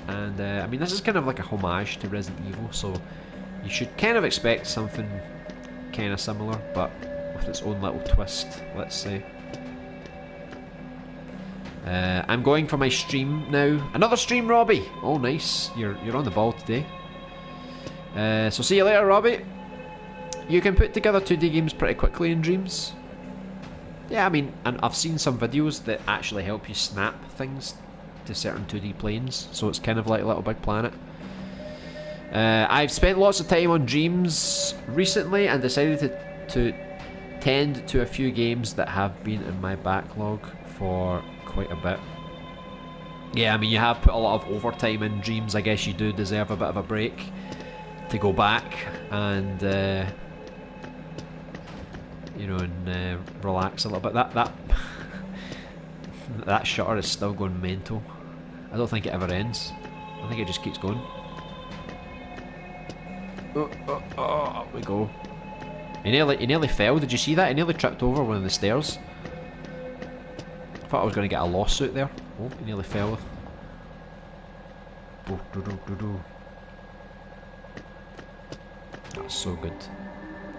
and I mean, this is kind of like a homage to Resident Evil, so you should kind of expect something kind of similar, but with its own little twist, let's say. I'm going for my stream now. Another stream, Robbie! Oh, nice. You're on the ball today. So see you later, Robbie. You can put together 2D games pretty quickly in Dreams. Yeah, I mean, and I've seen some videos that actually help you snap things to certain 2D planes, so it's kind of like Little Big Planet. I've spent lots of time on Dreams recently and decided to tend to a few games that have been in my backlog for quite a bit. Yeah, I mean, you have put a lot of overtime in Dreams. I guess you do deserve a bit of a break to go back and you know, and relax a little bit. That that shutter is still going mental. I don't think it ever ends. I think it just keeps going. Up we go. He nearly fell. Did you see that? He nearly tripped over one of the stairs. I thought I was going to get a lawsuit there. Oh, he nearly fell. That's so good.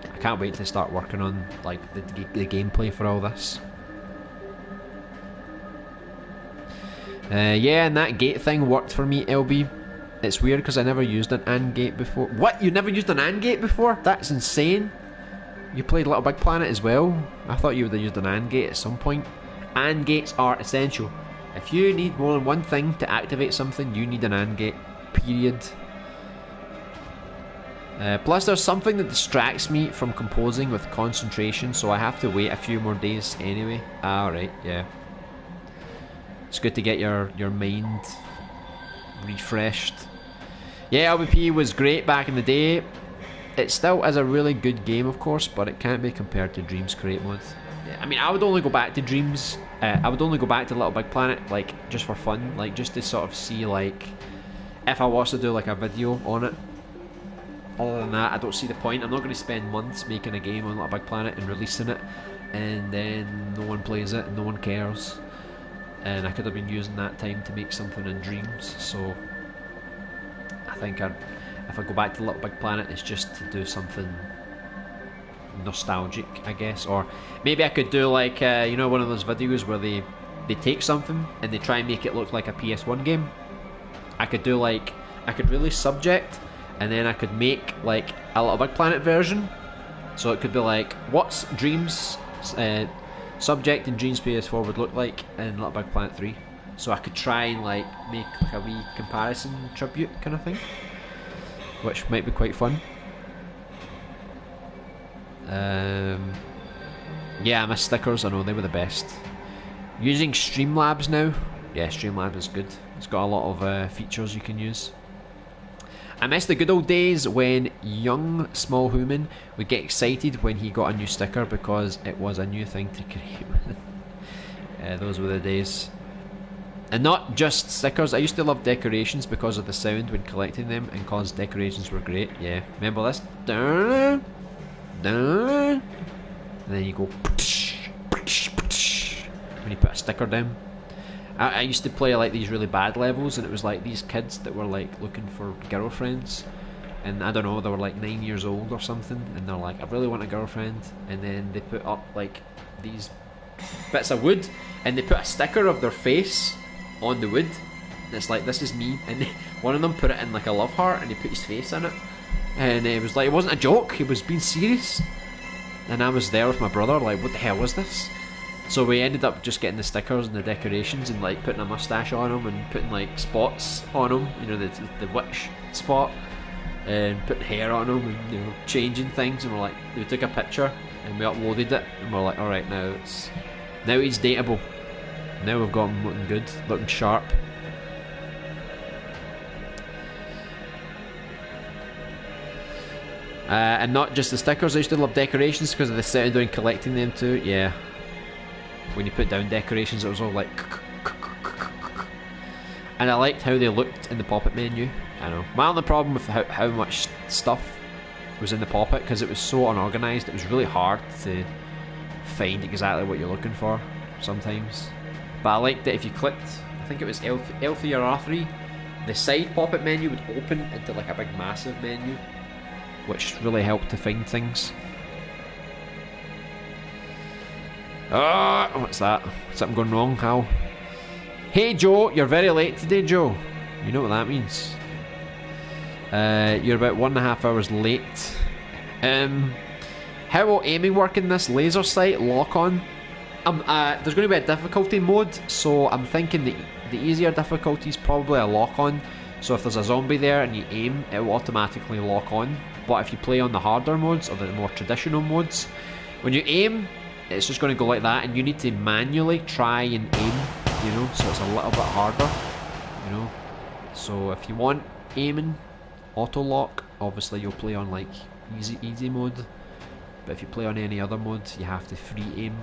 I can't wait to start working on like the gameplay for all this. Yeah, and that gate thing worked for me, LB. It's weird because I never used an AND gate before. What? You never used an AND gate before? That's insane. You played Little Big Planet as well? I thought you would have used an AND gate at some point. AND gates are essential. If you need more than one thing to activate something, you need an AND gate. Period. Plus there's something that distracts me from composing with concentration, so I have to wait a few more days anyway. Alright, yeah. It's good to get your mind refreshed. Yeah, LBP was great back in the day. It still is a really good game, of course, but it can't be compared to Dreams Create Mode. Yeah, I mean, I would only go back to Dreams. I would only go back to Little Big Planet, like, just for fun, like, just to sort of see, like, if I was to do, like, a video on it. Other than that, I don't see the point. I'm not going to spend months making a game on Little Big Planet and releasing it, and then no one plays it and no one cares. And I could have been using that time to make something in Dreams, so I think if I go back to Little Big Planet, it's just to do something nostalgic, I guess. Or maybe I could do like, you know, one of those videos where they take something and they try and make it look like a PS1 game. I could do like, I could release Subject, and then I could make like a Little Big Planet version. So it could be like, what's Dreams Subject in Dreams PS4 would look like in Little Big Planet 3. So I could try and like make like a wee comparison tribute kind of thing, which might be quite fun. Yeah, I miss stickers. I know, they were the best. Using Streamlabs now. Yeah, Streamlabs is good. It's got a lot of features you can use. I miss the good old days when young small human would get excited when he got a new sticker because it was a new thing to create. Those were the days. And not just stickers. I used to love decorations because of the sound when collecting them, and cause decorations were great. Yeah, remember this? And then you go when you put a sticker down. I used to play like these really bad levels, and it was like these kids that were like looking for girlfriends, and I don't know, they were like 9 years old or something, and they're like, I really want a girlfriend, and then they put up like these bits of wood, and they put a sticker of their face on the wood, and it's like, this is me, and one of them put it in like a love heart, and he put his face in it, and it was like, it wasn't a joke, he was being serious, and I was there with my brother like, what the hell was this? So we ended up just getting the stickers and the decorations and like putting a mustache on them and putting like spots on them, you know, the witch spot, and putting hair on them and, you know, changing things, and we're like, we took a picture and we uploaded it, and we're like, alright, now he's dateable. Now we've got him looking good, looking sharp. And not just the stickers, I used to love decorations because of the sound doing collecting them too. Yeah. When you put down decorations, it was all like, and I liked how they looked in the pop-up menu. I know. My only problem with how much stuff was in the pop-up, because it was so unorganised, it was really hard to find exactly what you're looking for sometimes. But I liked that if you clicked, I think it was L3 or R3, the side pop-up menu would open into like a big massive menu, which really helped to find things. What's that? Something going wrong, Hal? Hey Joe, you're very late today, Joe. You know what that means. You're about 1.5 hours late. How will aiming work in this laser sight lock on? there's going to be a difficulty mode, so I'm thinking the easier difficulty is probably a lock-on. So if there's a zombie there and you aim, it will automatically lock on. But if you play on the harder modes, or the more traditional modes, when you aim, it's just going to go like that, and you need to manually try and aim, you know, so it's a little bit harder, you know. So if you want aiming, auto lock, obviously you'll play on like easy mode. But if you play on any other mode, you have to free aim,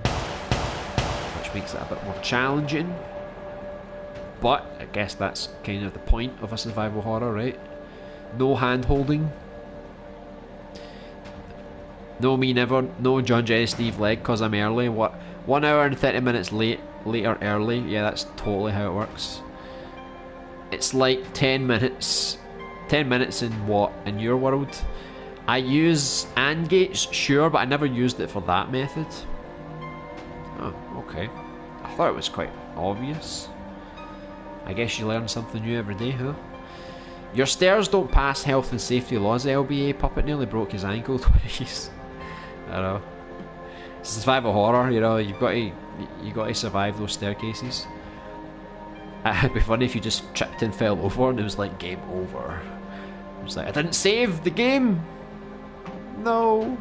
which makes it a bit more challenging. But I guess that's kind of the point of a survival horror, right? No hand holding. No me never. No John, Jerry, Steve leg because I'm early. What? 1 hour and 30 minutes later early. Yeah, that's totally how it works. It's like 10 minutes. 10 minutes in what? In your world? I use AND gates, sure, but I never used it for that method. Oh, okay. I thought it was quite obvious. I guess you learn something new every day, huh? Your stairs don't pass health and safety laws, LBA. Puppet nearly broke his ankle twice. I don't know. It's survival horror, you know, you got to survive those staircases. It'd be funny if you just tripped and fell over and it was like game over. It was like, I didn't save the game! No!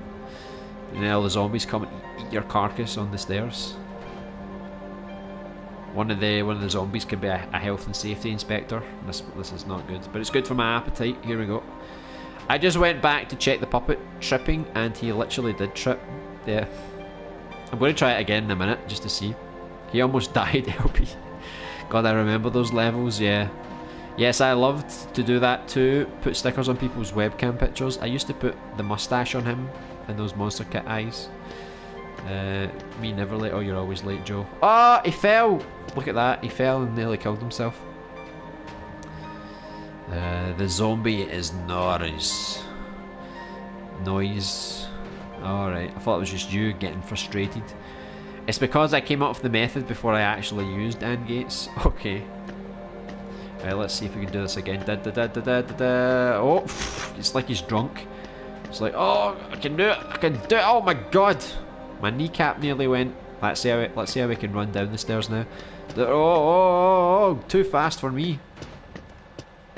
And then all the zombies come and eat your carcass on the stairs. One of the zombies could be a health and safety inspector. This is not good, but it's good for my appetite. Here we go. I just went back to check the puppet tripping, and he literally did trip. Yeah. I'm going to try it again in a minute just to see. He almost died, LP. God, I remember those levels. Yeah. Yes, I loved to do that too. Put stickers on people's webcam pictures. I used to put the mustache on him and those monster kit eyes. Me never late. Oh, you're always late, Joe. Oh, he fell! Look at that. He fell and nearly killed himself. The zombie is Noise. Alright, I thought it was just you getting frustrated. It's because I came up with the method before I actually used AND gates. Okay. Right, let's see if we can do this again. Oh, it's like he's drunk. It's like, oh, I can do it. Oh my god. My kneecap nearly went. Let's see how we can run down the stairs now. Oh, too fast for me.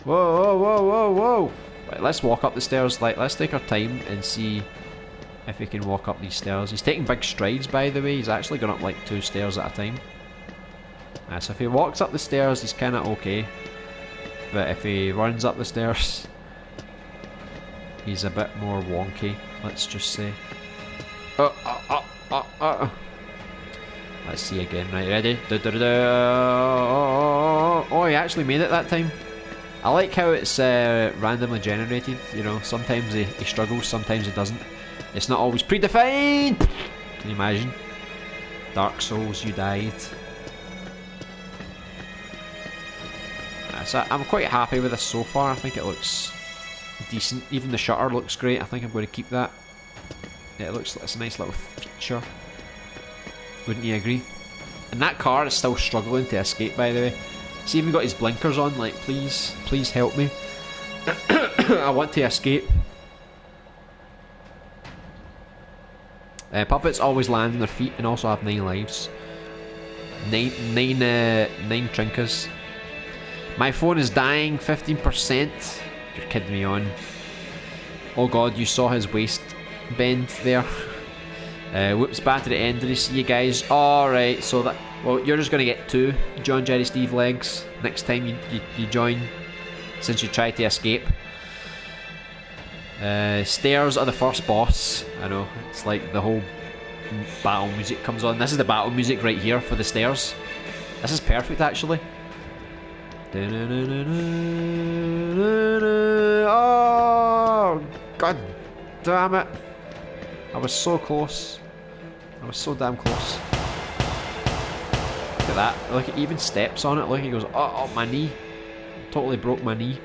Whoa. Right, let's walk up the stairs. Like, let's take our time and see if we can walk up these stairs. He's taking big strides, by the way. He's actually gone up like 2 stairs at a time. So if he walks up the stairs, he's kind of okay. But if he runs up the stairs, he's a bit more wonky, let's just say. Let's see again. Right, ready? Oh, he actually made it that time. I like how it's randomly generated. You know, sometimes he struggles, sometimes he doesn't. It's not always predefined. Can you imagine? Dark Souls, you died. So I'm quite happy with this so far. I think it looks decent. Even the shutter looks great. I think I'm going to keep that. Yeah, it's a nice little feature. Wouldn't you agree? And that car is still struggling to escape, by the way. He's even got his blinkers on, like, please help me. I want to escape. Puppets always land on their feet and also have 9 lives. 9 trinkers. My phone is dying, 15%. You're kidding me on. Oh god, you saw his waist bend there. Whoops, battery ended. See you guys. Alright, so that... Well, you're just going to get 2 John, Jerry, Steve legs next time you join, since you try to escape. Stairs are the first boss. I know, it's like the whole battle music comes on. This is the battle music right here for the stairs. This is perfect, actually. Oh, god damn it. I was so close. I was so damn close. Look at that. Look, it even steps on it. Look, he goes, oh, my knee. Totally broke my knee.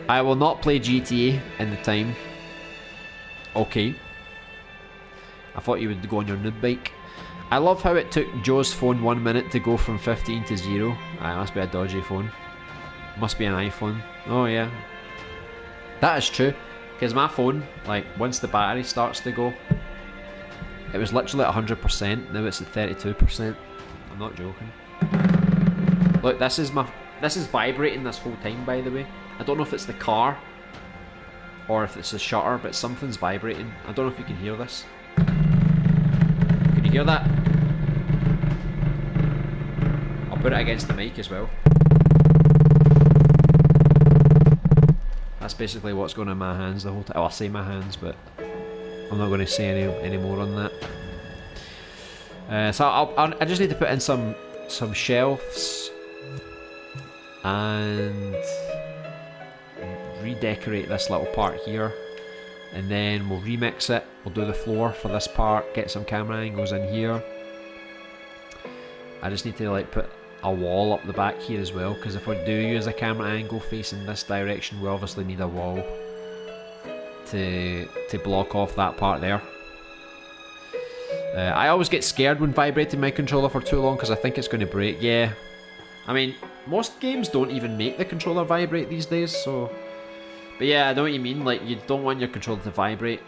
I will not play GTA in the time. Okay. I thought you would go on your noob bike. I love how it took Joe's phone 1 minute to go from 15 to 0. It must be a dodgy phone. Must be an iPhone. Oh yeah. That is true. Because my phone, like, once the battery starts to go, It was literally at 100%, now it's at 32%. I'm not joking. Look, this is vibrating this whole time, by the way. I don't know if it's the car or if it's the shutter, but something's vibrating. I don't know if you can hear this. Can you hear that? I'll put it against the mic as well. That's basically what's going on in my hands the whole time. Oh, I'll say my hands, but I'm not going to say any more on that. So I just need to put in some shelves and redecorate this little part here, and then we'll remix it. We'll do the floor for this part, get some camera angles in here. I just need to like put a wall up the back here as well, because if we do use a camera angle facing this direction, we obviously need a wall to block off that part there. I always get scared when vibrating my controller for too long because I think it's going to break. Yeah, I mean, most games don't even make the controller vibrate these days, so... But yeah, I know what you mean, like, you don't want your controller to vibrate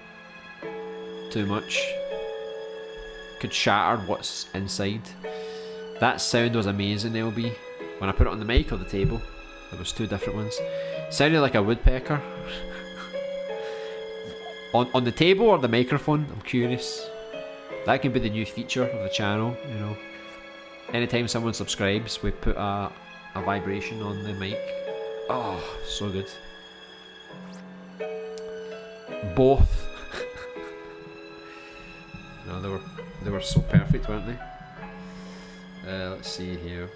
too much. Could shatter what's inside. That sound was amazing, LB. When I put it on the mic or the table, there was two different ones. Sounded like a woodpecker. On the table or the microphone, I'm curious. That can be the new feature of the channel, you know. Anytime someone subscribes, we put a vibration on the mic. Oh, so good. Both. No, they were so perfect, weren't they? Let's see here.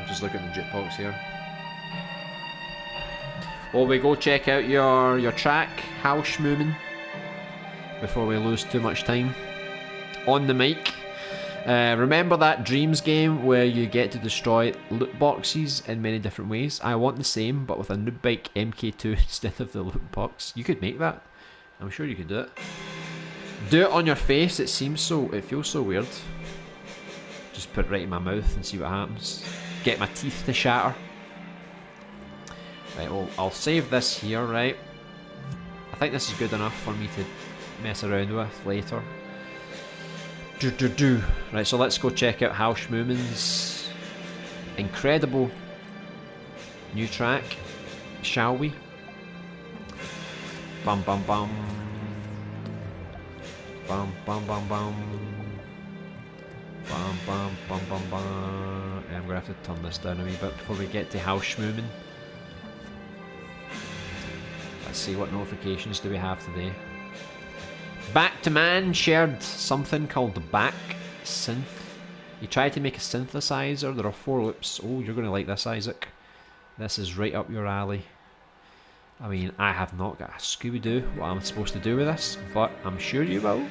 Just look at the jukebox here. Well, we go check out your track, House Moomin, before we lose too much time on the mic. Remember that Dreams game where you get to destroy loot boxes in many different ways? I want the same, but with a Noobbike MK2 instead of the loot box. You could make that. I'm sure you could do it. Do it on your face. It feels so weird. Just put it right in my mouth and see what happens. Get my teeth to shatter. Right, well, I'll save this here, right? I think this is good enough for me to mess around with later. Right, so let's go check out House Moomin's incredible new track, shall we? Bum bum bum. Bum bum bum bum. Bum bum bum bum bum. I'm gonna have to turn this down a wee bit before we get to House Moomin. Let's see, what notifications do we have today? Back to Man shared something called the Back Synth. He tried to make a synthesizer. There are 4 loops. Oh, you're going to like this, Isaac. This is right up your alley. I mean, I have not got a Scooby-Doo what I'm supposed to do with this, but I'm sure you will.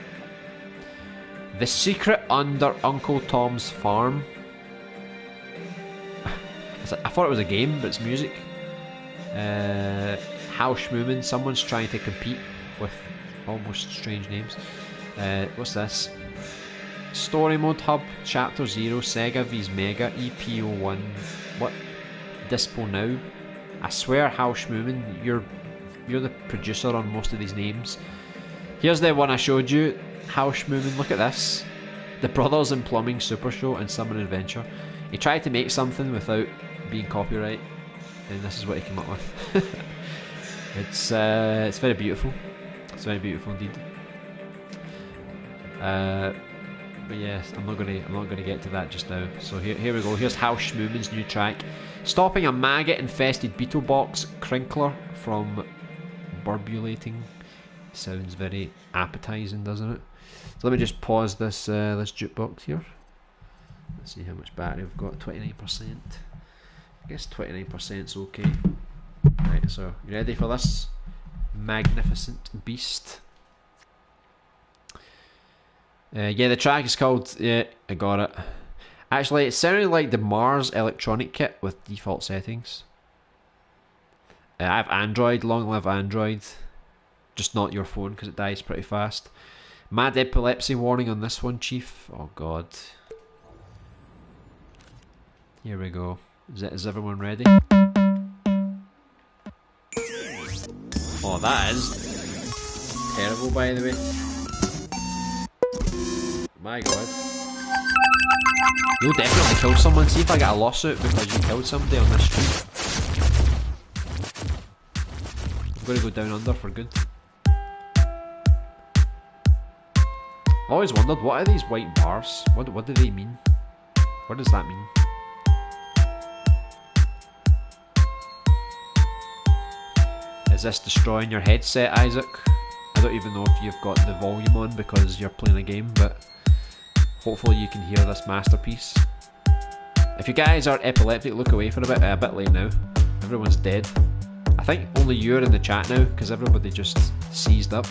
The Secret Under Uncle Tom's Farm. I thought it was a game, but it's music. House Moomin. Someone's trying to compete with almost strange names. What's this? Story Mode Hub, Chapter 0, Sega vs Mega, EPO1. What? Dispo Now? I swear, House Moomin, you're the producer on most of these names. Here's the one I showed you. House Moomin, look at this. The Brothers in Plumbing Super Show and Summer Adventure. He tried to make something without being copyright, and this is what he came up with. It's very beautiful. It's very beautiful indeed. But yes, I'm not gonna get to that just now. So here we go. Here's House Moomin's new track, stopping a maggot-infested beetle box crinkler from burbulating. Sounds very appetizing, doesn't it? So let me just pause this this jukebox here. Let's see how much battery we've got. 29%. I guess 29%'s okay. Right, so you ready for this magnificent beast? Yeah, the track is called... Yeah, I got it. Actually, it sounded like the Mars electronic kit with default settings. I have Android, long live Android. Just not your phone because it dies pretty fast. Mad epilepsy warning on this one, Chief. Oh god. Here we go. Is everyone ready? Oh, that is terrible, by the way. My god. You'll definitely kill someone. See if I get a lawsuit because you killed somebody on this street. I'm gonna go down under for good. I always wondered, what are these white bars? What do they mean? What does that mean? Is this destroying your headset, Isaac? I don't even know if you've got the volume on because you're playing a game, but hopefully you can hear this masterpiece. If you guys are epileptic, look away for a bit late now. Everyone's dead. I think only you're in the chat now because everybody just seized up.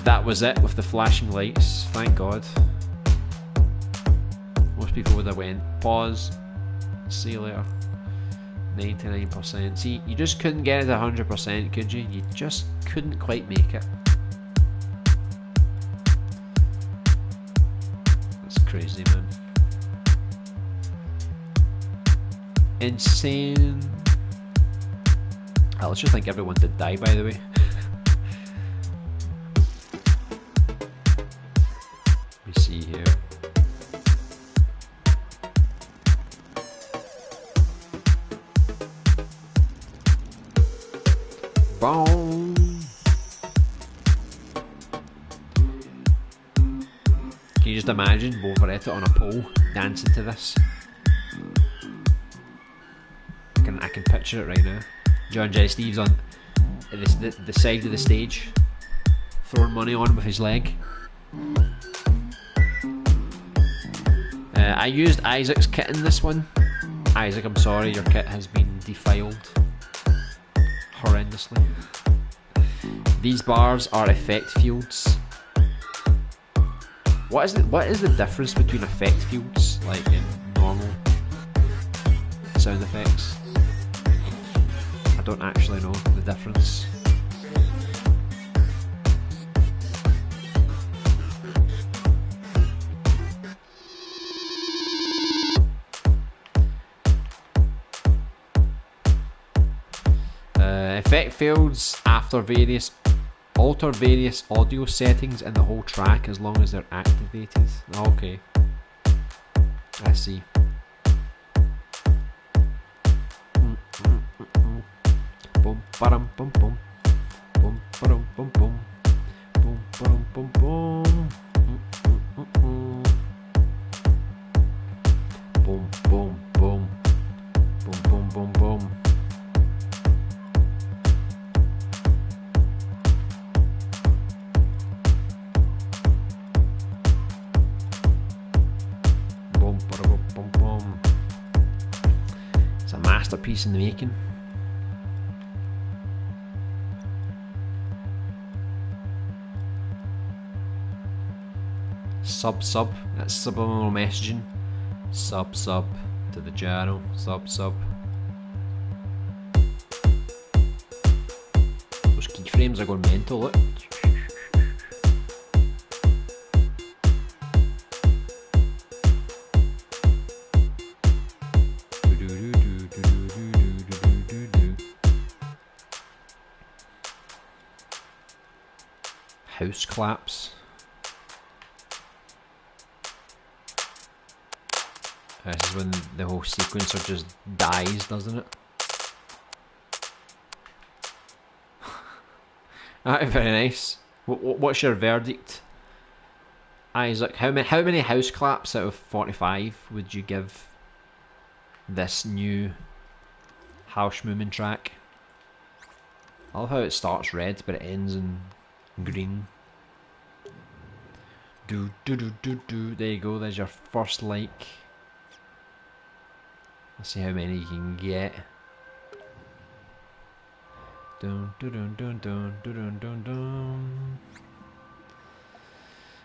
That was it with the flashing lights, thank god. Most people would have went, pause, see you later. 99%. See, you just couldn't get it to 100%, could you? You just couldn't quite make it. That's crazy, man. Insane. I just think everyone did die, by the way. Let me see here. Boom. Can you just imagine Wolverette on a pole dancing to this? I can picture it right now. John J. Steve's on the side of the stage, throwing money on with his leg. I used Isaac's kit in this one. Isaac, I'm sorry, your kit has been defiled horrendously. These bars are effect fields. What is the difference between effect fields, like in normal sound effects? I don't actually know the difference. Effect fields alter various audio settings in the whole track as long as they're activated. Okay, I see. Boom, ba-dum, boom, boom, boom, ba-dum, boom, boom, boom, ba-dum, boom, boom, boom, boom, boom, boom, boom, boom, boom. It's a masterpiece in the making. Sub, that's subliminal messaging. Sub to the channel. Sub. Those keyframes are going mental, look. House claps. This is when the whole sequencer just dies, doesn't it? Alright, very nice. What's your verdict, Isaac? How many house claps out of 45 would you give this new house movement track? I love how it starts red but it ends in green. Do. There you go, there's your first like. Let's see how many you can get.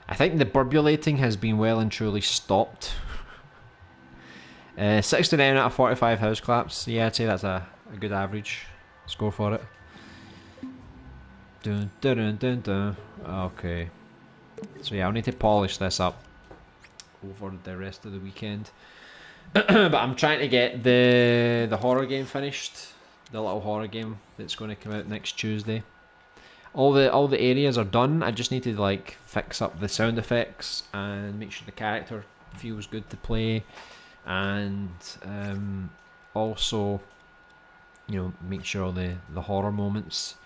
I think the burbulating has been well and truly stopped. 69 out of 45 house claps. Yeah, I'd say that's a good average score for it. Dun, dun, dun, dun, dun. Okay. So yeah, I'll need to polish this up over the rest of the weekend. But I'm trying to get the horror game finished. The little horror game that's going to come out next Tuesday. All the areas are done. I just need to like fix up the sound effects and make sure the character feels good to play, and also, you know, make sure the horror moments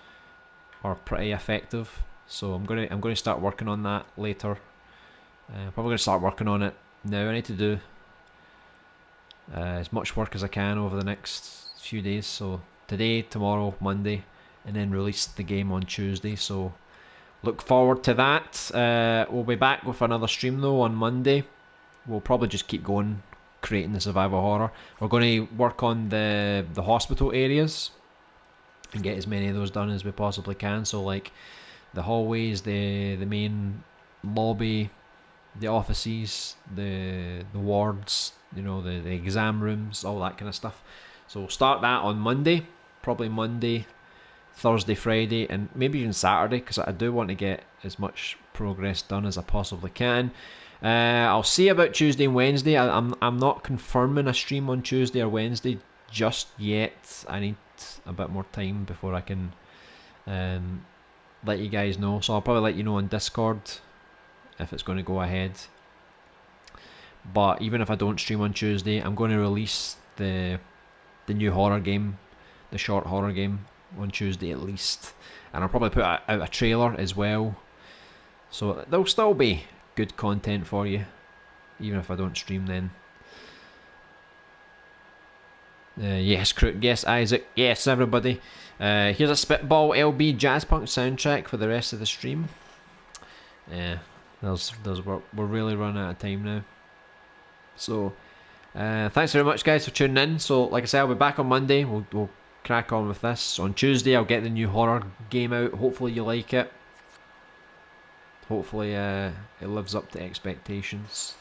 are pretty effective. So I'm gonna start working on that later. Probably gonna start working on it now. I need to do as much work as I can over the next few days. So today, tomorrow, Monday, and then release the game on Tuesday. So look forward to that. We'll be back with another stream though on Monday. We'll probably just keep going, creating the survival horror. We're going to work on the hospital areas and get as many of those done as we possibly can. So like the hallways, the main lobby, the offices, the wards, you know, the exam rooms, all that kind of stuff. So we'll start that on Monday, probably Monday, Thursday, Friday, and maybe even Saturday, because I do want to get as much progress done as I possibly can. I'll see about Tuesday and Wednesday. I'm not confirming a stream on Tuesday or Wednesday just yet. I need a bit more time before I can let you guys know. So I'll probably let you know on Discord if it's going to go ahead. But even if I don't stream on Tuesday, I'm going to release the new horror game, the short horror game, on Tuesday at least. And I'll probably put out a trailer as well. So there'll still be good content for you, even if I don't stream then. Yes, Crook, yes, Isaac, yes, everybody. Here's a Spitball LB Jazz Punk soundtrack for the rest of the stream. Yeah, we're really running out of time now. So, thanks very much, guys, for tuning in. So, like I said, I'll be back on Monday. We'll crack on with this. On Tuesday, I'll get the new horror game out. Hopefully, you like it. Hopefully, it lives up to expectations.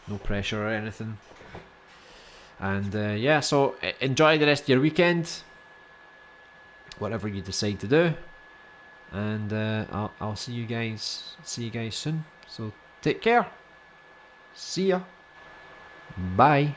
No pressure or anything. And yeah, so enjoy the rest of your weekend, whatever you decide to do. And I'll see you guys soon. So take care. See ya. Bye.